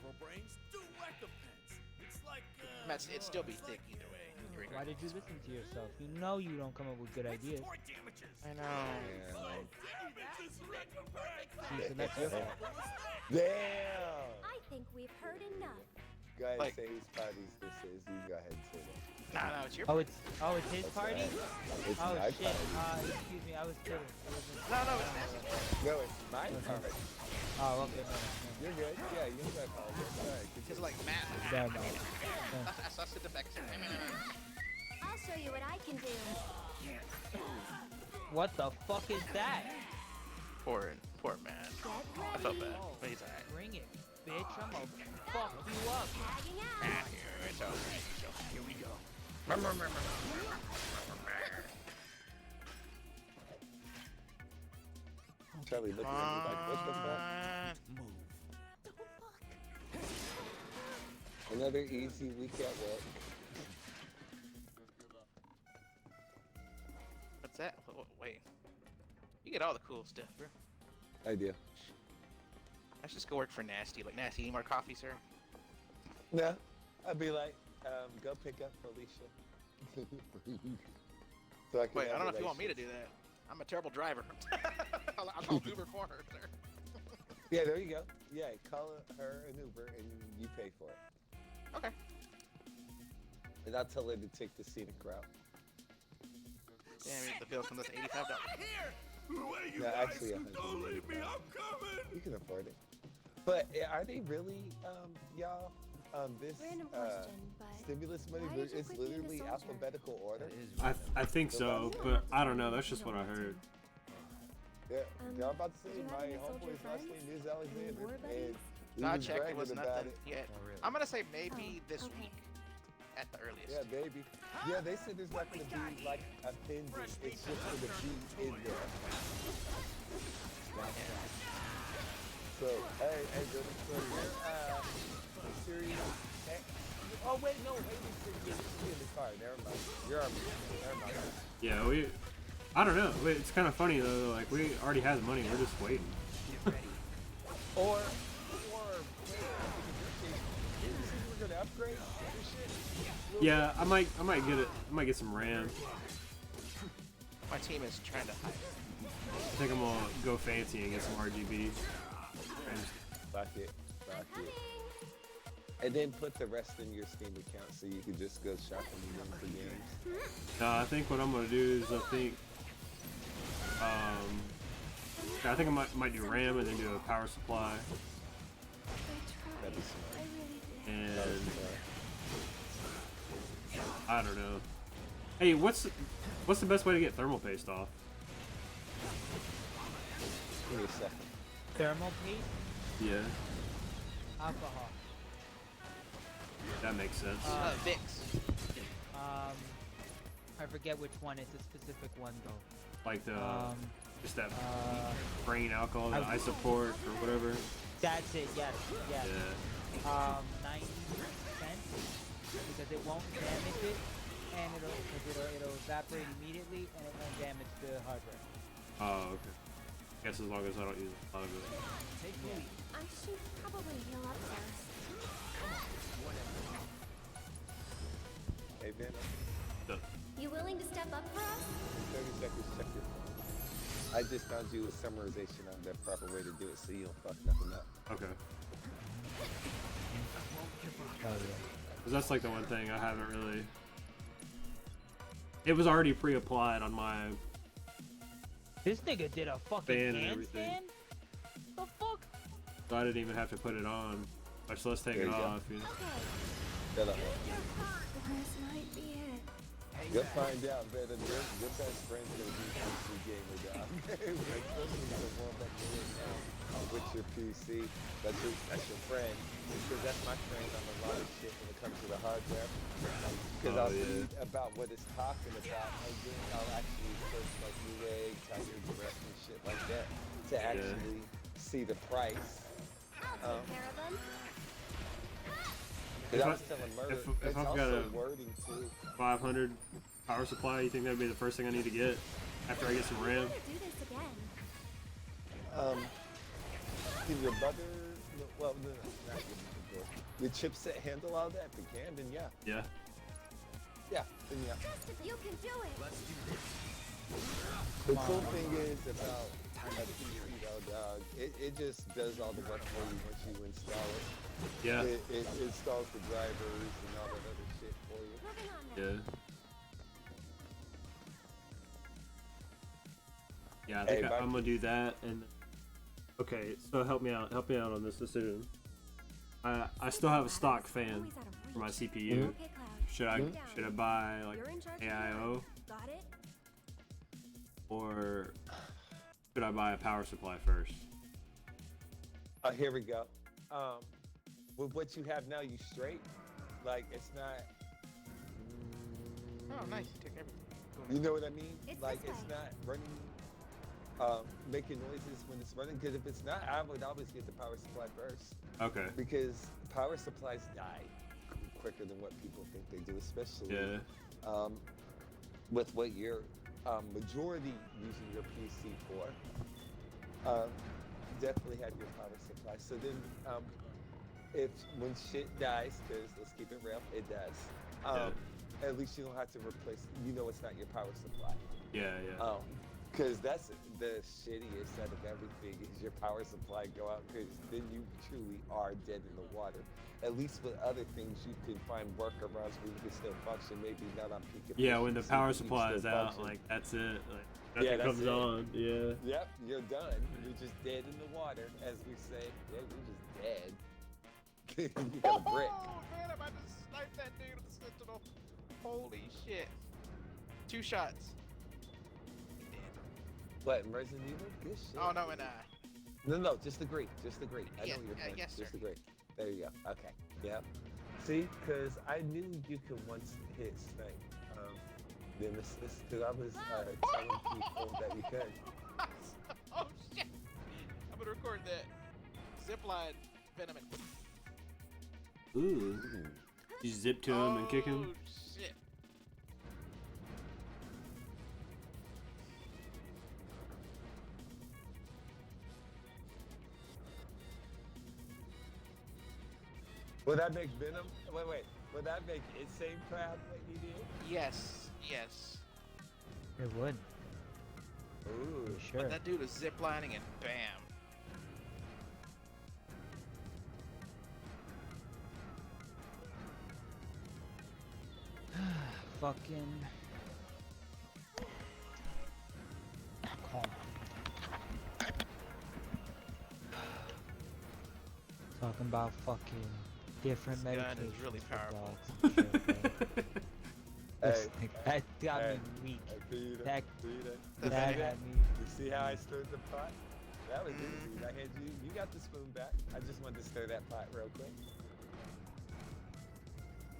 It'd still be thick either way. why did you listen to yourself? You know you don't come up with good ideas. I know. See, so that's your fault. Damn. I think we've heard enough. Go ahead Like- and say whose parties this is. You go ahead and say that. No, it's your. Oh, it's his party. It's Oh my shit. party. Excuse me, I was kidding. I wasn't- No, it's Nancy's party. No, it's my party. Oh, okay. No. You're good. Yeah, you're my party. All right, Because like Matt, Bad I mean, mouth. I saw the back. I'll show you what I can do. What the fuck is that? Poor man. I felt bad, but he's alright. Bring it, bitch. I'm gonna fuck you up. Tagging out. Ah, here it's over. So here we go. Charlie looking at me like, what the fuck? Another easy week at work. What's that? Wait. You get all the cool stuff, bro. I do. Let's just go work for Nasty. Like, Nasty, any more coffee, sir? No, I'd be like, go pick up Felicia. So I can Wait, I have don't know if you want me to relations. do that. I'm a terrible driver. I'll call Uber for her, sir. Yeah, there you go. Yeah, call her an Uber and you pay for it. Okay. And I'll tell her to take the scenic route. Damn, the bill comes with $85. No, actually, $100. You can afford it. But are they really, y'all? This Random question, but stimulus money, why did you it's quit being a literally soldier? alphabetical order. I think so, but I don't know. That's just what I heard. Yeah, y'all about to did say you have my any soldier homeboy's last friends? name is Any Alexander, war and buddies? he I was checked, it bragging was about nothing it. yet. Oh, really? I'm gonna say maybe Oh, this okay. week. at the earliest. Yeah, maybe. Yeah, they said there's not going to be like a pendant. It's just going to be in there. So, hey, Jordan, so you're serious? Oh wait, no, wait, you're in the car. Never mind. You're on. Never mind. Yeah, I don't know. It's kind of funny though. Like we already have the money. We're just waiting. Or we're gonna upgrade your shit. Yeah, I might get it. I might get some RAM. My team is trying to hide. I think I'm gonna go fancy and get some RGB. Fuck it. And then put the rest in your Steam account so you can just go shopping for games. I think what I'm gonna do is I think I might do RAM and then do a power supply. That'd be smart. And I don't know. Hey, what's the best way to get thermal paste off? Give me a second. Thermal paste? Yeah. Alcohol. That makes sense. Vicks. I forget which one. It's a specific one though. Like the just that brain alcohol that I support or whatever. That's it. Yes. Yes. Yeah. 90% because it won't damage it, and it'll evaporate immediately, and it won't damage the hard drive. Oh, okay. Guess as long as I don't use a lot of it. I should probably heal up first. Hey, Venom. You willing to step up for us? 30 seconds, check your phone. I just found you a summarization on the proper way to do it so you don't fuck nothing up. Okay. Cause that's like the one thing I haven't really. It was already pre-applied on my. This nigga did a fucking fan and everything. handstand? The fuck? So I didn't even have to put it on. So let's take There it you go. off. You know? Shut up. This might be it. You'll find out, man. Your best friend's gonna be a PC gamer, dog. Like, especially the warm up with your PC. That's your friend. Because that's my friend on a lot of shit when it comes to the hardware. Because I'll read about what it's talking about, and then I'll actually search like Newegg, Tiger Direct, and shit like that to actually see the price. I'll take care of them. I was telling Murder, if it's I've also got a wording too. 500 power supply, you think that would be the first thing I need to get after I get some RAM? Do this again. Can your brother? Well, no, not your brother. Your chipset handle all that? If it can, then yeah. Yeah. Yeah, then yeah. Just if you can do it. Let's do this. The cool thing is about a PC though, dog, it just does all the work for you once you install it. Yeah. It installs the drivers and all that other shit for you. Moving on now. Yeah. Yeah, I think Hey, I'm gonna do that. And okay, so help me out on this decision. I still have a stock fan for my CPU. Okay, Cloud. Should I buy like You're in charge AIO, Got it? or should I buy a power supply first? Here we go. With what you have now, you straight. Like, it's not. Oh, nice. You take everything. You know what I mean? It's Like, this it's way. not running, making noises when it's running. Because if it's not, I would always get the power supply first. Okay. Because power supplies die quicker than what people think they do, especially with what you're majority using your PC for. Definitely have your power supply. So then, if when shit dies, because let's keep it real, it does. At least you don't have to replace. You know, it's not your power supply. Yeah. Because that's the shittiest out of everything is your power supply go out, because then you truly are dead in the water. At least with other things, you can find workarounds where you can still function, maybe not on peak efficiency. Yeah, when the power but you supply still is out, function. like that's it. Like nothing that's comes it. on. Yeah. Yep, you're done. You're just dead in the water, as we say. Yeah, you're just dead. You got a brick. Oh, man, I'm about to snipe that dude with the sentinel. Holy shit. 2 shots. What, in Resident Evil? Good shit. Oh, no, and No, just agree. Just agree. I know Yes, what you're playing. yes, just sir. agree. There you go. Okay. Yep. See, because I knew you could once hit Snake, Nemesis, because I was telling people that you could. Oh shit! I'm gonna record that. Zipline Venom. Ooh. You zip to him and kick him? Oh shit. Would that make Venom? Wait. Would that make Insane proud what he did? Yes, yes. It would. Ooh. Sure. But that dude is ziplining and bam. Fucking. Calm. Talking about fucking different This gun medications. is really for powerful. dogs and shit, bro. This Hey. thing- that got me weak. That had me. You see how I stirred the pot? That was easy. I had you got the spoon back. I just wanted to stir that pot real quick.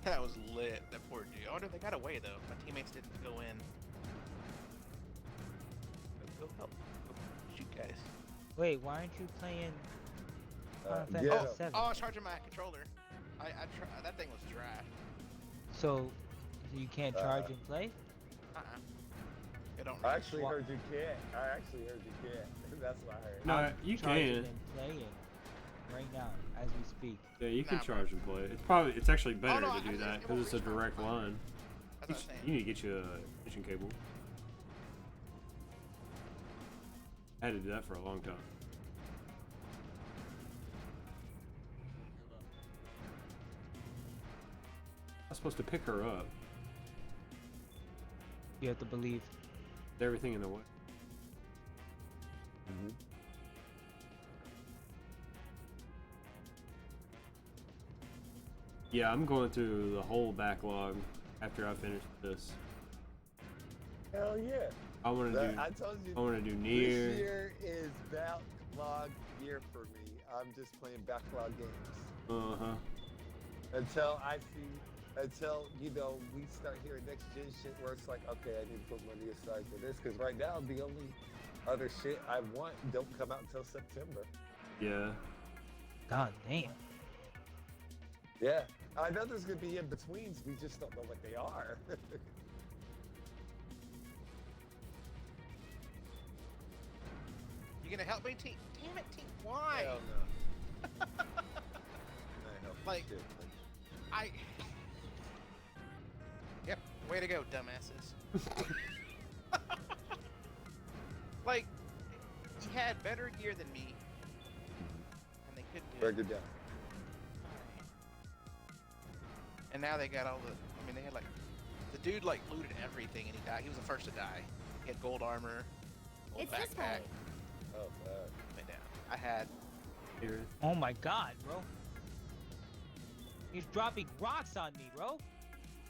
That was lit. That poor dude. I wonder if they got away though. My teammates didn't go in. Go help. Go shoot guys. Wait, why aren't you playing Final Yeah. Fantasy VII? Oh, I was charging my controller. That thing was dry. So you can't charge and play? It don't. I actually heard you can't. That's what I heard. No, I'm you charging can. and playing right now as we speak. Yeah, you can Nah, charge and play. It's actually better no, to do that because it's a direct line. That's what I'm saying. You need to get you a extension cable. I had to do that for a long time. I was supposed to pick her up. You have to believe. Everything in the way. Yeah, I'm going through the whole backlog after I finish this. Hell yeah. I want to do. I told you. I want to do Nier. This year is backlog year for me. I'm just playing backlog games. Until you know we start hearing next gen shit where it's like, okay, I need to put money aside for this, because right now the only other shit I want don't come out until September. Yeah. God damn. Yeah, I know there's gonna be in betweens. We just don't know what they are. You gonna help me, T? Damn it, T. Why? Hell no. Like, Yep, way to go, dumbasses. Like, he had better gear than me, and they couldn't do Break it. it down. And now they got all the. I mean, they had like the dude like looted everything, and he died. He was the first to die. He had gold armor, gold It's this backpack. way. Oh, Went down. I had. Oh my god, bro. He's dropping rocks on me, bro.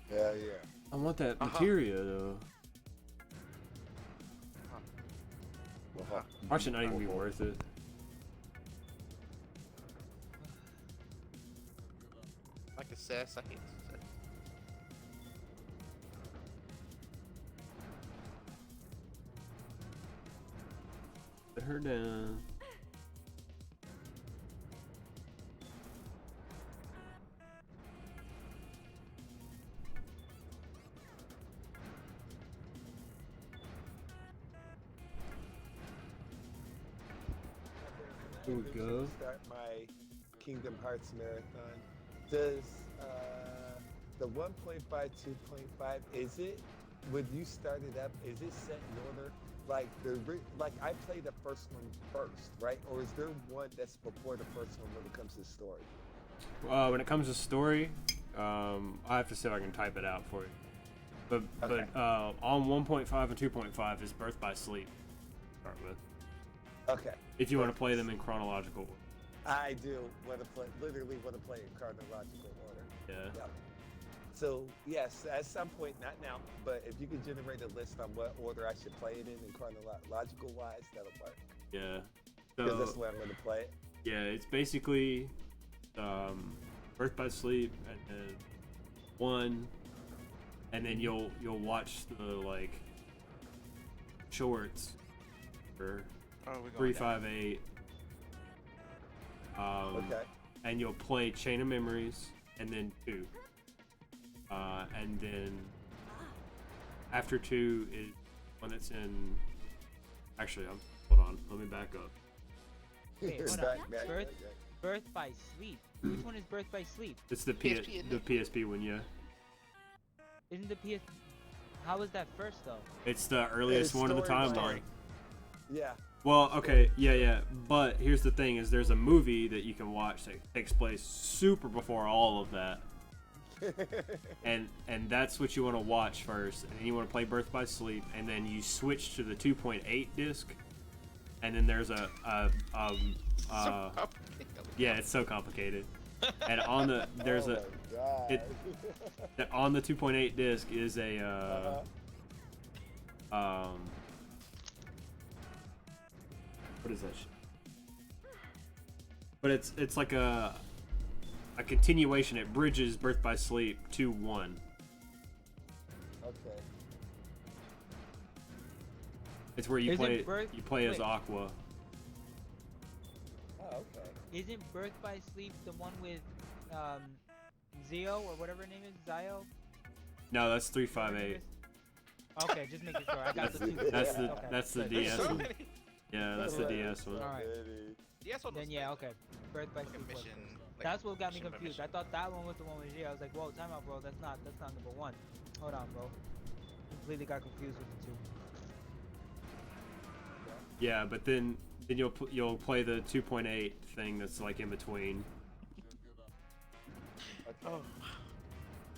Hell yeah. I want that materia though. Watch it not even be worth it. Like assess, I hate assess. Put her down. Here we go. Start my Kingdom Hearts marathon. Does the 1.5, 2.5, is it, when you start it up, is it set in order? Like like I play the first one first, right? Or is there one that's before the first one when it comes to story? When it comes to story, I have to see if I can type it out for you. But on 1.5 and 2.5 is Birth by Sleep. Start with. Okay. If you want to play them in chronological order. I do want to play, literally want to play in chronological order. Yeah. Yep. So yes, at some point, not now, but if you could generate a list on what order I should play it in chronological wise, that'll work. Yeah. Because So, that's the way I'm going to play it. yeah, it's basically Birth by Sleep, and then 1, and then you'll watch the like shorts for 358. Okay. And you'll play Chain of Memories, and then 2, and then after 2 is one that's in. Actually, hold on. Let me back up. Wait, hold on. Birth by Sleep. Which one is Birth by Sleep? It's the PSP one, yeah. Isn't the PS? How was that first though? It's the earliest one in the timeline. Yeah. Well, okay, yeah. But here's the thing: is there's a movie that you can watch that takes place super before all of that, and that's what you want to watch first, and then you want to play Birth by Sleep, and then you switch to the 2.8 disc, and then there's yeah, it's so complicated. And on the on the 2.8 disc is a what is that shit? But it's like a continuation. It bridges Birth by Sleep to 1. Okay. It's where you play as Wait. Aqua. Oh, okay. Isn't Birth by Sleep the one with Zio or whatever her name is? Zio? No, that's 358. Okay, just making sure. I got the two. That's the good. DS one. Yeah, that's the DS one. Alright. DS one was Then yeah, okay. Birth by Sleep. was mission, first. like, That's what got me mission by confused. I mission. thought that one was the one with Zio. I was like, whoa, time out, bro. That's not number 1. Hold on, bro. Completely got confused with the two. Yeah, but then you'll play the 2.8 thing that's like in between. Oh,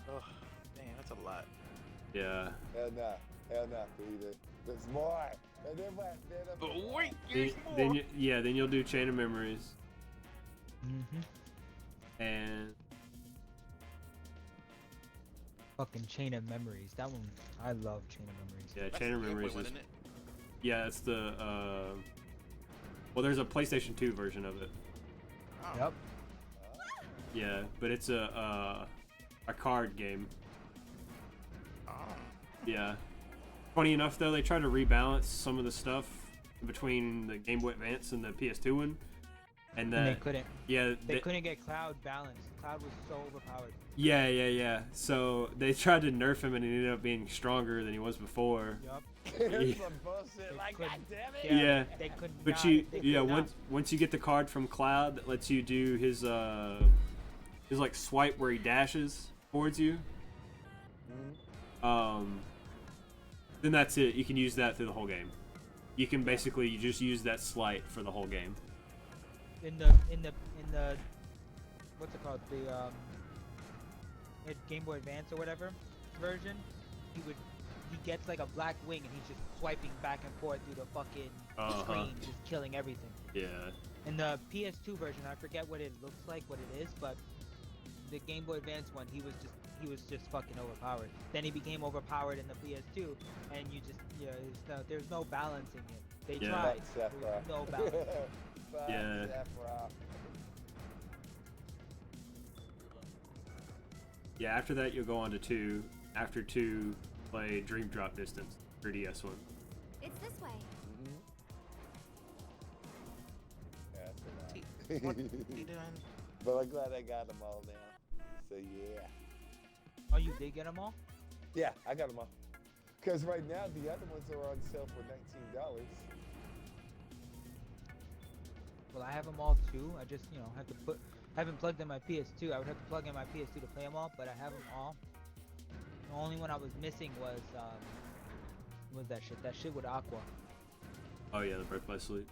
man, that's a lot. Yeah. Hell nah, Peter. There's more. And then what? But wait, there's more. Then you'll do Chain of Memories. And Fucking Chain of Memories. That one, I love Chain of Memories. yeah, That's Chain of the Game Boy Memories one, is. isn't it? Yeah, it's the well, there's a PlayStation 2 version of it. Oh. Yep. Yeah, but it's a card game. Oh. Yeah. Funny enough, though, they tried to rebalance some of the stuff between the Game Boy Advance and the PS2 one, and they couldn't. Yeah, They couldn't get Cloud balanced. Cloud was so overpowered. Yeah. So they tried to nerf him, and he ended up being stronger than he was before. Yup. Here's some bullshit. Like, couldn't- goddammit. Yeah. They could But not. you, they yeah, could not. once you get the card from Cloud that lets you do his like swipe where he dashes towards you, then that's it. You can use that through the whole game. You can basically you just use that sleight for the whole game. in the what's it called, the Game Boy Advance or whatever version, he gets like a black wing and he's just swiping back and forth through the fucking screen, just killing everything. Yeah. In the PS2 version, I forget what it looks like, what it is, but the Game Boy Advance one, he was just fucking overpowered. Then he became overpowered in the PS2, and there's no balancing it. They Yeah. tried. There was no balance. Yeah. Yeah, after that you'll go on to 2. After 2, play Dream Drop Distance, 3DS one. It's this way. What are you doing? But I'm glad I got them all now. So yeah. Oh, you did get them all? Yeah, I got them all. Because right now the other ones are on sale for $19. Well, I have them all too. I just, haven't plugged in my PS2. I would have to plug in my PS2 to play them all, but I have them all. The only one I was missing was that shit? That shit with Aqua. Oh yeah, the Birth by Sleep.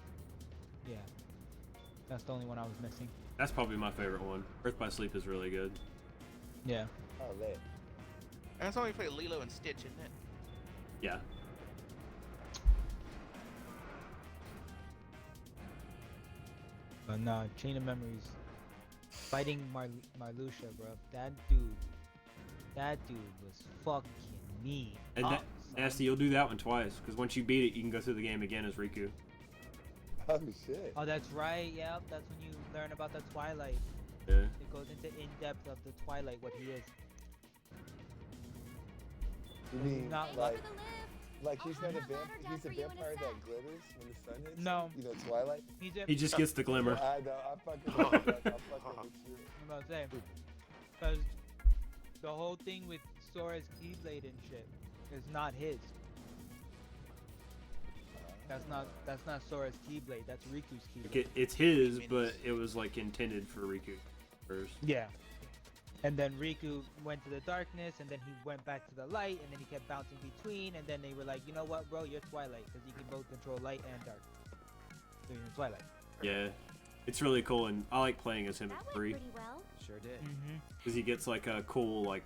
Yeah. That's the only one I was missing. That's probably my favorite one. Birth by Sleep is really good. Yeah. Oh, man. And that's only play Lilo and Stitch, isn't it? Yeah. But nah, Chain of Memories. Fighting Marluxia, bro. That dude was fucking me. And up, Nasty, you'll do that one twice, because once you beat it, you can go through the game again as Riku. Oh shit. Oh, that's right. Yep, that's when you learn about the Twilight. Yeah. It goes into in depth of the Twilight, what he is. You He's mean not like he's not a he's a vampire that glitters when the sun hits? No. You know, Twilight. He just gets the glimmer. I know. I'm fucking with you. I'm fucking with you. I'm about to say, because the whole thing with Sora's Keyblade and shit is not his. That's not Sora's Keyblade. That's Riku's Keyblade. It's his, but it was like intended for Riku first. Yeah. And then Riku went to the darkness, and then he went back to the light, and then he kept bouncing between, and then they were like, you know what, bro, you're Twilight, because you can both control light and dark. So you're Twilight. Yeah, it's really cool, and I like playing as him at 3. Sure did. Because he gets like a cool like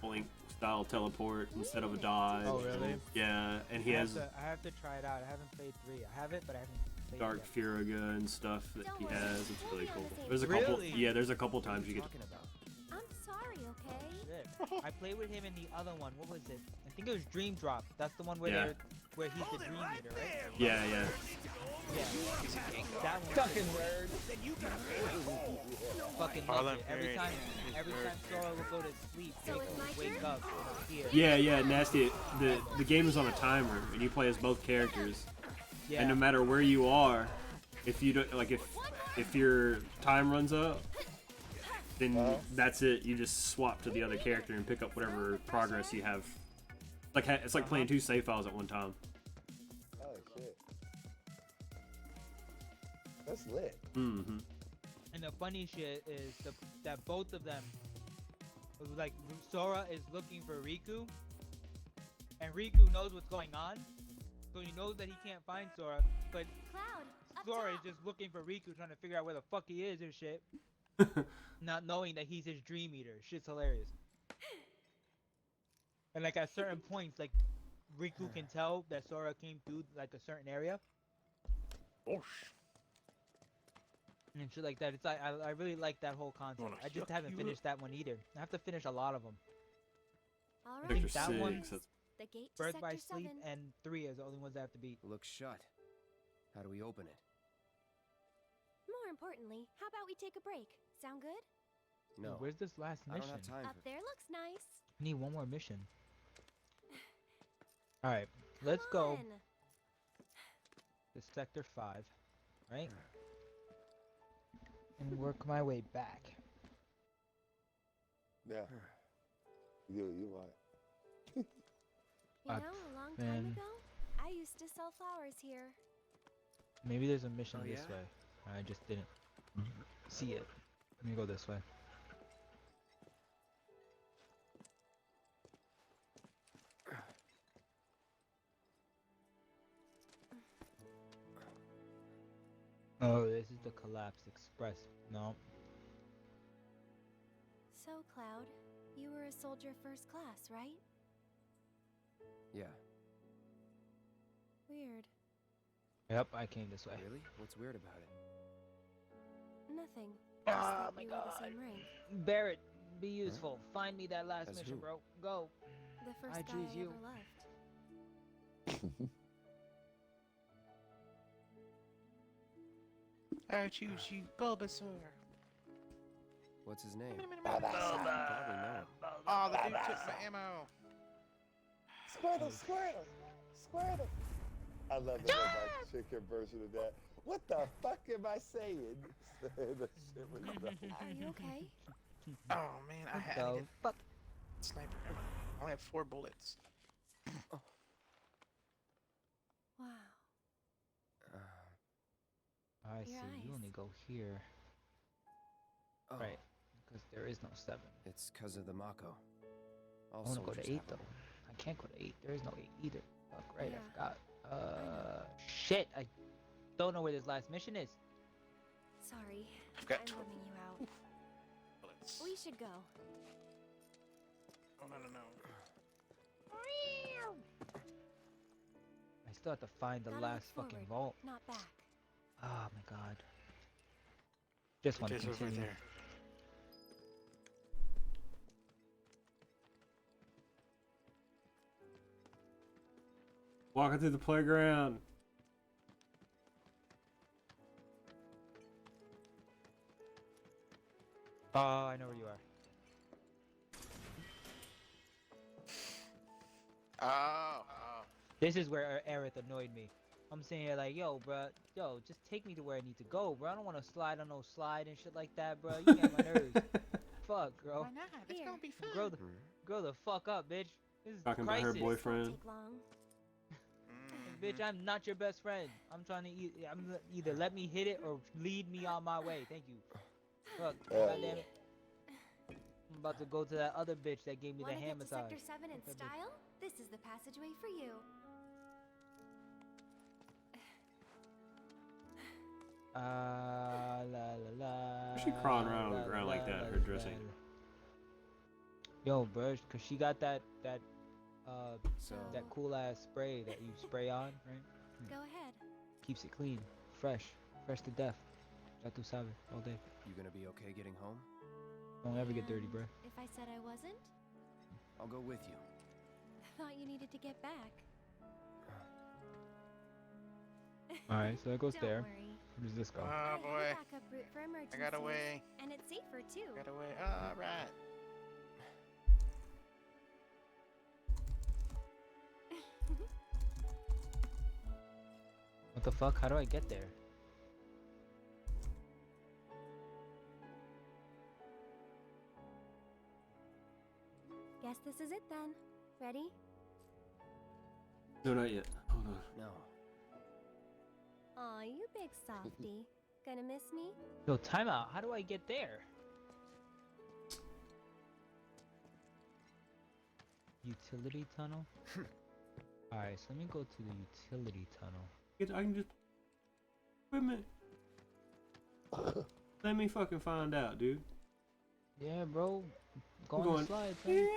Link style teleport instead of a dodge. Oh, really? Yeah, and he has I have to try it out. I haven't played 3. I have it, but I haven't played Dark it yet. Furaga and stuff that he has. It's really cool. There's a couple. Really? Yeah, there's a couple times you get. I'm sorry, okay? Shit. I played with him in the other one. What was it? I think it was Dream Drop. That's the one where Yeah. where he's the Dream Eater, right? Yeah, yeah. Yeah. That one. Fucking word. Fucking love it. Every time Sora would go to sleep, Jake would wake up here. Yeah, yeah, nasty. The game is on a timer, and you play as both characters. Yeah. And no matter where you are, if you don't like if your time runs up, then that's it. You just swap to the other character and pick up whatever progress you have. It's like playing 2 save files at one time. Oh shit. That's lit. Mm-hmm. And the funny shit is that both of them, like Sora is looking for Riku, and Riku knows what's going on, so he knows that he can't find Sora, but Sora is just looking for Riku, trying to figure out where the fuck he is and shit, not knowing that he's his Dream Eater. Shit's hilarious. And like at certain points, like Riku can tell that Sora came through like a certain area. And shit like that. It's like I really like that whole concept. I just haven't finished that one either. I have to finish a lot of them. All I think right. that one, The gate to Birth Sector by 7. Sleep, and 3 is the only ones I have to beat. Looks shut. How do we open it? More importantly, how about we take a break? Sound good? No. Where's this last I don't mission? have time Up there looks nice. I need one more mission. Alright, let's go on. to Sector 5, right? And work my way back. Yeah. You what? You know, a long time man. ago, I used to sell flowers here. Maybe there's a mission Oh, this yeah? way. I just didn't see it. Let me go this way. Oh, this is the Collapse Express. No. So, Cloud, you were a soldier first class, right? Yeah. Weird. Yep, I came this way. Really? What's weird about it? Nothing. Oh Just that my you were god. the same rank. Barrett, be useful. Find me that last As mission, who? bro. Go. The first I guy choose I you. ever loved. I choose you, Bulbasaur. What's his name? Bulba. Probably know him. Oh, the dude took my ammo. Squirtle, Squirtle, Squirtle. I love the robot chicken version of that. What the fuck am I saying? That shit was dumb. Are you okay? Oh man, I had The fuck? sniper ammo. I only have 4 bullets. Wow. I Your see. You eyes. only go here. Oh, Right. Because there is no 7. it's because of the Mako. All I want to go soldiers to 8 have 'em. though. I can't go to 8. There is no 8 either. Fuck, right. Yeah. I forgot. Shit. I don't know where this last mission is. Sorry. I've got I'm 12 bumming you out. bullets. We should go. Oh no. I still have to find the Gotta last look fucking forward, vault. not back. Oh my god. Just want to It is over continue. there. Walking through the playground. Oh, I know where you are. Oh. This is where Aerith annoyed me. I'm sitting here like, yo, bro, just take me to where I need to go, bro. I don't want to slide on no slide and shit like that, bro. You get my nerves. Fuck, girl. Why not? It's gonna be fun. Grow the fuck up, bitch. This is Talking about crisis. her boyfriend. Take long. Bitch, I'm not your best friend. I'm trying to either let me hit it or lead me on my way. Thank you. Fuck, goddamn it. I'm about to go to that other bitch that gave me the hand massage. Sector 7 in style? This is the passageway for you. La la la. Why's she crawling around on the ground like that? Her dressing. Yo, bro, cause she got that cool ass spray that you spray on, right? Go ahead. Keeps it clean, fresh to death. Ya tu sabes, all day. You gonna be okay getting home? Don't ever get dirty, bro. If I said I wasn't, I'll go with you. thought you needed to get back. All right, so that goes Don't there. worry. Where does this go? Oh I have a boy. backup route for I emergencies. got away. And it's safer too. Got away. Alright. What the fuck? How do I get there? Guess this is it then. Ready? No, not yet. Hold on. No. Aw, you big softy. Gonna miss me? Yo, timeout. How do I get there? Utility tunnel? Alright, so let me go to the utility tunnel. I can just... Wait a minute. Let me fucking find out, dude. Yeah, bro. Go I'm on going- the slide, son.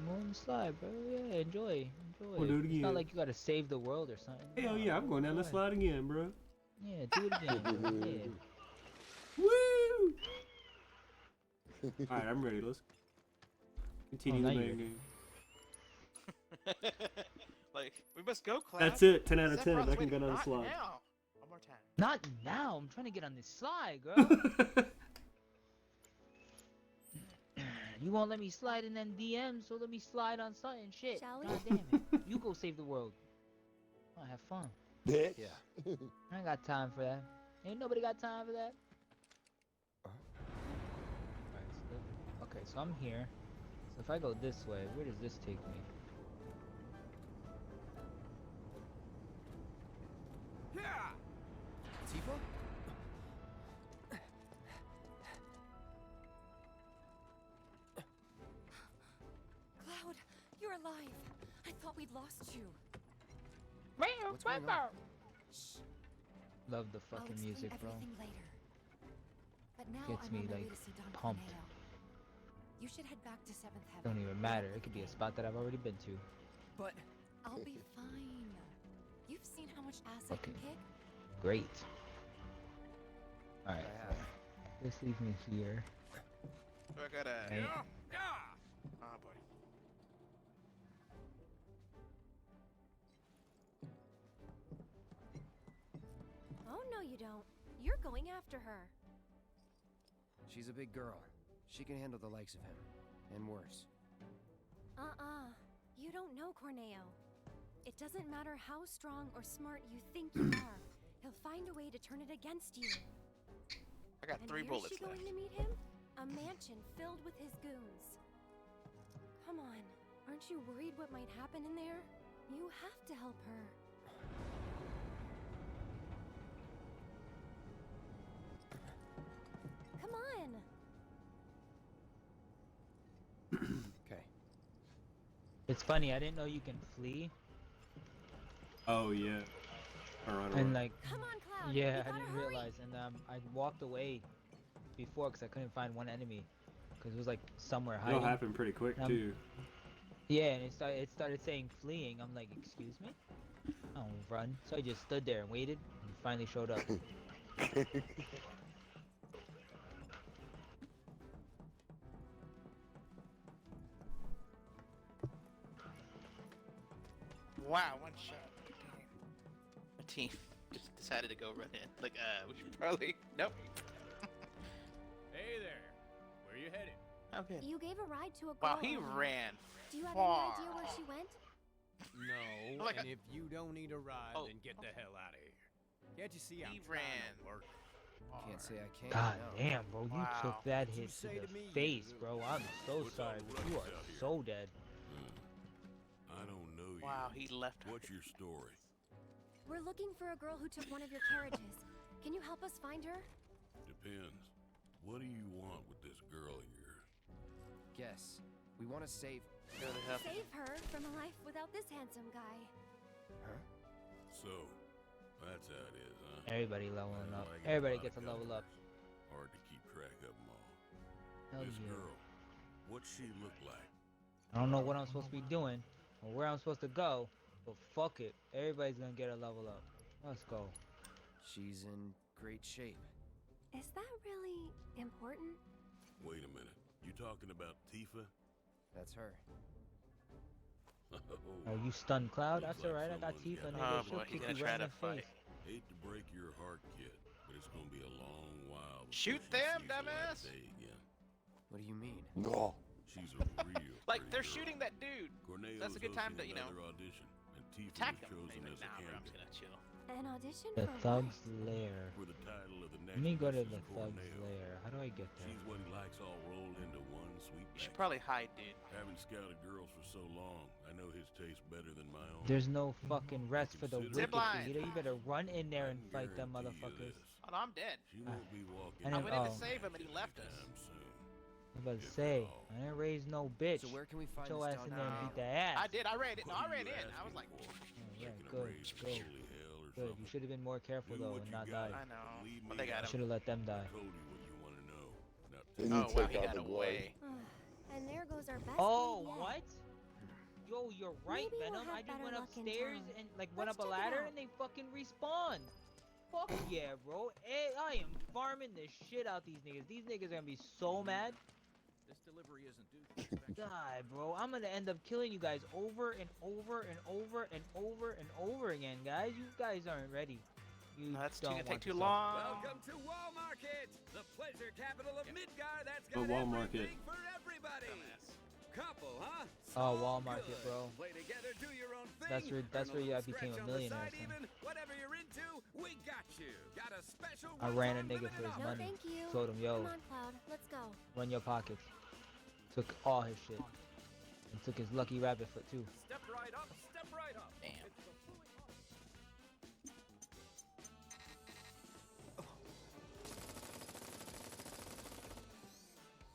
Go on the slide, bro. Yeah, enjoy. We'll do it It's not again. like you gotta save the world or something. Hell yeah, I'm going down the slide again, bro. Yeah, do it again. bro. Yeah. Woo! Alright, I'm ready. Let's continue Oh, the now main you're- game. Like, we must go, Cloud. That's it. 10 out of 10. Sephiroth's I can go waiting. down the Not slide. now. One more time. Not now. I'm trying to get on this slide, girl. You won't let me slide in them DMs, so let me slide on something. Shit. Shall we? God damn it. You go save the world. I'll have fun. Bitch. Yeah. I ain't got time for that. Ain't nobody got time for that. Okay, so I'm here. So if I go this way, where does this take me? Tifa? Cloud, you're alive. I thought we'd lost you. What's going on? Shh. Love the I'll fucking explain music, bro. everything later. But now Gets I'm me, on my way like, to see Don pumped. Corneo. You should head back to Seventh Heaven. Don't even matter. It could be a spot that I've already been to. But I'll be fine. You've seen how much ass I can Okay. kick? Great. Alright, I have. this leaves me here. So I gotta. Right. Oh boy. Oh, no, you don't. You're going after her. she's a big girl. She can handle the likes of him. And worse. You don't know Corneo. It doesn't matter how strong or smart you think you are. He'll find a way to turn it against you. I got And 3 where's bullets she going left. to meet him? A mansion filled with his goons. Come on. Aren't you worried what might happen in there? You have to help her. Come on. Okay. It's funny, I didn't know you can flee. Oh, yeah. Or run And away. like, Come on, Cloud. yeah, You I gotta didn't hurry. realize. And I walked away before because I couldn't find one enemy. Because it was like somewhere It'll hiding. happen pretty quick, Um, too. Yeah, and it started saying fleeing. I'm like, excuse me? I don't run. So I just stood there and waited and finally showed up. Wow, one shot. My team just decided to go run in. Like, we should probably. Nope. Okay. You gave a ride to a girl. Wow, he earlier. ran Do you have far. any idea where she went? No, Like and a- if you don't need a ride, Oh, then get the hell out of here. Can't you see I'm He trying ran. to work? Can't say I can. God no. damn, bro, you Wow. took that What'd you hit to say the to me, you face, little bro. I'm so What's sorry, all but you ruckus are out here? so dead. I don't know you. Wow, he left her. What's your story? We're looking for a girl who took one of your carriages. Can you help us find her? Depends. What do you want with this girl of yours? Guess. We want to save. Save her from a life without this handsome guy. Huh? So, that's how it is, huh? Everybody leveling Well, up. I got a Everybody lot gets a of level up. customers. Hard to keep track of them all. Hell This yeah. girl, what's she look like? I don't know what I'm supposed to be doing or where I'm supposed to go, but fuck it. Everybody's gonna get a level up. Let's go. She's in great shape. Is that really important? Wait a minute. You talking about Tifa? That's her. Oh, you stunned Cloud? Looks That's like alright. I got someone's Tifa, got nigga. Oh, She'll boy, he's kick gonna you try right in to the fight. face. Hate to break your heart, kid, but it's gonna be a long while. before Shoot she them, sees the light dumbass! of day again. What do you mean? No. She's a real Like, pretty they're girl. shooting that dude. Corneo's That's a good time to, hosting you know, another audition, and Tifa attack was him. chosen Like, as a nah, bro, I'm just candidate. gonna chill. An audition The for Thug's what? Lair. For the title of the next Let me go to Mrs. the Thug's Corneo. Lair. How do I get there? She's what he likes all rolled into one sweet You should package. probably hide, dude. Having scouted girls for so long, I know his taste better than my own. There's no fucking rest for the Consider wicked, Zipline. Vegeta. You better run in there I and can fight them guarantee you motherfuckers. this. Oh, no, I'm dead. She won't be walking I I didn't- went in to oh. save him and he left us. anytime soon. I was about to If say, at all. I didn't raise no bitch. So where can we Put find your this ass in dog there and now? beat that ass. I did. I ran it. No, I What are ran you in. I was asking like, for? Yeah, Taking a good, raise from good. holy hell or Good. You something? should have been more careful Do though what and you not got. die. I know. Leave But me they got out. him. Should have let them die. I told you what you want to know. Now Then take you Oh, wow, took he out got the blood. away. And there goes our best Oh, lead yet. what? Yo, you're right, Maybe we'll Venom. have I just better went luck in upstairs town. and like went Let's up a check it ladder out. and they fucking respawned. Fuck yeah, bro. Hey, I am farming the shit out these niggas. These niggas are gonna be so mad. This delivery isn't due for inspection. God, bro, I'm gonna end up killing you guys over and over and over and over and over again, guys. You guys aren't ready. You No, that's don't gonna want take too to long. Welcome to Wall Market, the pleasure capital of Midgar. That's Oh, got Wall Market. everything for everybody. Dumbass. Couple, huh? Oh, So Wall Market, good. bro. Play together, do your own thing. That's where- that's earn where you little became a scratch on the millionaire, side son. even. Whatever you're into, we got you. Got a special I ran a one-time nigga limited for his offer. No, money. thank you. Told him, yo, Come on, Cloud. Let's go. run your pockets. Took all his shit. And took his lucky rabbit foot too. Step right up, step right up. Damn. It's the fully-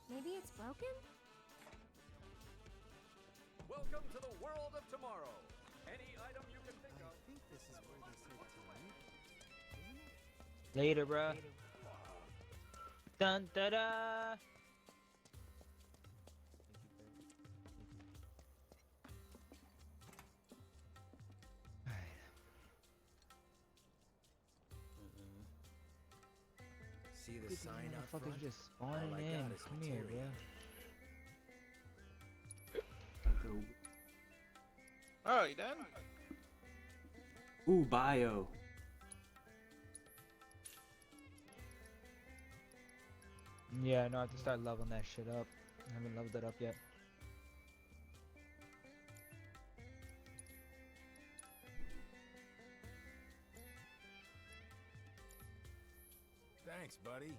Maybe it's broken? Welcome to the world of tomorrow. Any item you can think of. I think this is where they say tonight. Later, bruh. Dun da da. See the sign out front? Motherfuckers just spawning All I in. got is Come here, materia. bro. Oh, you done? Ooh, bio. Yeah, no, I have to start leveling that shit up. I haven't leveled it up yet. Thanks, buddy.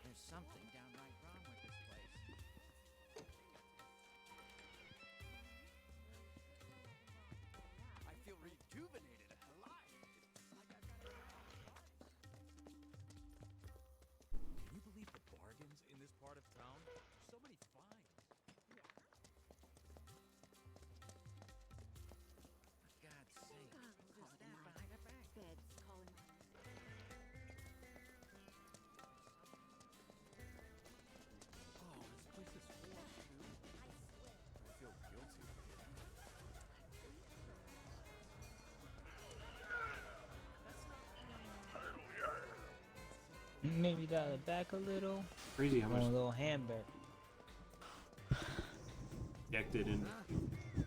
There's something downright wrong with this place. I feel rejuvenated and alive. Can you believe the bargains in this part of town? So many finds. For God's sake, who's that behind our back? Bed's calling. Oh, this place is full of food. I feel guilty. Maybe dial it back a little. Crazy how On a much little hamburger. injected in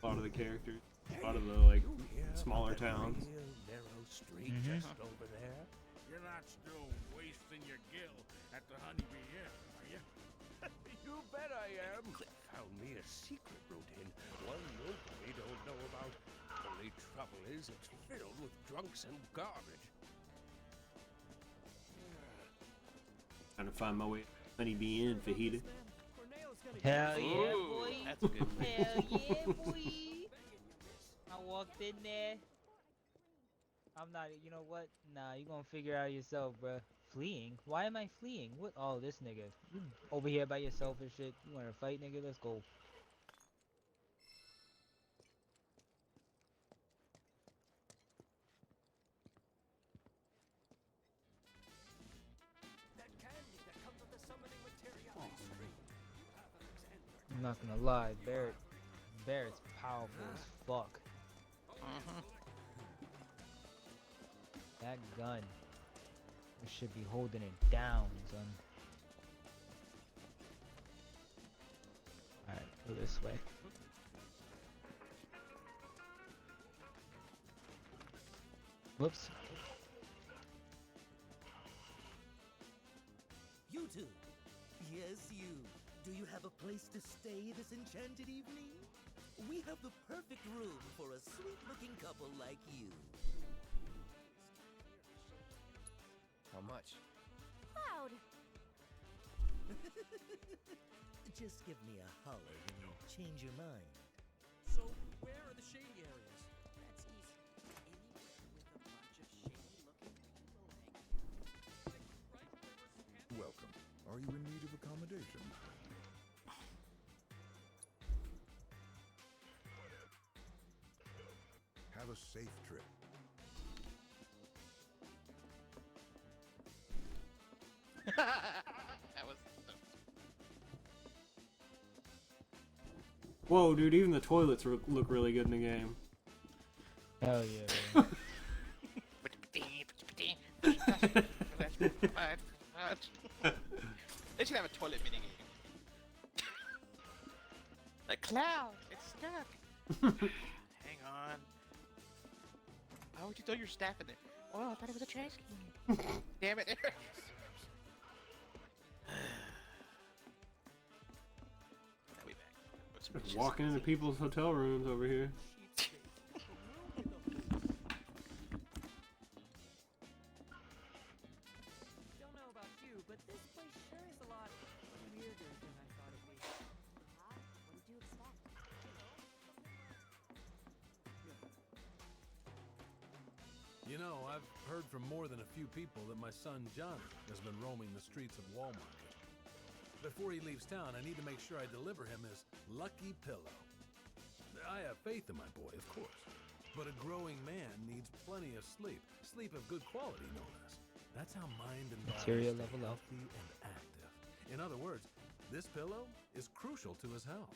a lot of the characters, a lot of the like smaller towns. street just over there? You're not still wasting your gill at the Honeybee Inn, are you? You bet I am. Cliff found me a secret route in, one nobody don't know about. Only trouble is it's filled with drunks and garbage. Trying to find my way. Honeybee Inn, fajita. Hell yeah, boy. That's a good one. Hell yeah, boy. I walked in there. I'm not, you know what? Nah, you gonna figure out yourself, bruh. Fleeing? Why am I fleeing? What? Oh, this nigga. You over here by yourself and shit. You wanna fight, nigga? Let's go. I'm not gonna lie, Barrett's powerful as fuck. That gun, I should be holding it down, son. Alright, go this way. Whoops. You two. Yes, you. Do you have a place to stay this enchanted evening? We have the perfect room for a sweet-looking couple like you. How much? Cloud! Just give me a holler when you change your mind. So, where are the shady areas? That's easy. Anywhere with a bunch of shady-looking people hanging. Welcome. Are you in need of accommodation? Have a safe trip. That was. Whoa, dude! Even the toilets look really good in the game. Hell yeah, man. They should have a toilet minigame. Like, Cloud, it's stuck. Hang on. Why would you throw your staff in there? Oh, I thought it was a trash can. Damn it. Now we back. Just walking into people's hotel rooms over here. Don't know about you, but this place sure is a lot weirder than I thought it'd be. What did you expect? You know, I've heard from more than a few people that my son Johnny has been roaming the streets of Walmart. Before he leaves town, I need to make sure I deliver him his lucky pillow. I have faith in my boy, of course. But a growing man needs plenty of sleep. Sleep of good quality, no less. That's how mind and body Material stay level up. healthy and active. In other words, this pillow is crucial to his health.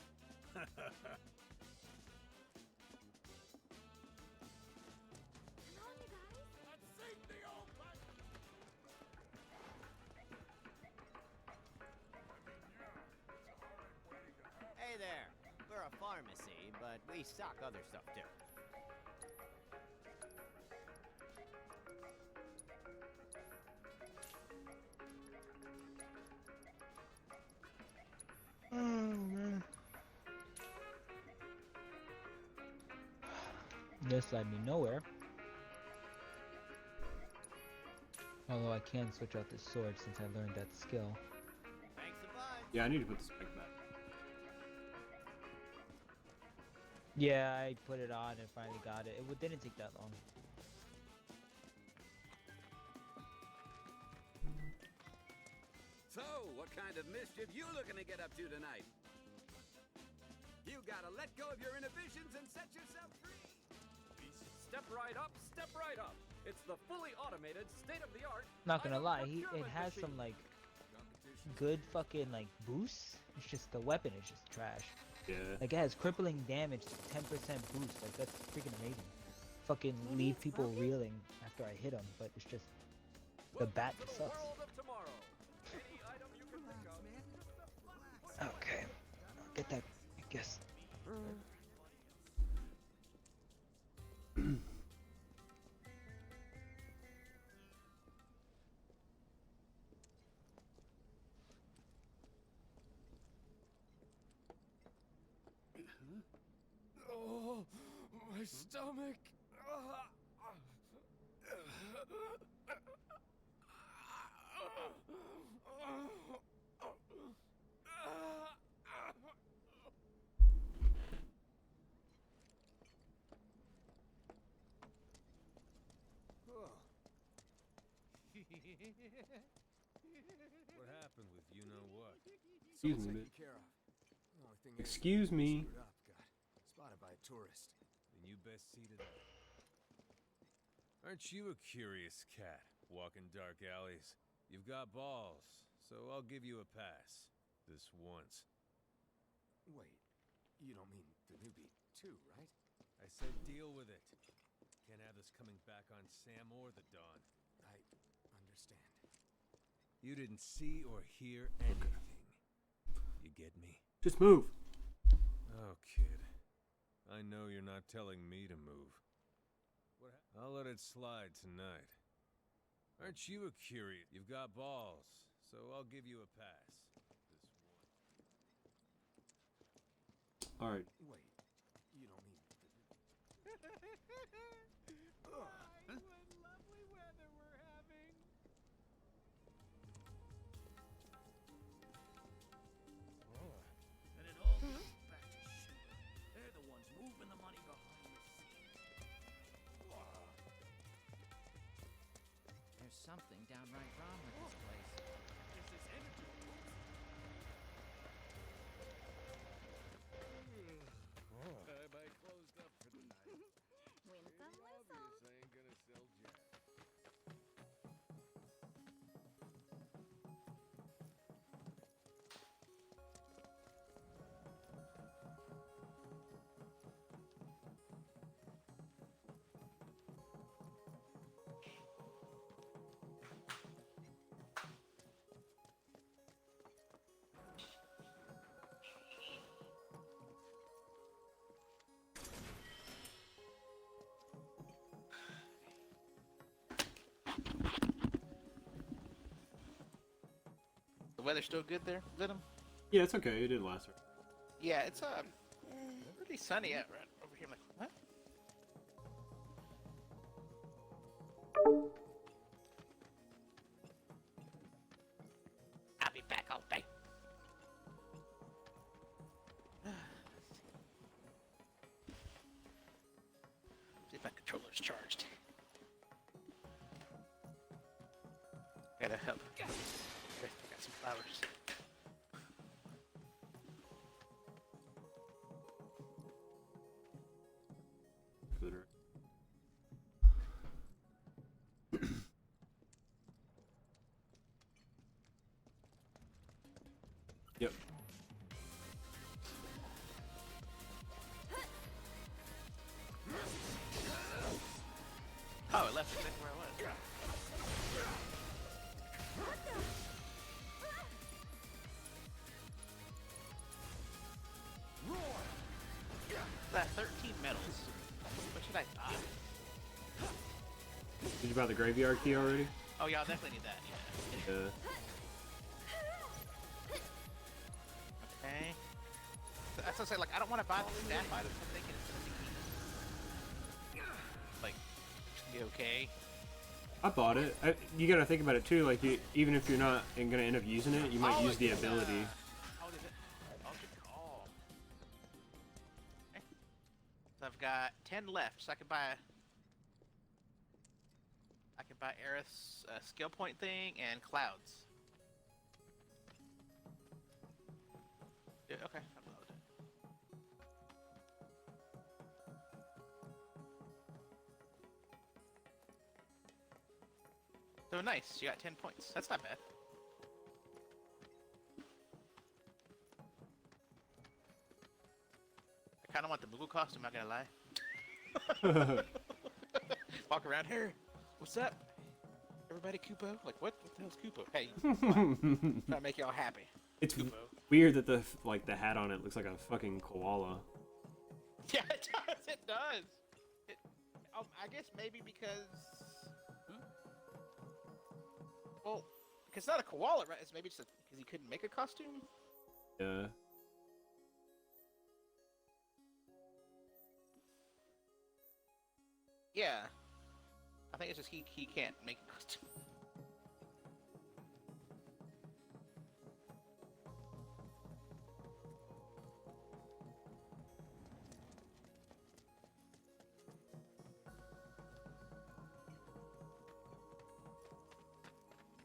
Hey there. We're a pharmacy, but we stock other stuff too. Oh man. This led me nowhere. Although I can switch out this sword since I learned that skill. Thanks a bunch. Yeah, I need to put the spec back. Yeah, I put it on and finally got it. It didn't take that long. So, what kind of mischief you looking to get up to tonight? You gotta let go of your inhibitions and set yourself free. Step right up, step right up. It's the fully automated, state-of-the-art. Not gonna lie, it has some like good fucking like boosts. It's just the weapon is just trash. Yeah. Like it has crippling damage, 10% boost. Like that's freaking amazing. Fucking leave people reeling after I hit them, but it's just the bat just sucks. Okay, I'll get that. I guess. My stomach. What happened with you know what? Excuse me, Taken but- care of. The only thing Excuse is, me. screwed up, got spotted by a tourist. Then you best see to that. Aren't you a curious cat, walking dark alleys? You've got balls, so I'll give you a pass. This once. Wait, you don't mean the newbie too, right? I said deal with it. Can't have this coming back on Sam or the Dawn. I understand. You didn't see or hear anything. You get me? Just move. Oh, kid. I know you're not telling me to move. I'll let it slide tonight. Aren't you a curious? You've got balls, so I'll give you a pass. All right. Wait, you don't mean What lovely weather we're having. And it all goes back to shit. They're the ones moving the money behind the scenes. There's something downright wrong with this place. This is energy. I closed up for the night. Win some, lose some. Obvious I ain't gonna sell jack. The weather's still good there, Venom? Yeah, it's okay. It didn't last. Yeah, it's really sunny out right over here. I'm like, what? I'll be back all day. See if my controller's charged. Gotta help. Got some flowers. Yep. Oh, it left me where I was. That 13 medals. What should I buy? Did you buy the graveyard key already? Oh yeah, I'll definitely need that. Yeah. Yeah. Okay. That's what I say. Like, I don't want to buy the staff items. I'm thinking it's gonna be like be okay. I bought it. You gotta think about it too. Like, even if you're not gonna end up using it, you might use the ability. Oh, did it? Oh, good call. Okay. So I've got 10 left, so I can buy. I can buy Aerith's skill point thing and clouds. Yeah, okay. I'm loaded. So nice, you got 10 points. That's not bad. I kind of want the Moogle costume, not gonna lie. Walk around here. What's up? Everybody Koopo? Like, what? What the hell's Koopo? Hey, trying to make y'all happy. It's Koopo. weird that the hat on it looks like a fucking koala. Yeah, it does. It does. I guess maybe because. Well, because it's not a koala, right? It's maybe just because he couldn't make a costume. Yeah. Yeah. I think it's just he can't make a costume.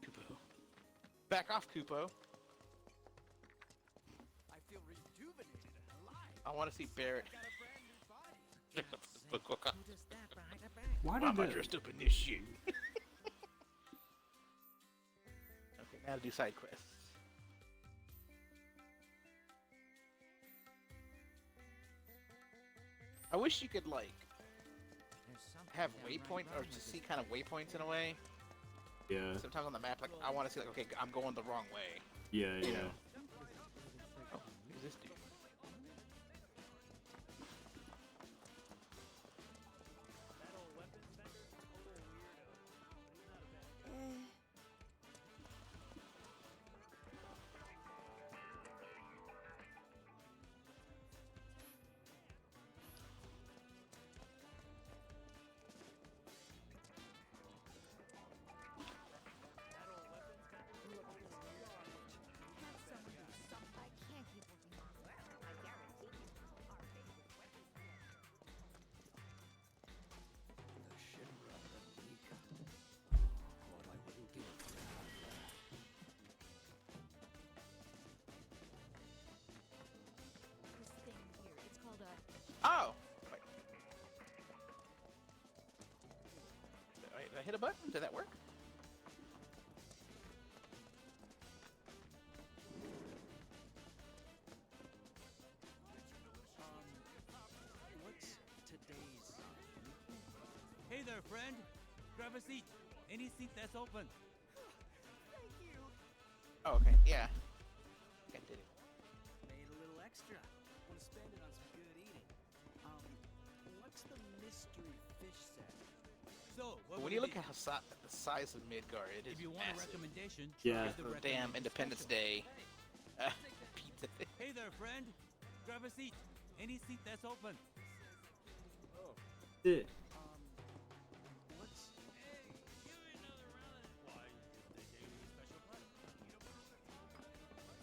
Kupo. Back off, Kupo. I feel rejuvenated and alive. I want to see Barrett. Why Why am I did dressed up in this shit? Okay, now to do side quests. I wish you could like have waypoints or just see kind of waypoints in a way. Yeah. Sometimes on the map, like I want to see like, okay, I'm going the wrong way. Yeah, You yeah. know? Oh, who's this dude? Oh! Wait. Did I hit a button? Did that work? What's today's? Hey there, friend. Grab a seat. Any seat that's open. Thank you. Oh, okay. Yeah. I did it. Made a little extra. Want to spend it on some good eating. What's the mystery fish set? So, But when you look at how the size of Midgar, it is if you want massive. a recommendation, Yeah. try the The damn Independence Day pizza thing. Hey there, friend. Grab a seat. Any seat that's open. It. What's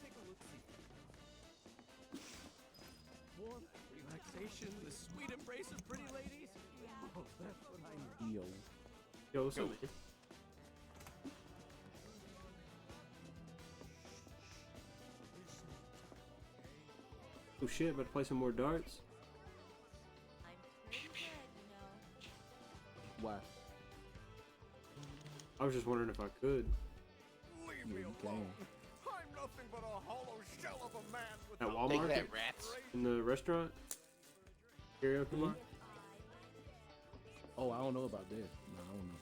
take a look see. Warmth, relaxation, the sweet embrace of pretty ladies. Oh, that's what I need. Yo, what's up, man? Oh shit, about to play some more darts? Why? I was just wondering if I could. Leave me alone. I'm nothing but a hollow shell of a man with At no Walmart? that, rats. In the restaurant? Karaoke bar? Oh, I don't know about that. No, I don't know.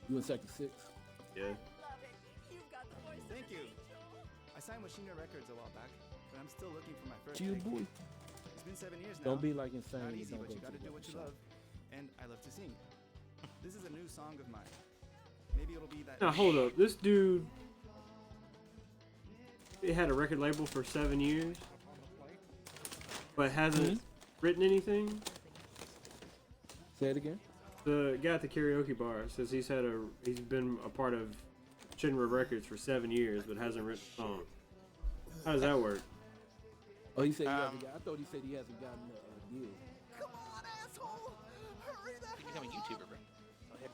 You in Sector 6? Yeah. Thank you. I signed with Shino Records a while back, but I'm still looking for my first. Chill, thing. boy. It's been 7 years now. Don't be like insane. Not and easy, don't but go you gotta to do the what you shop. love, and I love to sing. This is a new song of mine. Maybe it'll be that. Now hold up, this dude, he had a record label for 7 years, but hasn't written anything. Say it again. The guy at the karaoke bar says he's been a part of Shinra Records for 7 years, but hasn't written a song. How does that work? Oh, he said he hasn't got. I thought he said he hasn't gotten a deal. Come on, asshole! Hurry the You become a YouTuber, bro. Go ahead.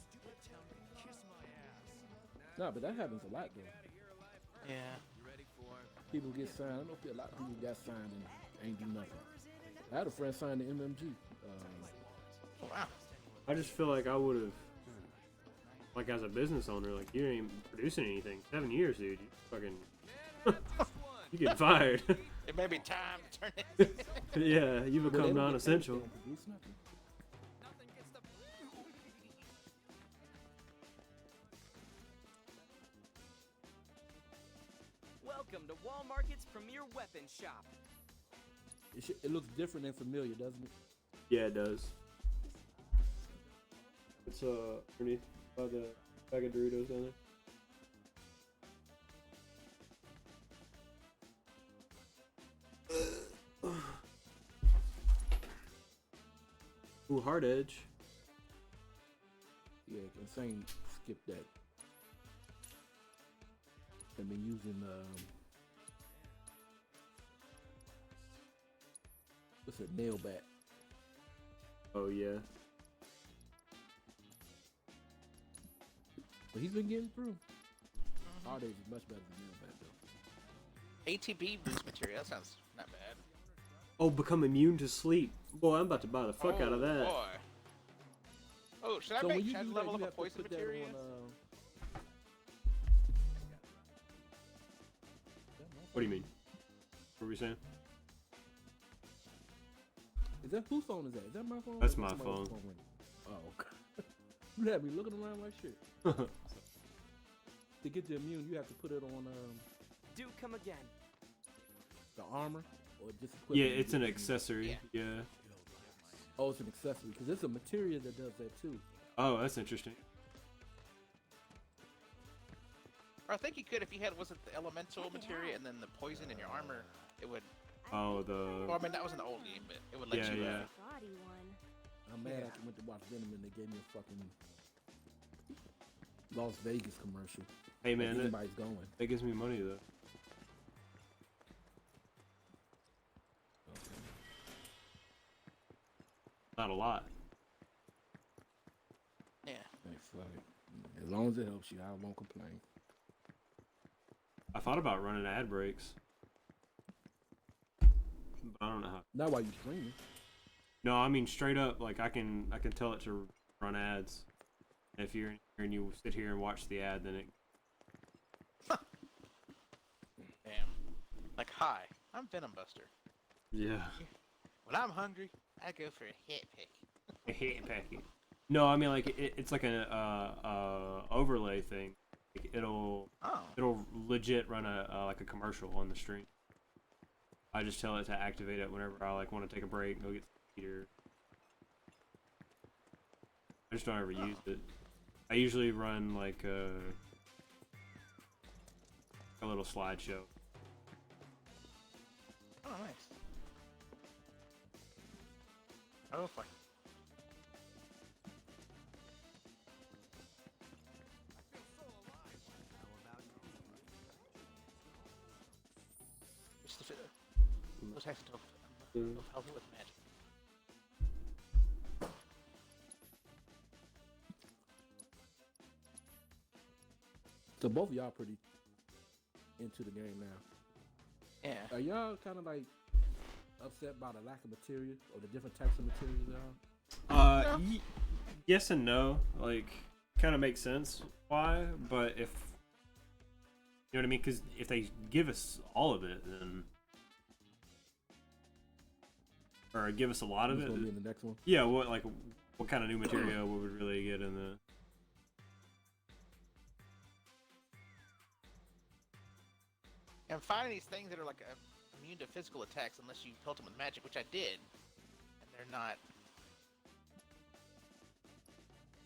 Stupid town can kiss my ass. Nah, but that happens a lot though. Yeah. People get signed. I know a lot of people got signed and ain't do nothing. I had a friend signed to MMG. Wow. I just feel like I would have, like as a business owner, like you ain't producing anything. 7 years, dude. You fucking, you get fired. It may be time to turn it. Yeah, you become non-essential. Welcome to Wall Market's premier weapon shop. It looks different and familiar, doesn't it? Yeah, it does. It's underneath by the bag of Doritos down there. Ooh, hard edge. Yeah, insane. Skip that. I've been using what's it? Nail bat. Oh yeah. But he's been getting through. Hard edge is much better than nail bat though. ATB boost material. That sounds not bad. Oh, become immune to sleep. Boy, I'm about to buy the fuck out of that. Boy. Oh, should I So when make you should I do that, level you up a have to poison put that materia? What do you mean? What were we saying? Is that whose phone is that? Is that my phone? That's Or my somebody else's phone. ringing? Oh, okay. You had me looking around like shit. To get the immune, you have to put it on Do come again. the armor or just equipment. Yeah, to it's get an the immune? accessory. Yeah. Oh, it's an accessory because it's a material that does that too. Oh, that's interesting. Or I think you could if you had wasn't the elemental materia and then the poison in your armor, it would. Oh, the. Well, I mean that was in the old game, but it would let you. Yeah. Body one. I'm mad I went to watch Venom and they gave me a fucking Las Vegas commercial. Hey man, Like anybody's going. that gives me money though. Not a lot. Yeah. Hey, fuck it. As long as it helps you, I won't complain. I thought about running ad breaks, but I don't know how. Not while you streaming. No, I mean straight up. Like I can tell it to run ads. If you're in here and you sit here and watch the ad, then it. Damn. Like, hi, I'm VenomBuster. Yeah. When I'm hungry, I go for a hit pick. A hit packet. No, I mean like it's like an overlay thing. Like, it'll legit run a like a commercial on the stream. I just tell it to activate it whenever I like want to take a break and go get some eater. I just don't ever use it. I usually run like a little slideshow. Oh, nice. Oh, fine. What's the fit? Those have to help you with magic. So both of y'all pretty into the game now. Yeah. Are y'all kind of like upset by the lack of material or the different types of materials there are? Yes and no. Like, kind of makes sense why, but if you know what I mean, because if they give us all of it, then or give us a lot of Who's it. gonna be in the next one? Yeah. What kind of new material we would really get in the? And finding these things that are like immune to physical attacks unless you pelt them with magic, which I did, and they're not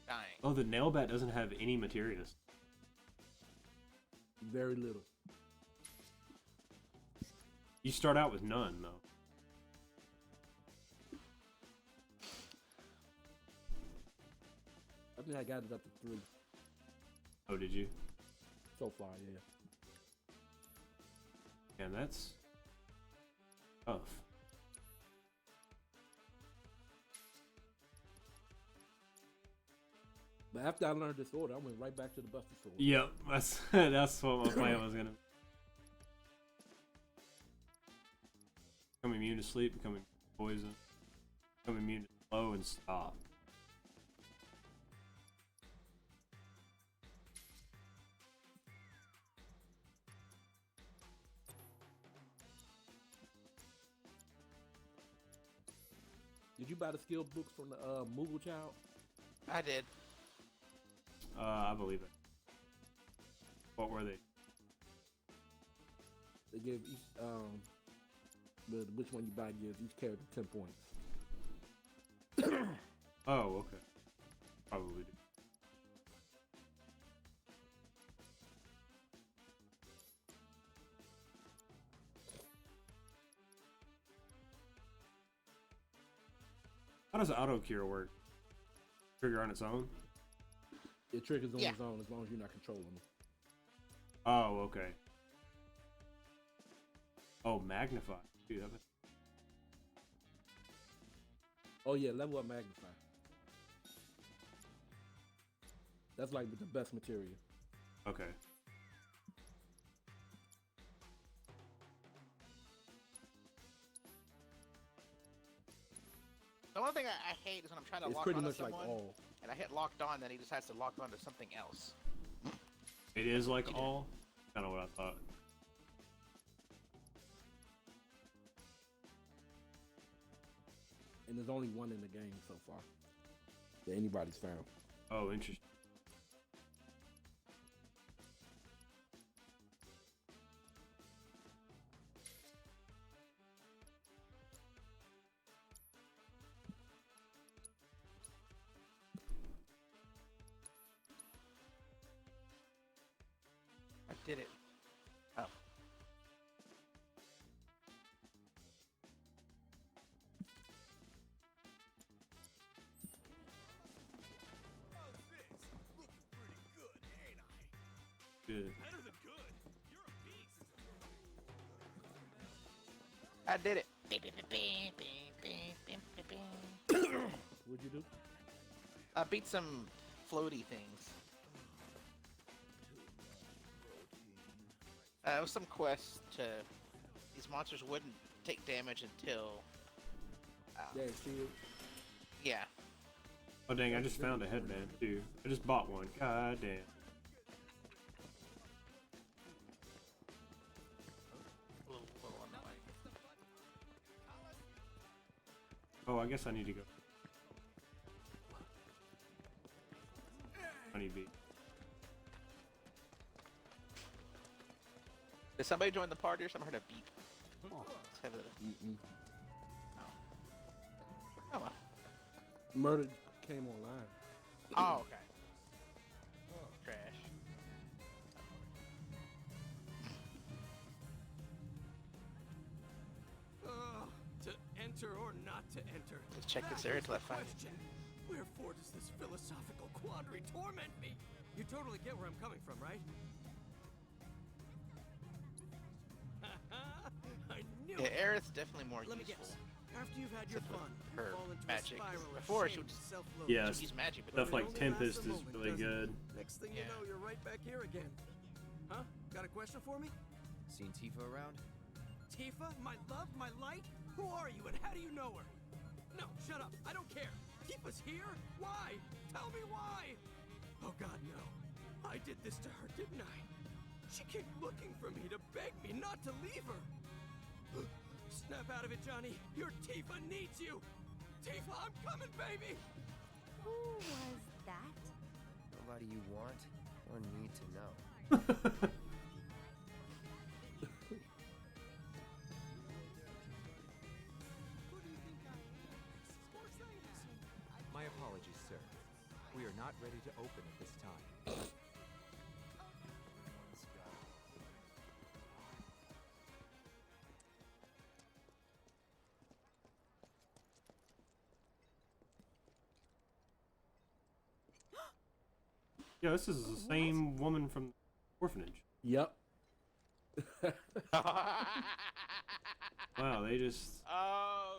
dying. Oh, the nail bat doesn't have any materials. Very little. You start out with none, though. I think I got it up to 3 Oh, did you? so far. Yeah. And that's tough. But after I learned this order, I went right back to the Buster Sword. Yep, that's what my plan was gonna. Become immune to sleep, become immune to poison, become immune to slow, and stop. Did you buy the skill books from the Moogle Child? I did. I believe it. What were they? They give each which one you buy gives each character 10 points. Oh, okay. Probably do. How does auto cure work? Trigger on its own? It triggers on its own as long as you're not controlling them. Oh, okay. Oh, magnify. Dude, Oh yeah, level up magnify. That's like the best material. Okay. The one thing I hate is when I'm trying to It's lock pretty onto much like someone, all. and I hit locked on, then he decides to lock onto something else. It is like all? Kind of what I thought. And there's only one in the game so far that anybody's found. Oh, interesting. I did it. Oh. Good. Better than good. You're a beast. I did it. What'd you do? I beat some floaty things. It was some quest to... These monsters wouldn't take damage until... Yeah. Oh dang, I just found a headband too. I just bought one. God damn. Oh, I guess I need to go. Honeybee. Did somebody join the party or something? I heard a beep. Let's have a... Oh well. Murder came online. Oh, okay. Trash. To enter or not to enter. Let's check this area till I find it. Question. Wherefore does this philosophical quandary torment me? You totally get where I'm coming from, right? I knew Yeah, it. Aerith's definitely more Let me useful. guess. After you've had your Except fun, with her you fall into a magic. spiral of Before she shame would and just self-loathing. Yes. use magic, but Stuff it like only Tempest lasts a is moment, really doesn't good. it? Next thing you know, you're right back here again. Huh? Got a question for me? Seen Tifa around? Tifa? My love? My light? Who are you and how do you know her? No, shut up. I don't care. Tifa's here? Why? Tell me why. Oh God, no. I did this to her, didn't I? She kept looking for me to beg me not to leave her. Snap out of it, Johnny. Your Tifa needs you. Tifa, I'm coming, baby. Who was that? Nobody you want or need to know. My apologies, sir. We are not ready to open at this time. Yeah, this is the same woman from the orphanage. Yep. Wow, they just... Oh.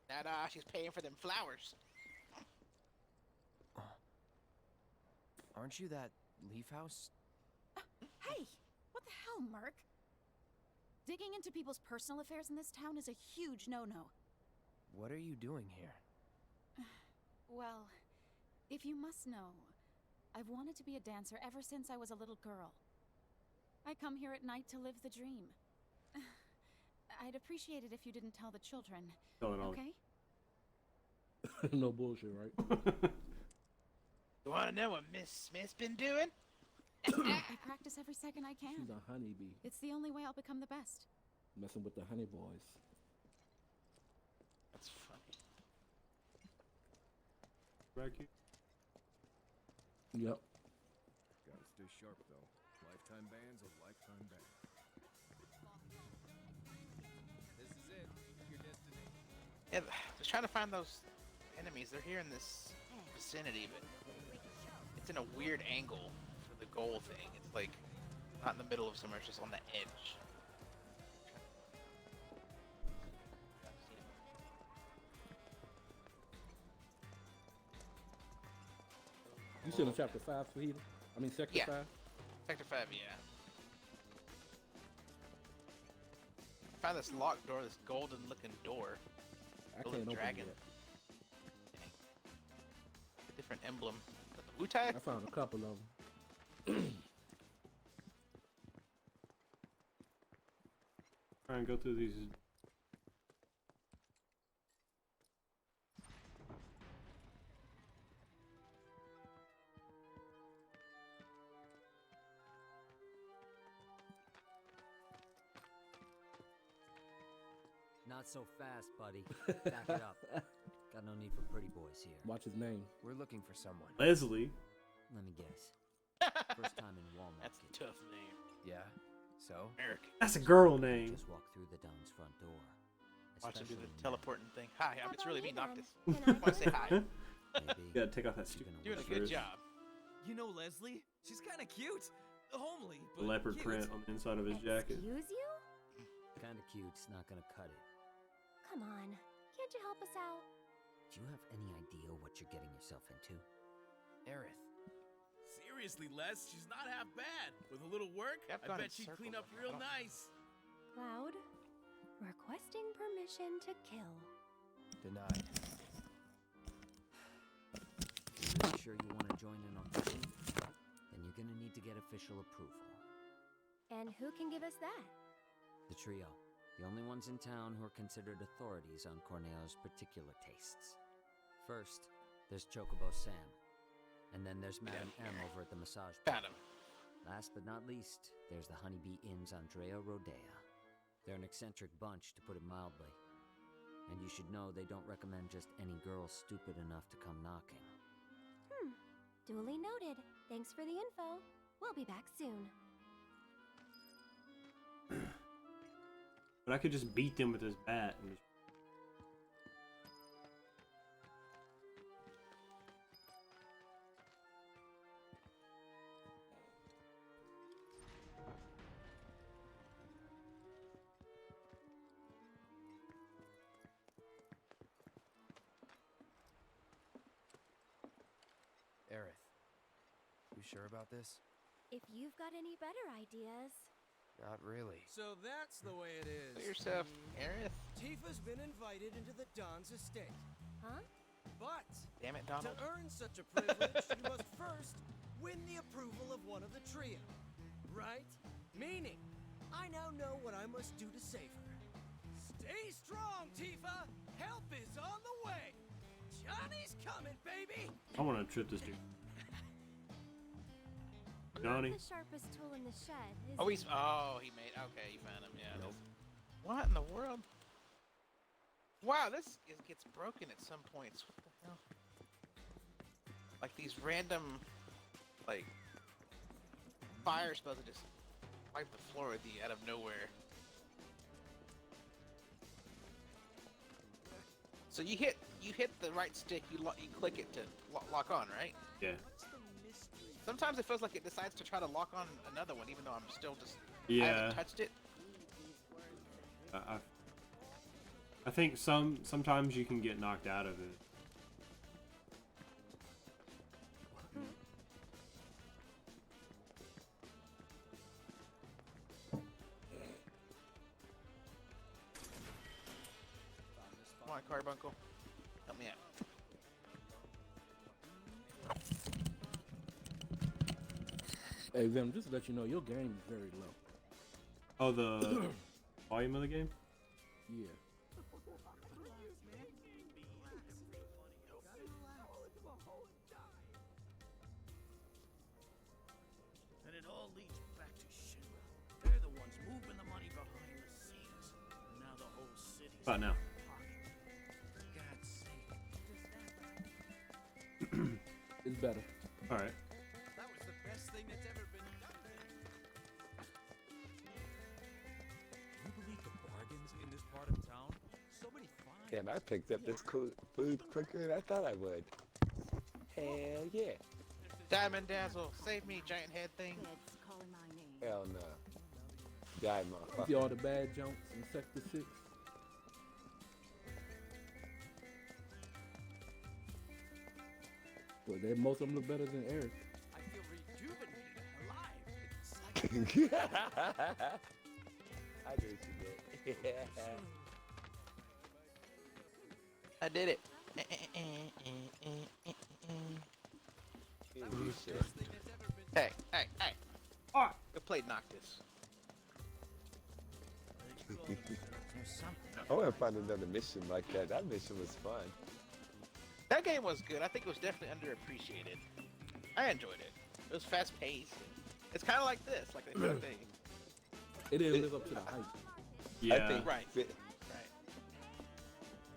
Now she's paying for them flowers. Aren't you that Leaf House? Hey, what the hell, Merc? Digging into people's personal affairs in this town is a huge no-no. What are you doing here? Well, if you must know, I've wanted to be a dancer ever since I was a little girl. I come here at night to live the dream. I'd appreciate it if you didn't tell the children. Okay? No bullshit, right? You want to know what Miss Smith's been doing? I practice every second I can. She's a honeybee. It's the only way I'll become the best. Messing with the honey boys. That's funny. Back here. Yep. Gotta stay sharp, though. Lifetime ban's a lifetime ban. Yeah, I was trying to find those enemies. They're here in this vicinity, but it's in a weird angle for the goal thing. It's like not in the middle of somewhere, it's just on the edge. You still in chapter 5, Fajita? I mean, sector 5? Sector 5, yeah. Found this locked door, this golden looking door. I Golden can't open dragon. it yet. A different emblem. Is that the Wu-Tai? I found a couple of them. Try and go through these. Not so fast, buddy. Back it up. Got no need for pretty boys here. Watch his name. We're looking for someone. Leslie. Let me guess. First time in Walmart. That's a tough name. Yeah. So? American. That's a girl name. Just walk through the Don's front door. Watch him do the Especially teleporting thing. Hi, it's really me, Noctis. Can I want to say hi. Maybe. You gotta take off that stupid. Doing a good job. You know Leslie? She's kind of cute. Homely, The but leopard cute. print on the inside of his jacket. Excuse you? Kinda cute's not gonna cut it. Come on. Can't you help us out? Do you have any idea what you're getting yourself into? Aerith. Seriously, Les, she's not half bad. With a little work, I gone bet in she'd circles. clean up real nice. Cloud, requesting permission to kill. Denied. If you're really sure you want to join in on this, then you're gonna need to get official approval. And who can give us that? The trio. The only ones in town who are considered authorities on Corneo's particular tastes. First, there's Chocobo Sam. And then there's Madame M over at the massage parlor. Got him. Last but not least, there's the Honeybee Inn's Andrea Rodea. They're an eccentric bunch, to put it mildly. And you should know they don't recommend just any girl stupid enough to come knocking. Duly noted. Thanks for the info. We'll be back soon. But I could just beat them with this bat and just... Aerith. You sure about this? If you've got any better ideas. Not really. So that's the way it is. Put yourself, Aerith. Tifa's been invited into the Don's estate. Huh? But Damn it, to Donald. earn such a privilege, you must first win the approval of one of the trio. Right? Meaning, I now know what I must do to save her. Stay strong, Tifa! Help is on the way! Johnny's coming, baby! I want to trip this dude. Johnny. The sharpest tool in the shed. Is Oh, he made. Okay, you found him. Yeah. Nope. What in the world? Wow, gets broken at some points. What the hell? Like these random, like, fires supposed to just wipe the floor with you out of nowhere. So you hit the right stick, you click it to lock on, right? Yeah. Sometimes it feels like it decides to try to lock on another one, even though I'm still just I Yeah. haven't touched it. I think sometimes you can get knocked out of it. Come on, Carbuncle. Help me out. Hey, Venom, just to let you know, your game is very low. Oh, the volume of the game? Yeah. And it all leads back to Shinra. They're the ones moving the money behind the scenes. And now the whole city's About now. For God's sake. It's better. All right. That was the best thing that's ever been done. Do you believe the bargains in this part of town? So many finds. Damn, I picked up this cool food quicker than I thought I would. Hell yeah. Diamond Dazzle, save me, giant head thing. Hell no. Die, motherfucker. See all the bad jumps in Sector 6? Well, most of them look better than Eric. I feel rejuvenated, alive. I knew what you did. I did it. Hey. Go play Noctis. I want to find another mission like that. That mission was fun. That game was good. I think it was definitely underappreciated. I enjoyed it. It was fast paced. It's kind of like this, like they said thing. It didn't live up to the hype. Yeah. I think Right.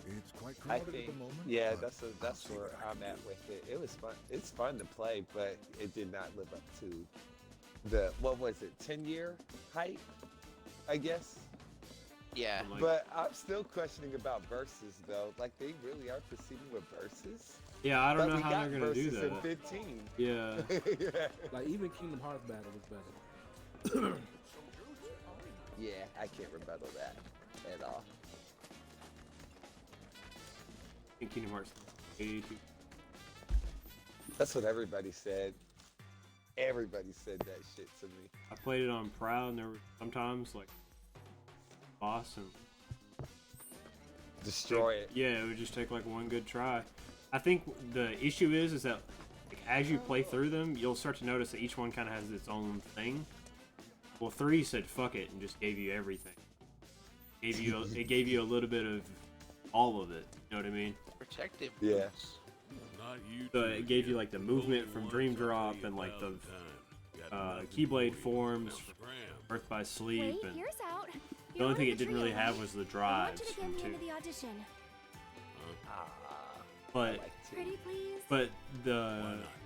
It's quite I crowded think, at the moment. yeah, but that's where I'm at with it. It was fun. It's fun to play, but it did not live up to the, what was it, 10-year hype, I guess. Yeah. But I'm still questioning about verses though. Like they really are proceeding with verses. Yeah, I don't But know we how got they're gonna do verses that. in 15. Yeah. Like even Kingdom Hearts battle was better. Yeah, I can't rebuttal that at all. In Kingdom Hearts 82. That's what everybody said. Everybody said that shit to me. I played it on Proud, and there were sometimes like boss and destroy it. Yeah, it would just take like one good try. I think the issue is that like, as you play through them, you'll start to notice that each one kind of has its own thing. Well, 3 said fuck it and just gave you everything. It gave you a little bit of all of it. You know what I mean? Protective. Yeah. So it gave you like the movement from Dream Drop and like the Keyblade forms, Birth by Sleep, Wait, and here's out. the only thing it didn't really have was the I want drives you to from get me 2. into the audition. But Pretty please. But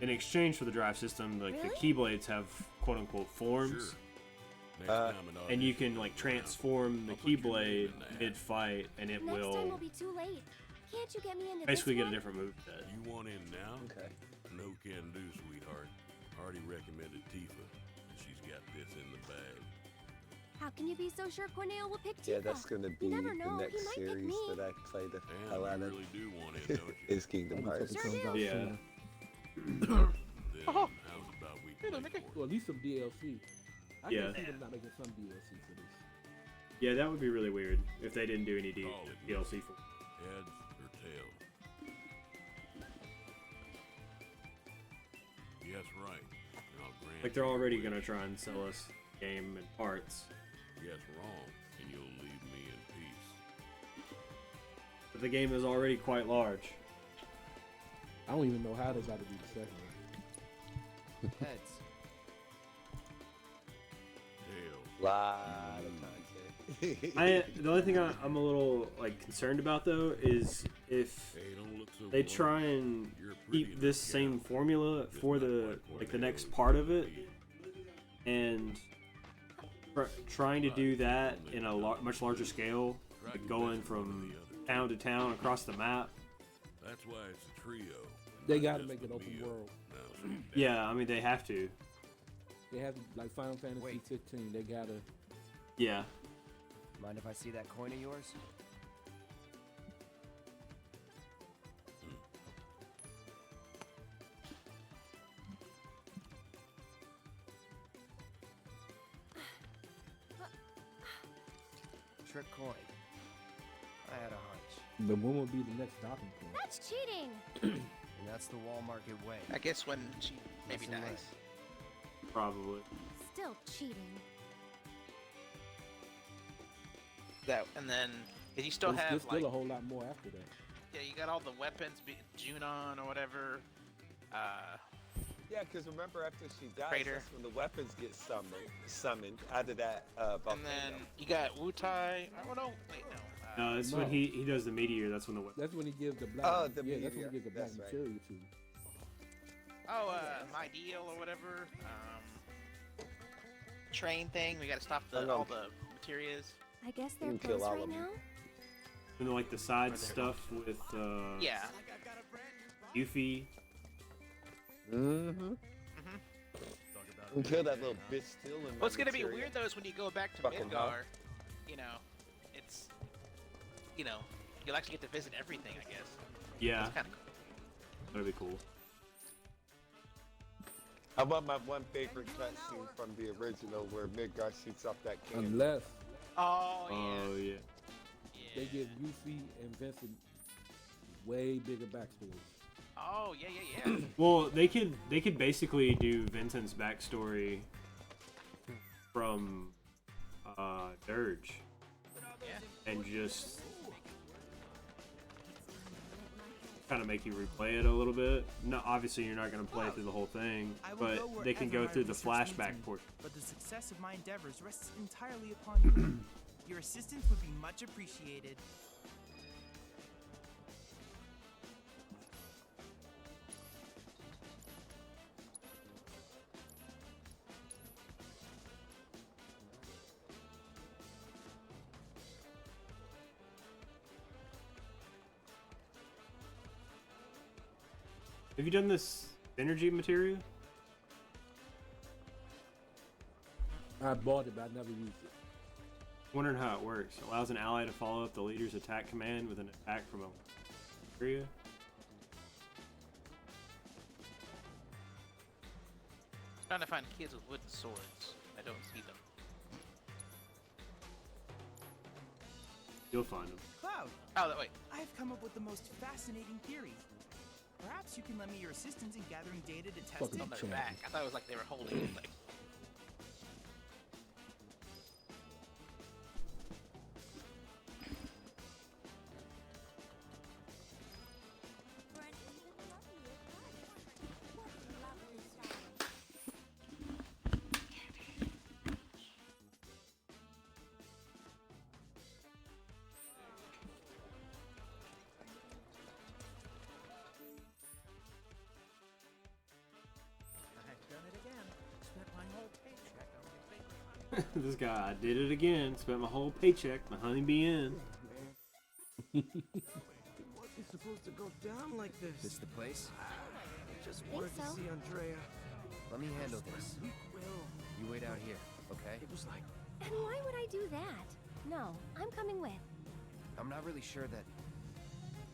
in exchange for the drive system, like the Keyblades have quote unquote forms. And you can like transform the Keyblade mid-fight, and it Next time will will be too late. Can't you get me into basically this get a one? different move set. You want in now? Okay. No can do, sweetheart. Already recommended Tifa. She's got this in the bag. How can you be so sure Corneo will pick Tifa? Yeah, that's gonna be You the never know. He next might pick series me. that I play the Damn, hell out you of. really do want in, don't you? Is Kingdom Hearts. Sure do. Yeah. How's about we play for it? Well, at least some DLC. I Yeah. can see them not making some DLC for this. Yeah, that would be really weird if they didn't do any DLC for. Heads or tails? Yes, right. And I'll grant Like they're you already your gonna wish. try and sell us game and parts, Yes, wrong, and you'll leave me in peace. but the game is already quite large. I don't even know how they got to do the second one. Heads. Tails. Lot of content. The only thing I'm a little like concerned about though is if Hey, don't look so they bored. try and You're pretty keep this enough same gal. formula Just for not the quite like the Corneo's next part of it, be. and trying to do that in a much larger scale, like going from town to town across the map. That's why it's a trio. They not got to just make it the open meal. world. Now, some Yeah, I mean they have to. They have like Final Fantasy Wait. 15. They gotta. Yeah. Mind if I see that coin of yours? Trick coin. I had a hunch. But when will be the next docking point? That's cheating. And that's the Wall Market way. I guess when she maybe Lesson dies. Probably. Still cheating. That and then did you still There's have still like a whole lot more after that. yeah you got all the weapons, Junon or whatever. Yeah, because remember after she dies, Crater. that's when the weapons get summoned out of that volcano. And then you got Wutai. Oh no, wait no. No, that's No. when he does the meteor. That's when the That's when he gives the black. Oh, the yeah, that's when meteor. he gives the black That's right. material to. My deal or whatever. Train thing. We got to stop Oh, no. all the materials. I guess You they're can kill closed all right of them. now. And then, like the side stuff with Yeah. Yuffie. Mm-hmm. And kill that little bitch still in What's gonna be materia. weird though is when you go back to Fucking hell. Midgar, you know, it's, you know, you'll actually get to visit everything, I guess. Yeah. That's kind of cool. That'd be cool. I want my one favorite cutscene from the original where Midgar shoots off that cannon. Unless Oh yeah. Oh yeah. they give Yuffie and Vincent way bigger backstories. Oh yeah, yeah, yeah. Well, they could basically do Vincent's backstory from Dirge. Yeah. And just kind of make you replay it a little bit. No, obviously you're not going to play through the whole thing, I will but go they can wherever go my through the research leads flashback me, portion. But the success of my endeavors rests entirely upon you. Your assistance would be much appreciated. Have you done this energy materia? I bought it, but I never used it. Wondering how it works. Allows an ally to follow up the leader's attack command with an attack from a area. Trying to find kids with wooden swords. I don't see them. You'll find them. Cloud! Oh, that way. I've come up with the most fascinating theory. Perhaps you can lend me your assistance in gathering data to test Fucking it. On their back. I thought it was like they were holding it. Like. This guy, I did it again. Spent my whole paycheck, my honeybee in. It wasn't supposed to go down like this. This the place? I just Think wanted to so. see Andrea. Let me handle this. Will. You wait out here, okay? It was like And why would I do that? No, I'm coming with. I'm not really sure that...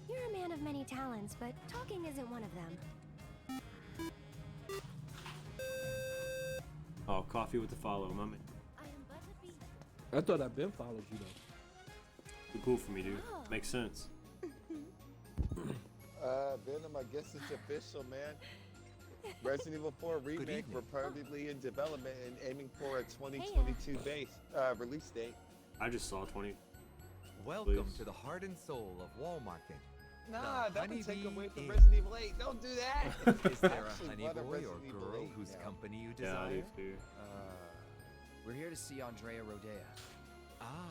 You're a man of many talents, but talking isn't one of them. Oh, coffee with the follow, my man. I thought I'd been followed you though. Too cool for me, dude. Makes sense. Venom, I guess it's official, man. Resident Evil 4 Remake reportedly in development and aiming for a 2022 release date. I just saw 20. Welcome Please. to the heart and soul of Wall Market. Nah, that would take Honeybee away from Inn. Resident Evil 8. Don't do that. Is there Actually, a honey what a boy or Resident Evil girl 8 whose now. company you Yeah, I desire? do too. We're here to see Andrea Rodea. Ah,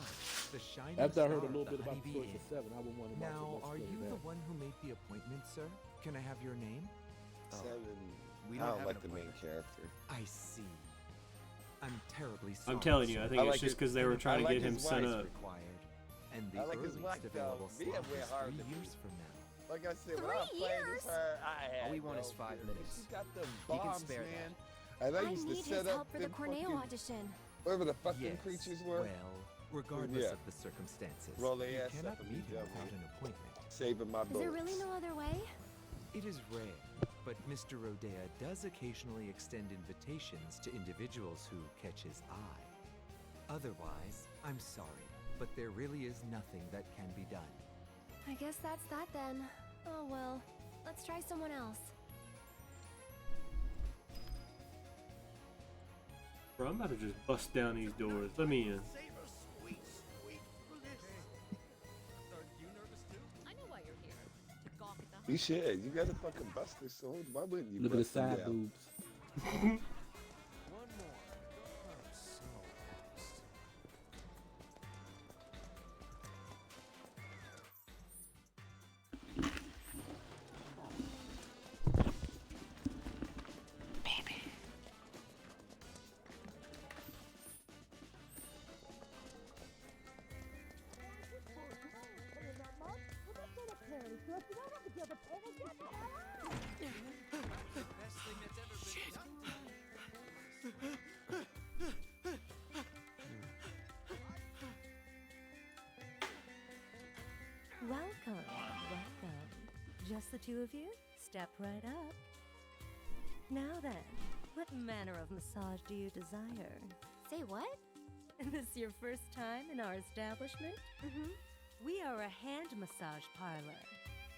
the shining After I heard star a little of bit the about Honeybee Choice Inn. of 7, I wouldn't want to watch Now, it. are you the one who made the appointment, sir? Can I have your name? Seven. We I don't don't have like an the main character. I see. I'm terribly sorry. I'm telling you, I think I it's like just it- because they were I trying to like get him his set wife. up. required, and the I like his earliest wife, though. available Me, slot it went is hard 3 to years beat. from now. Like I said, when I was 3 playing years? this, I had All we want no is 5 fear. minutes. She got them He can bombs, spare man. that. And I I used need to set his up help for the them Corneo fucking, audition. whatever the fucking Yes, creatures were. well, regardless Yeah. of the circumstances, Roll their you ass cannot up and meet be him done without with an it. appointment. Saving my Is bullets. there really no other way? It is rare, but Mr. Rodea does occasionally extend invitations to individuals who catch his eye. Otherwise, I'm sorry, but there really is nothing that can be done. I guess that's that then. Oh well, let's try someone else. Bro, I'm about to just bust down these doors. Let me in. You should. You got a fucking buster sword. Why wouldn't you? Look at the bust them side down? boobs. Just the two of you? Step right up. Now then, what manner of massage do you desire? Say what? Is this your first time in our establishment? Mm-hmm. We are a hand massage parlor.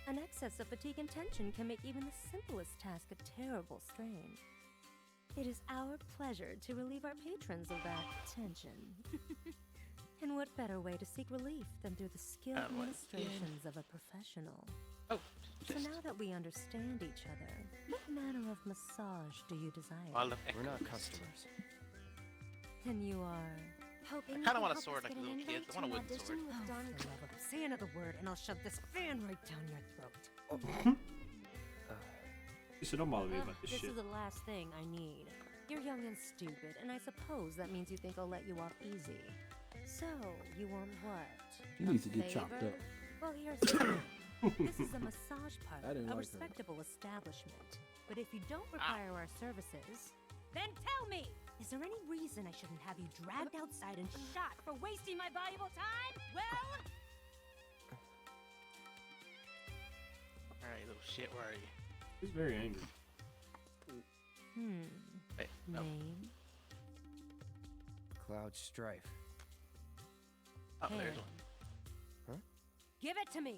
An excess of fatigue and tension can make even the simplest task a terrible strain. It is our pleasure to relieve our patrons of that tension. And what better way to seek relief than through the skilled administrations of a professional? Oh, so now that we understand each other, what manner of massage do you desire? We're not customers. Then you are... Hoping I kind of want a sword like a little kid. I want a wooden sword. Oh, for love of... Say another word and I'll shove this fan right down your throat. You should don't bother me about this This shit. is the last thing I need. You're young and stupid, and I suppose that means you think I'll let you off easy. So, you want what? He needs to get chopped up. Well, here's the thing. This is a massage I parlor, didn't a like her. respectable establishment. But if you don't require our services, then tell me! Is there any reason I shouldn't have you dragged outside and shot for wasting my valuable time? Well... Alright, little shit, where are you? He's very angry. Wait, no. Name? Cloud Strife. Oh, there's Hand. one. Huh? Give it to me!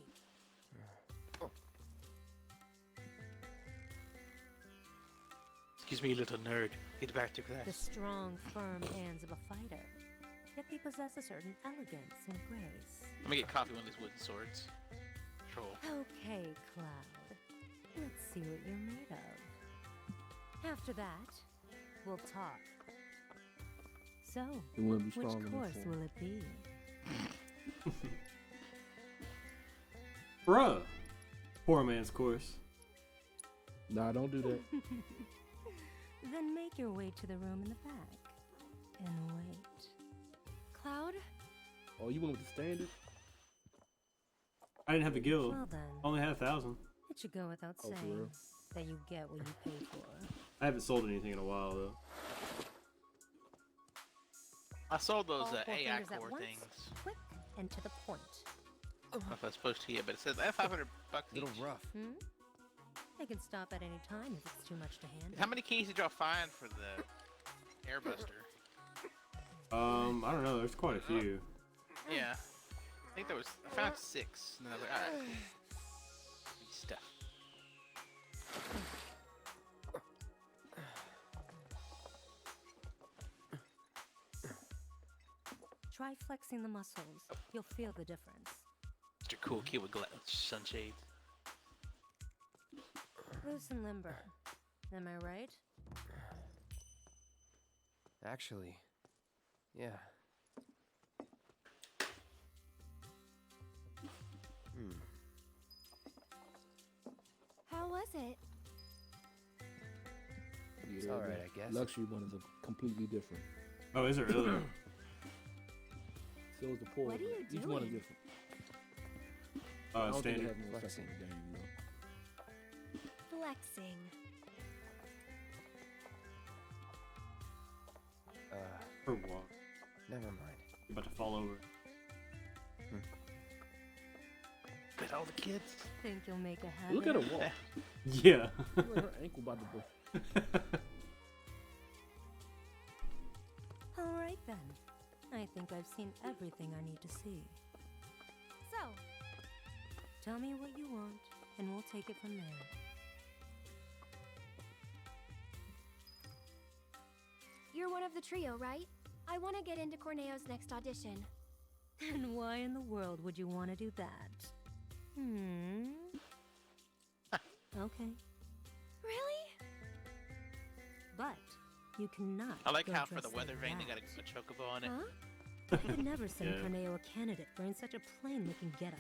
Excuse me, little nerd. Get back to class. The strong, firm hands of a fighter. Yet they possess a certain elegance and grace. Let me get coffee one of these wooden swords. Troll. Okay, Cloud. Let's see what you're made of. After that, we'll talk. So, It wouldn't be which strong enough course for will it be? Bruh. Poor man's course. Nah, don't do that. Then make your way to the room in the back. And wait. Cloud? Oh, you went with the standard? I didn't have the guild. Well then. Only had 1,000. It should go without Oh, for saying real? that you get what you pay for. I haven't sold anything in a while though. I sold those All four AI fingers at core once, things. quick and to the point. I don't know if I was supposed to yet, but it says $500 each. Little rough. They can stop at any time if it's too much to handle. How many keys did y'all find for the airbuster? I don't know. There's quite a few. Yeah. I think there was... I found 6. And then I was like, alright, cool. Stuff. Try flexing the muscles. You'll feel the difference. Mr. Cool Kid with sunshades. Loose and limber. Am I right? Actually, yeah. How was it? It's Yeah, alright, the I guess. Luxury ones are completely different. Oh, is it really? So is the poor. What are you Each one is doing? different. I don't think Standard. it has more effect Flexing. on the game, though. Flexing. For what? Never mind. You're about to fall over. Bet all the kids. Think you'll make a habit? Look at her walk. Yeah. Look at her ankle about to break. All right then. I think I've seen everything I need to see. So, tell me what you want, and we'll take it from there. You're one of the trio, right? I want to get into Corneo's next audition. And why in the world would you want to do that? Okay. Really? But you cannot. I like go how for the dressed weather like vane they that. got a chocobo on it. Huh? I could never send Yeah. Corneo a candidate wearing such a plain-looking getup.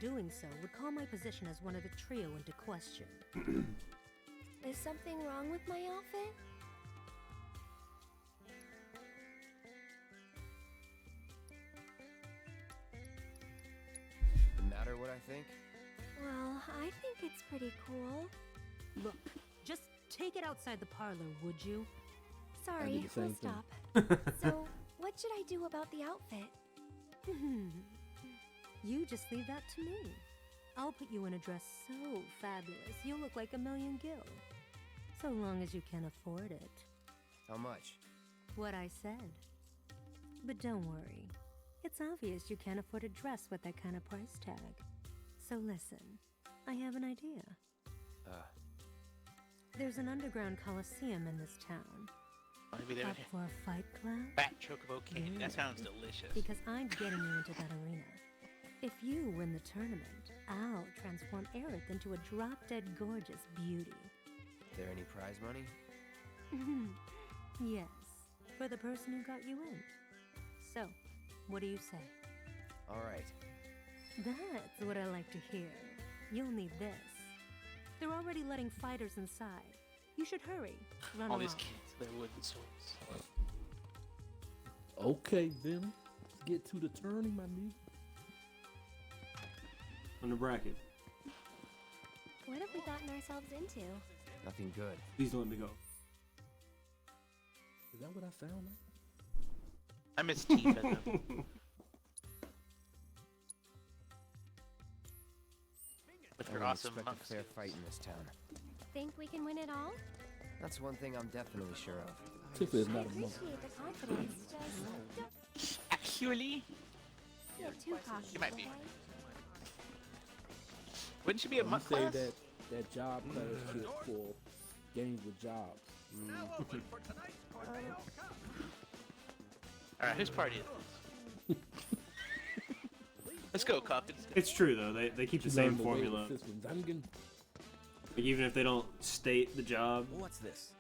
Doing so would call my position as one of the trio into question. Is something wrong with my outfit? No matter what I think, Well, I think it's pretty cool. Look, just take it outside the parlor, would you? Sorry, the same we'll thing. stop. So, what should I do about the outfit? You just leave that to me. I'll put you in a dress so fabulous you'll look like a million gil. So long as you can afford it. How much? What I said. But don't worry. It's obvious you can't afford a dress with that kind of price tag. So listen, I have an idea. There's an underground coliseum in this town. Maybe they Up for a fight club? Fat chocobo candy. That sounds delicious. Because I'm getting you into that arena. If you win the tournament, I'll transform Aerith into a drop-dead gorgeous beauty. There any prize money? Yes, for the person who got you in. So, what do you say? All right. That's what I like to hear. You'll need this. They're already letting fighters inside. You should hurry. Run All along. these kids, their wooden swords. Okay, then. Let's get to the turning, my nigga. On the bracket. What have we gotten ourselves into? Nothing good. Please don't let me go. Is that what I sound like? I miss Tifa. With her I awesome expect monk a fair fight in this town. Think we can win it all? That's one thing I'm definitely sure of. Tifa is I not a monk. appreciate the confidence, just don't Actually, get too cocky. she might be. Wouldn't she be a You monk say class? that job class shit for games with jobs. Alright, whose party is this? Let's go, Coffin. It's true though. They keep the same formula. Like, even if they don't state the job. What's this?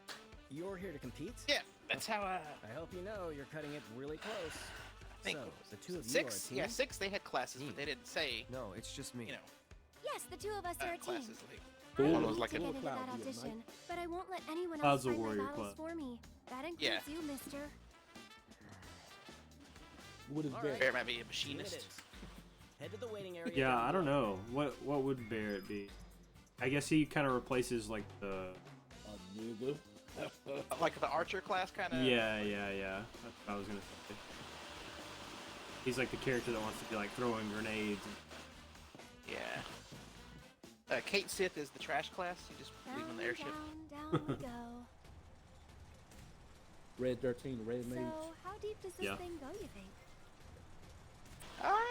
You're here to compete? Yeah, that's how. I hope you know you're cutting it really close. I think So, the two of you six. are a team? Yeah, six. They had classes, but they didn't say. No, it's just me. You know, Yes, the two of us are a team. classes like. I One need was like to a. get into that audition, but I won't let anyone Cloud's else a fight my warrior battles club. for me. That includes Yeah. you, mister. What is Barrett? Barrett might be a machinist. Head to the waiting area. Yeah, I don't know. What would Barrett be? I guess he kind of replaces like the. Nigga. Like the archer class, kind of. Yeah. That's what I was gonna say. He's like the character that wants to be like throwing grenades. Yeah. Kate Sith is the trash class. You just leave in the airship. Down we go. Red 13, Red Mage. So, how deep does this Yeah. thing go, you think?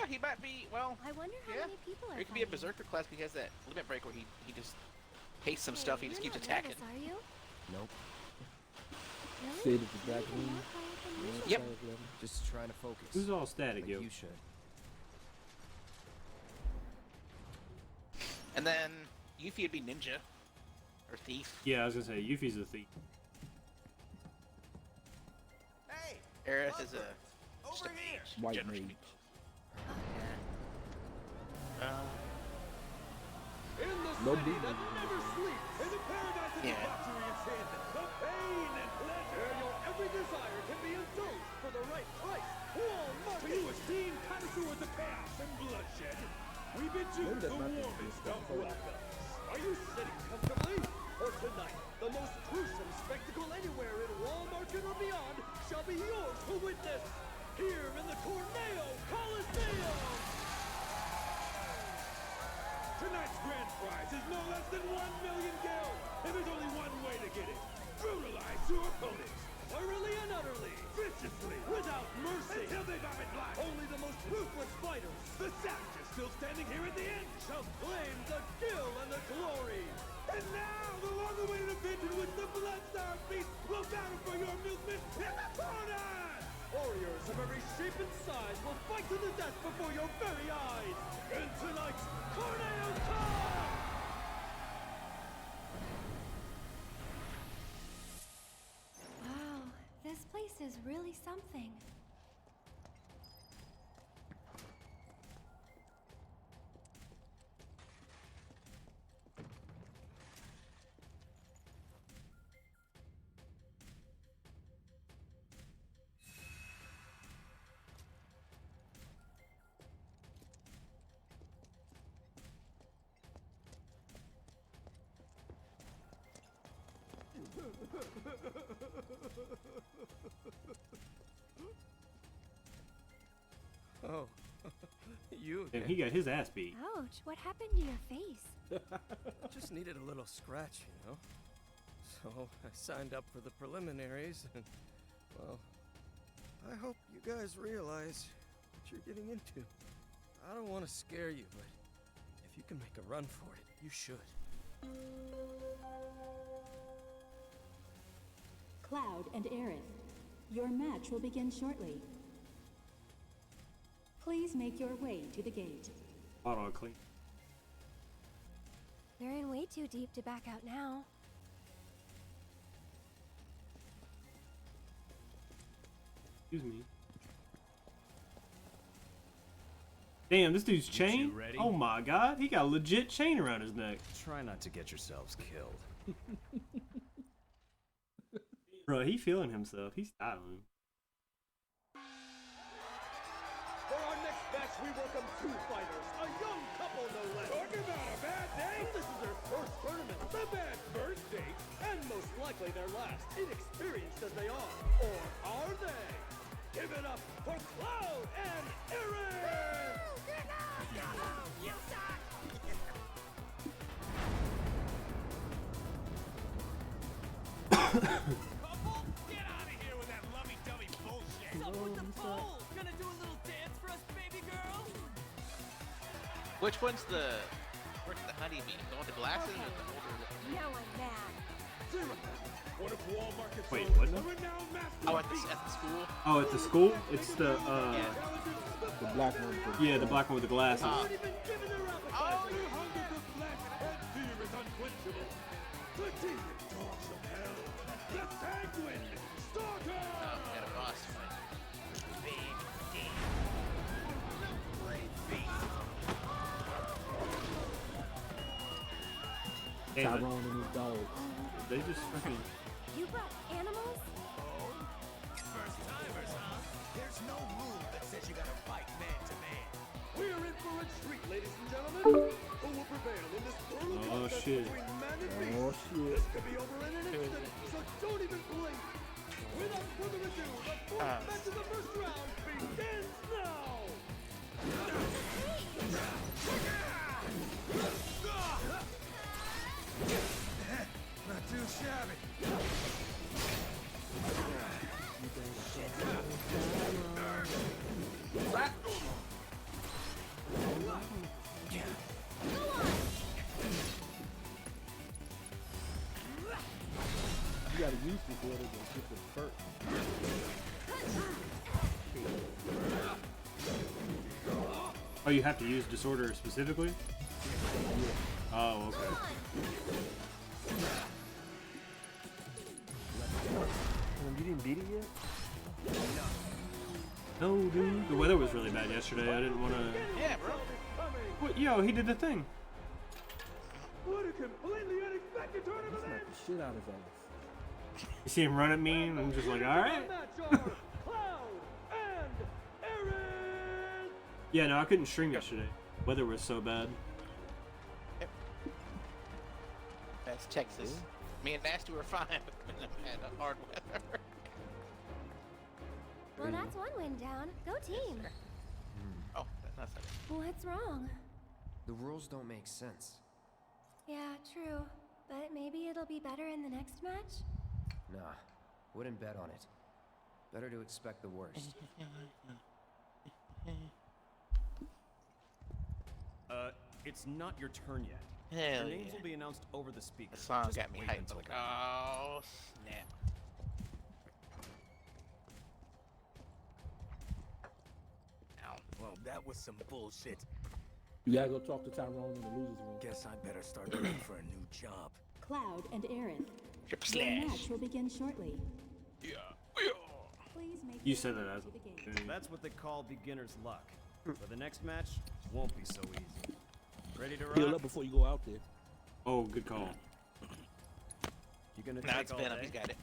He might be. Well, I wonder how yeah. many people Or are he could be a fighting. berserker class because he has that limit break where he just pastes some Hey, stuff. He just you're keeps not attacking. nervous, are you? Nope. Really? Said it's the Dragon. More quiet than usual. Yep. Just trying to focus. Who's all static, like yo? you should. And then Yuffie would be ninja or thief. Yeah, I was gonna say Yuffie's a thief. Hey, Aerith is a over here. White general Mage. speech. In the No city big that deal. never sleeps, in the paradise of Yeah. debauchery and sin, the pain and pleasure, your every desire can be indulged for the right price. To you esteemed connoisseurs of chaos and bloodshed, we bid you Maybe the that's not the warmest stuff of for it. welcomes. Are you sitting comfortably? For tonight, the most gruesome spectacle anywhere in Wall Market or beyond shall be yours to witness, here in the Corneo Coliseum! Tonight's grand prize is no less than 1 million gil, and there's only one way to get it. Brutalize your opponents, thoroughly and utterly, viciously, without mercy, until they vomit blood. Only the most ruthless fighters, the savages still standing here at the end, shall claim the gil and the glory. And now, the long-awaited event in which the Bloodstar Beast will battle for your amusement in the corner! Warriors of every shape and size will fight to the death before your very eyes! In tonight's Corneo Cup! Wow, this place is really something. Oh, You And he got his ass beat. Ouch, what happened to your face? Just needed a little scratch, you know? So I signed up for the preliminaries and, well, I hope you guys realize what you're getting into. I don't want to scare you, but if you can make a run for it, you should. Cloud and Aerith, your match will begin shortly. Please make your way to the gate. Auto clean. They're in way too deep to back out now. Excuse me. Damn, this dude's chain? ready? Oh my god, he got a legit chain around his neck. Try not to get yourselves killed. Bro, he feeling himself. He's styling. For our next match, we welcome two fighters, a young couple no less. Talking about a bad day? This is their first tournament, the bad first date, and most likely their last, inexperienced as they are. Or are they? Give it up for Cloud and Aaron! You suck! Couple, get out of here with that lovey-dovey bullshit. What's up with the pole? Gonna do a little dance for us, baby girl? Which one's the honeybee? The one with the glasses or the older? Now I'm mad. One of Walmart's Wait, own, what the now? renowned master Oh, at the school? Oh, at the school? It's the, The black one. yeah, the black one with the glasses. Oh, you hunger for flesh and fear is unquenchable. The demon dogs of hell, the sanguine stalker! Oh, we got a boss fight. Big demon. Damn it. Tyrone and his dog. They just fucking... You brought animals? First timers, huh? There's no rule that says you gotta fight man to man. We're in for a treat, ladies and gentlemen. Who will prevail in this brutal Oh, contest shit. between man and beast? Oh, shit. This could be over in an instant, so don't even blink. Without further ado, the fourth match of the first round begins now. Not too shabby. You gotta use this water to get the first. Oh, you have to use disorder specifically? Oh, okay. You didn't beat it yet? No, dude. The weather was really bad yesterday. I didn't want to... Yeah, bro. What? Yo, he did the thing. What a completely unexpected tournament! Smack the shit out of his ass. You see him run at me, and I'm just like, alright. Yeah, no, I couldn't stream yesterday. Weather was so bad. Yep. That's Texas. Me and Nasty were fine, but we had a hard weather. Well, that's one win down. Go team. Oh, that's not so What's wrong? The rules don't make sense. Yeah, true. But maybe it'll be better in the next match? Nah, wouldn't bet on it. Better to expect the worst. It's not your turn yet. Hell Your names yeah. will be announced over the speaker. The song Just got me wait hyped. until Like, then. oh, snap. Ow. Well, that was some bullshit. You gotta go talk to Tyrone in the losers room. Guess I better start looking for a new job. Cloud and Aerith, Triple your slash. match will begin shortly. Yeah. Please make You your said way that as to the gate. That's what they call beginner's luck. For the next match, won't be so easy. Ready to Heal rock? up before you go out there. Oh, good call. You gonna Now take it's all Venom. day? He's got it.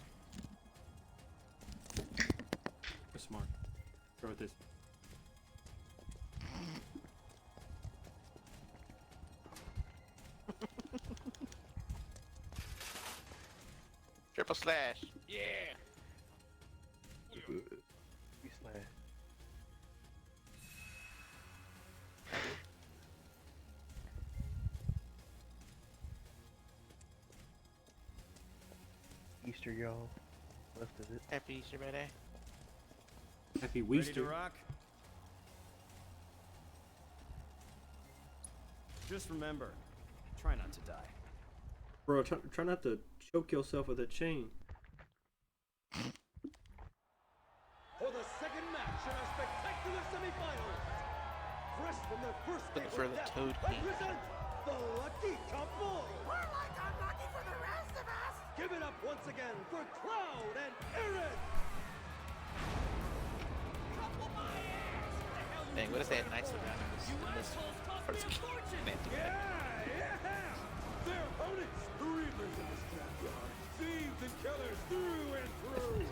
That's smart. Go with this. Triple slash. Yeah. Easter, y'all. Left of it. Happy Easter, buddy. Happy Ready Weaster. to rock? Just remember, try not to die. Bro, try not to choke yourself with a chain. For the second match in our spectacular semifinals, fresh from their first game For of the death, Toad I King. present the Lucky Couple. We're like unlucky for the rest of us! Give it up once again for Cloud and Aaron. Dang, what if they had nice around this first game? Yeah! Their opponents, the Reapers in the scrapyard, thieves and killers through and through.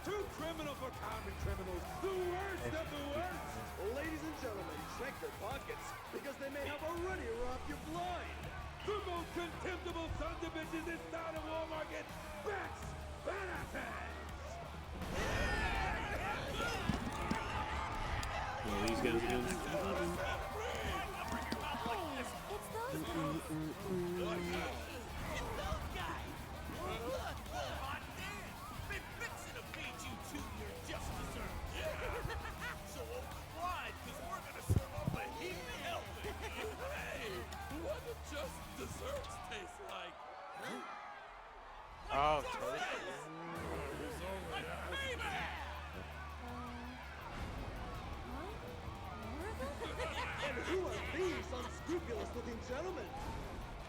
Too criminal for common criminals, the worst of the worst. Ladies and gentlemen, check their pockets because they may have already robbed you blind. The most contemptible sons of bitches this town of Walmarket, Bex Benefits. Well, these guys are doing Oh, totally. And who are these unscrupulous-looking gentlemen?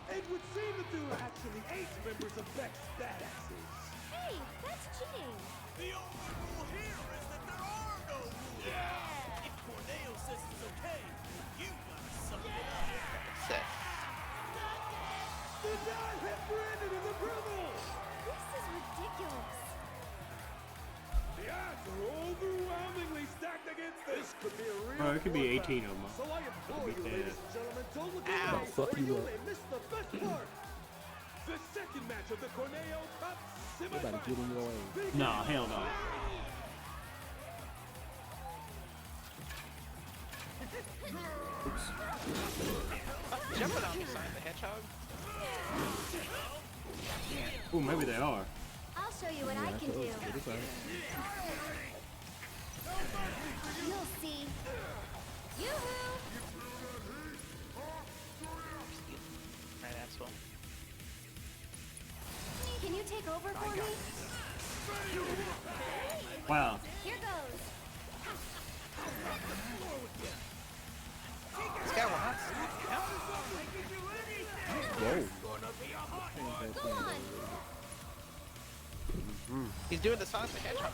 It would seem that there are actually 8 members of Bex Badasses. Hey, that's cheating. The only rule here is that there are no rules. Yeah. If Corneo says it's okay, you gotta suck it up. Set. Did not hit Brandon in the approval. This is ridiculous. The odds are overwhelmingly stacked against this. Could be a real Bro, it could be 18 bloodbath. of them. So I implore you, Could be ladies and gentlemen, don't look away, fuck or you you up. may miss the best part. The second match of the Corneo Cup They about to get in your ass. Nah, hell no. Jumping on the side of the hedgehog. Ooh, maybe they are. I'll show you what I can do. You'll see. Yoo-hoo! Right, asshole. Can you take over for me? Wow. Here goes. This guy will not stop. Whoa. Go on. He's doing the Sonic the Hedgehog.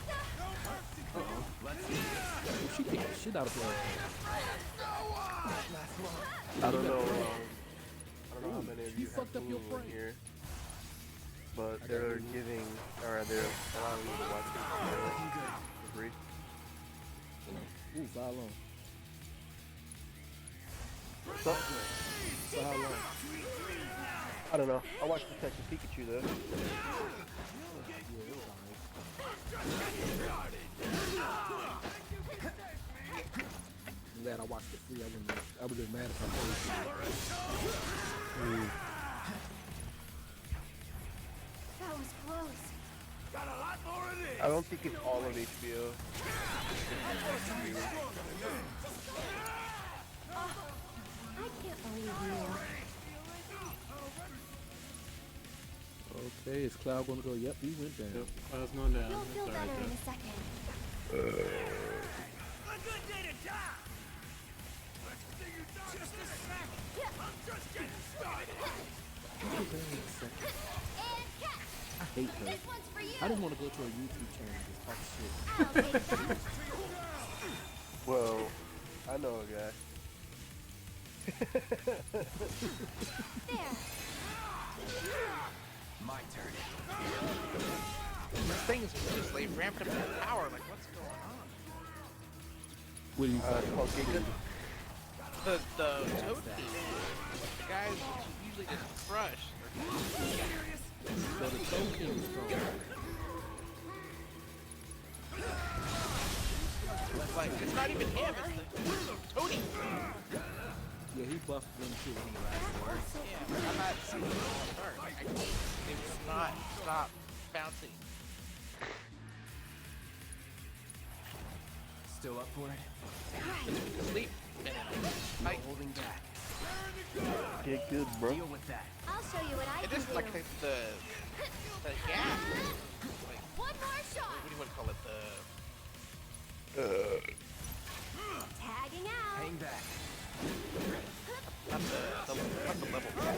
She kicked the shit out of her. I don't know how many of you have fucked up your Hulu in brain. here, but they're giving, or they're allowing you to watch it for free. Ooh, for how long? So, For how long? I don't know. I watched Detective Pikachu though. I'm glad I watched it free. I would have been mad if I paid That was close. Got a lot more of this. I don't think it's all of HBO. I can't believe you. Okay, is Cloud gonna go? Yep, he went down. Yep, Cloud's going down. You'll feel That's all better right, in a second. A good day to die. Let's see you die. Just a smack. I'm just getting started. And catch. I hate her. This one's for you. I just want to go to a YouTube channel and just talk shit. I'll take that. Well, I know a guy. There. My turn. This thing is just like ramping up their power. Like, what's going on? What do you It's called Giga. The Toad King. The guys usually just crush. So the Toad King is strong. Like, it's not even him. It's the Toady. Yeah, he buffed them too when he last worked. Yeah, I'm not seeing it start. Like, it will not stop bouncy. Still up for it? Sleep. No holding back. Get good, bro. Deal with that. I'll show you what I It can is do. like the gas. Like, One more shot. what do you want to call it? Tagging out. Hang back. Not the level cap.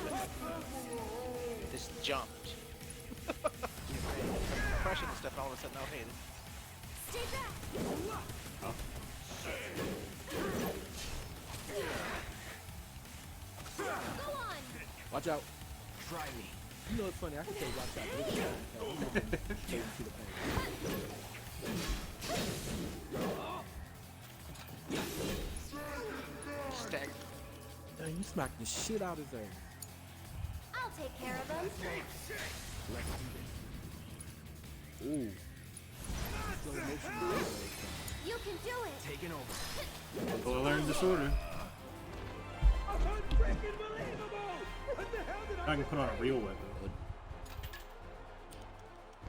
Just jumped. Crushing and stuff, and all of a sudden, oh hey, Stay back. Oh. Go on. Watch out. Try me. You know it's funny, I can say watch out, but it's to the stagger. Dang, you smacked the shit out of his ass. I'll take care of them. Ooh. You can do it. Taking over. People learn disorder. I can put on a real weapon.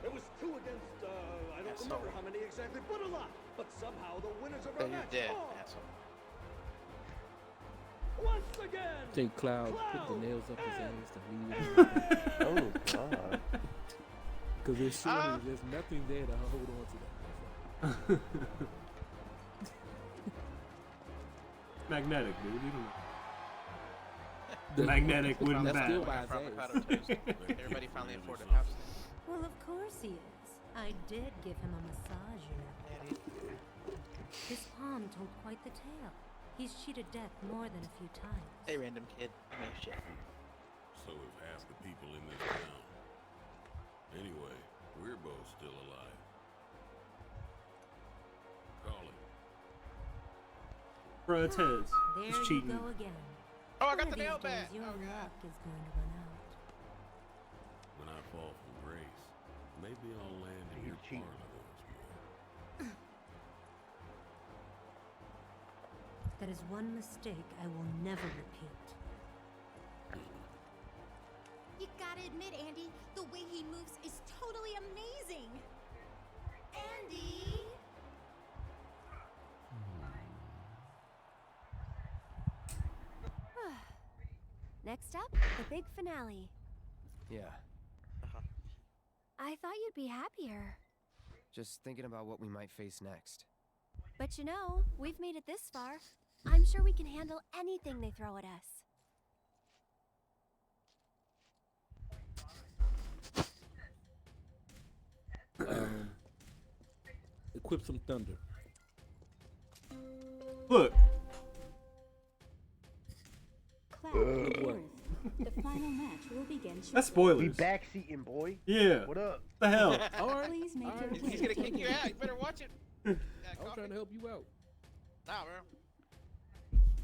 It was 2 against, I don't remember how many exactly, but a lot. But somehow the winners of our You're match dead, are... asshole. Once again! Think Cloud put the nails up his ass to leave it. Oh, God. Because there's nothing there to hold on to that. Magnetic, dude. You don't know. Magnetic wooden bat. Everybody finally afforded house. Well, of course he is. I did give him a massager. His palm told quite the tale. He's cheated death more than a few times. Hey, random kid. I mean, shit. So have half the people in this town. Anyway, we're both still alive. Calling. Bro, it's his. There He's you cheating. go again. Oh, I One got of the these nail days, bat. Your Oh, God. luck is going to run out. When I fall from grace, maybe I'll land in your parlor once more. That is one mistake I will never repeat. You gotta admit, Andy, the way he moves is totally amazing. Andy! Next up, the big finale. Yeah. I thought you'd be happier. Just thinking about what we might face next. But you know, we've made it this far. I'm sure we can handle anything they throw at us. Equip some thunder. Look. Good work. The final match will begin shortly. That's spoilers. We backseating, boy. Yeah. What up? The hell? All right. Please make your He's gonna kick you out. You better watch it. I'm trying to help you out. Nah, bro.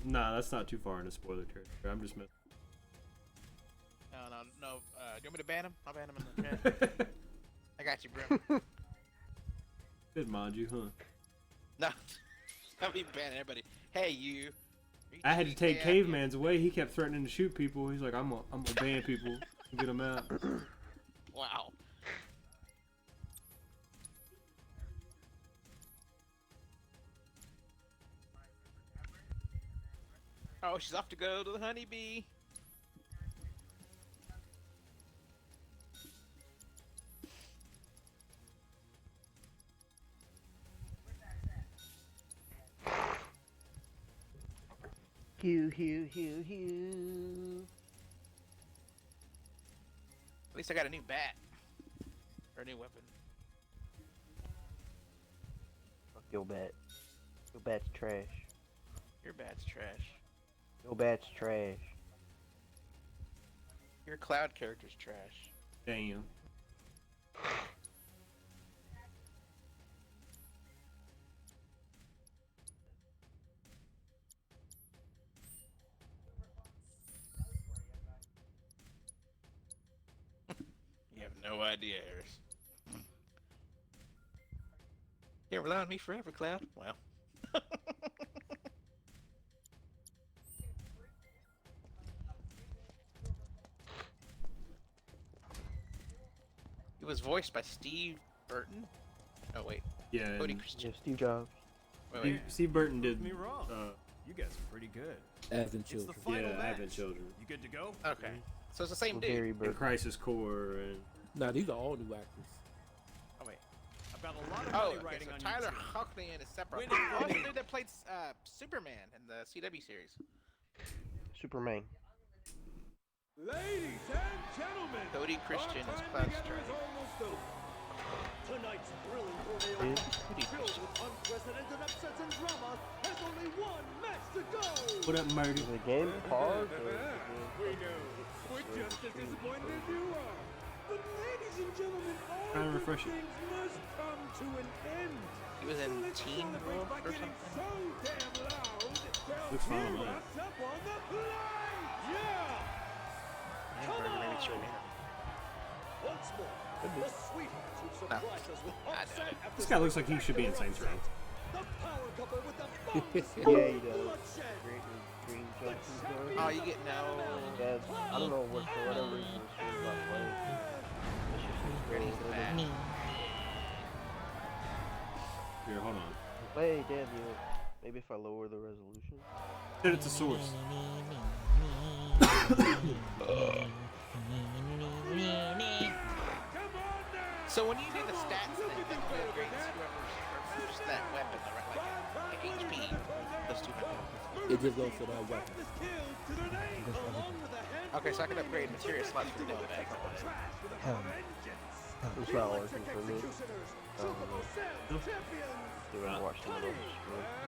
Nah, that's not too far into spoiler territory. I'm just messing. No. Do you want me to ban him? I'll ban him in the chat. I got you, bro. Did mind you, huh? No. I'll be banning everybody. Hey, you. I had to take Caveman's away. He kept threatening to shoot people. He's like, I'm gonna ban people and get them out. Wow. Oh, she's off to go to the honeybee. Hugh. At least I got a new bat. Or a new weapon. Fuck your bat. Your bat's trash. Your bat's trash. Your bat's trash. Your cloud character's trash. Damn. You have no idea, Harris. You rely on me forever, Cloud? Well. You was voiced by Steve Burton. Oh wait. Yeah. Cody and- Christian. Yeah, Steve Jobs. Wait. Steve Burton did. Me wrong. You guys are pretty good. Advent It's the Children. final Yeah, match. Advent Children. You good to go? Okay. So it's the same dude. Very And Burton. Crisis Core and Nah, these are all new actors. Oh wait. I've got a lot of Oh, money okay. writing So on Tyler YouTube. Hoechlin and Sephiroth. Winning Oh, for the me. dude that played Superman in the CW series. Superman. Ladies and gentlemen, Cody Christian our is time Cloud together Stripe. is almost over. Tonight's thrilling tornado Yeah. Cody filled Christian. with unprecedented upsets and drama has only one match to go. what up, Murdy? Is the game paused? Or We know. We're just as disappointed as you are. But ladies and gentlemen, all Trying to good refresh it. things must come to an end. He was in So let's Teen celebrate Wolf by or getting something. so damn loud. They'll Looks fine on tear mine. us up on the line. Yeah. Yeah, Come maybe on. it's your name. Once more, the sweethearts who surprised us with upset after This guy looks like he should be in Saints Row. the power couple with the bombs Yeah, he of does. bloodshed. Great Green Johnson story. Oh, you get no. Yeah, I don't know what for whatever reason the stream's not playing. It's just so Granny's good. bad. Here, hold on. Hey, damn you. Maybe if I lower the resolution. Set it to source. So when you do the stats thing, that upgrades whoever's that weapon, like HP, those 200. It just goes for that weapon. Okay, so I can upgrade material slots for the bag. It's not working for me. Do I watch someone else's stream?